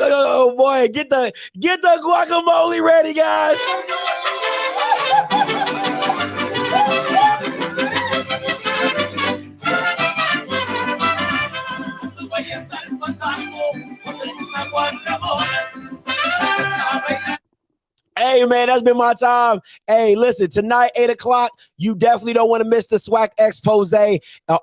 [SPEAKER 5] oh boy, get the guacamole ready, guys. Hey, man, that's been my time. Hey, listen, tonight, 8 o'clock, you definitely don't want to miss the Swac expose,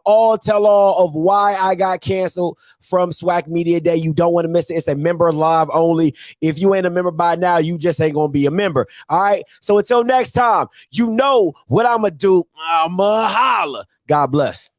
[SPEAKER 5] all tell-all of why I got canceled from Swac Media Day. You don't want to miss it. It's a member live only. If you ain't a member by now, you just ain't going to be a member. All right? So until next time, you know what I'm going to do. I'm going to holler. God bless.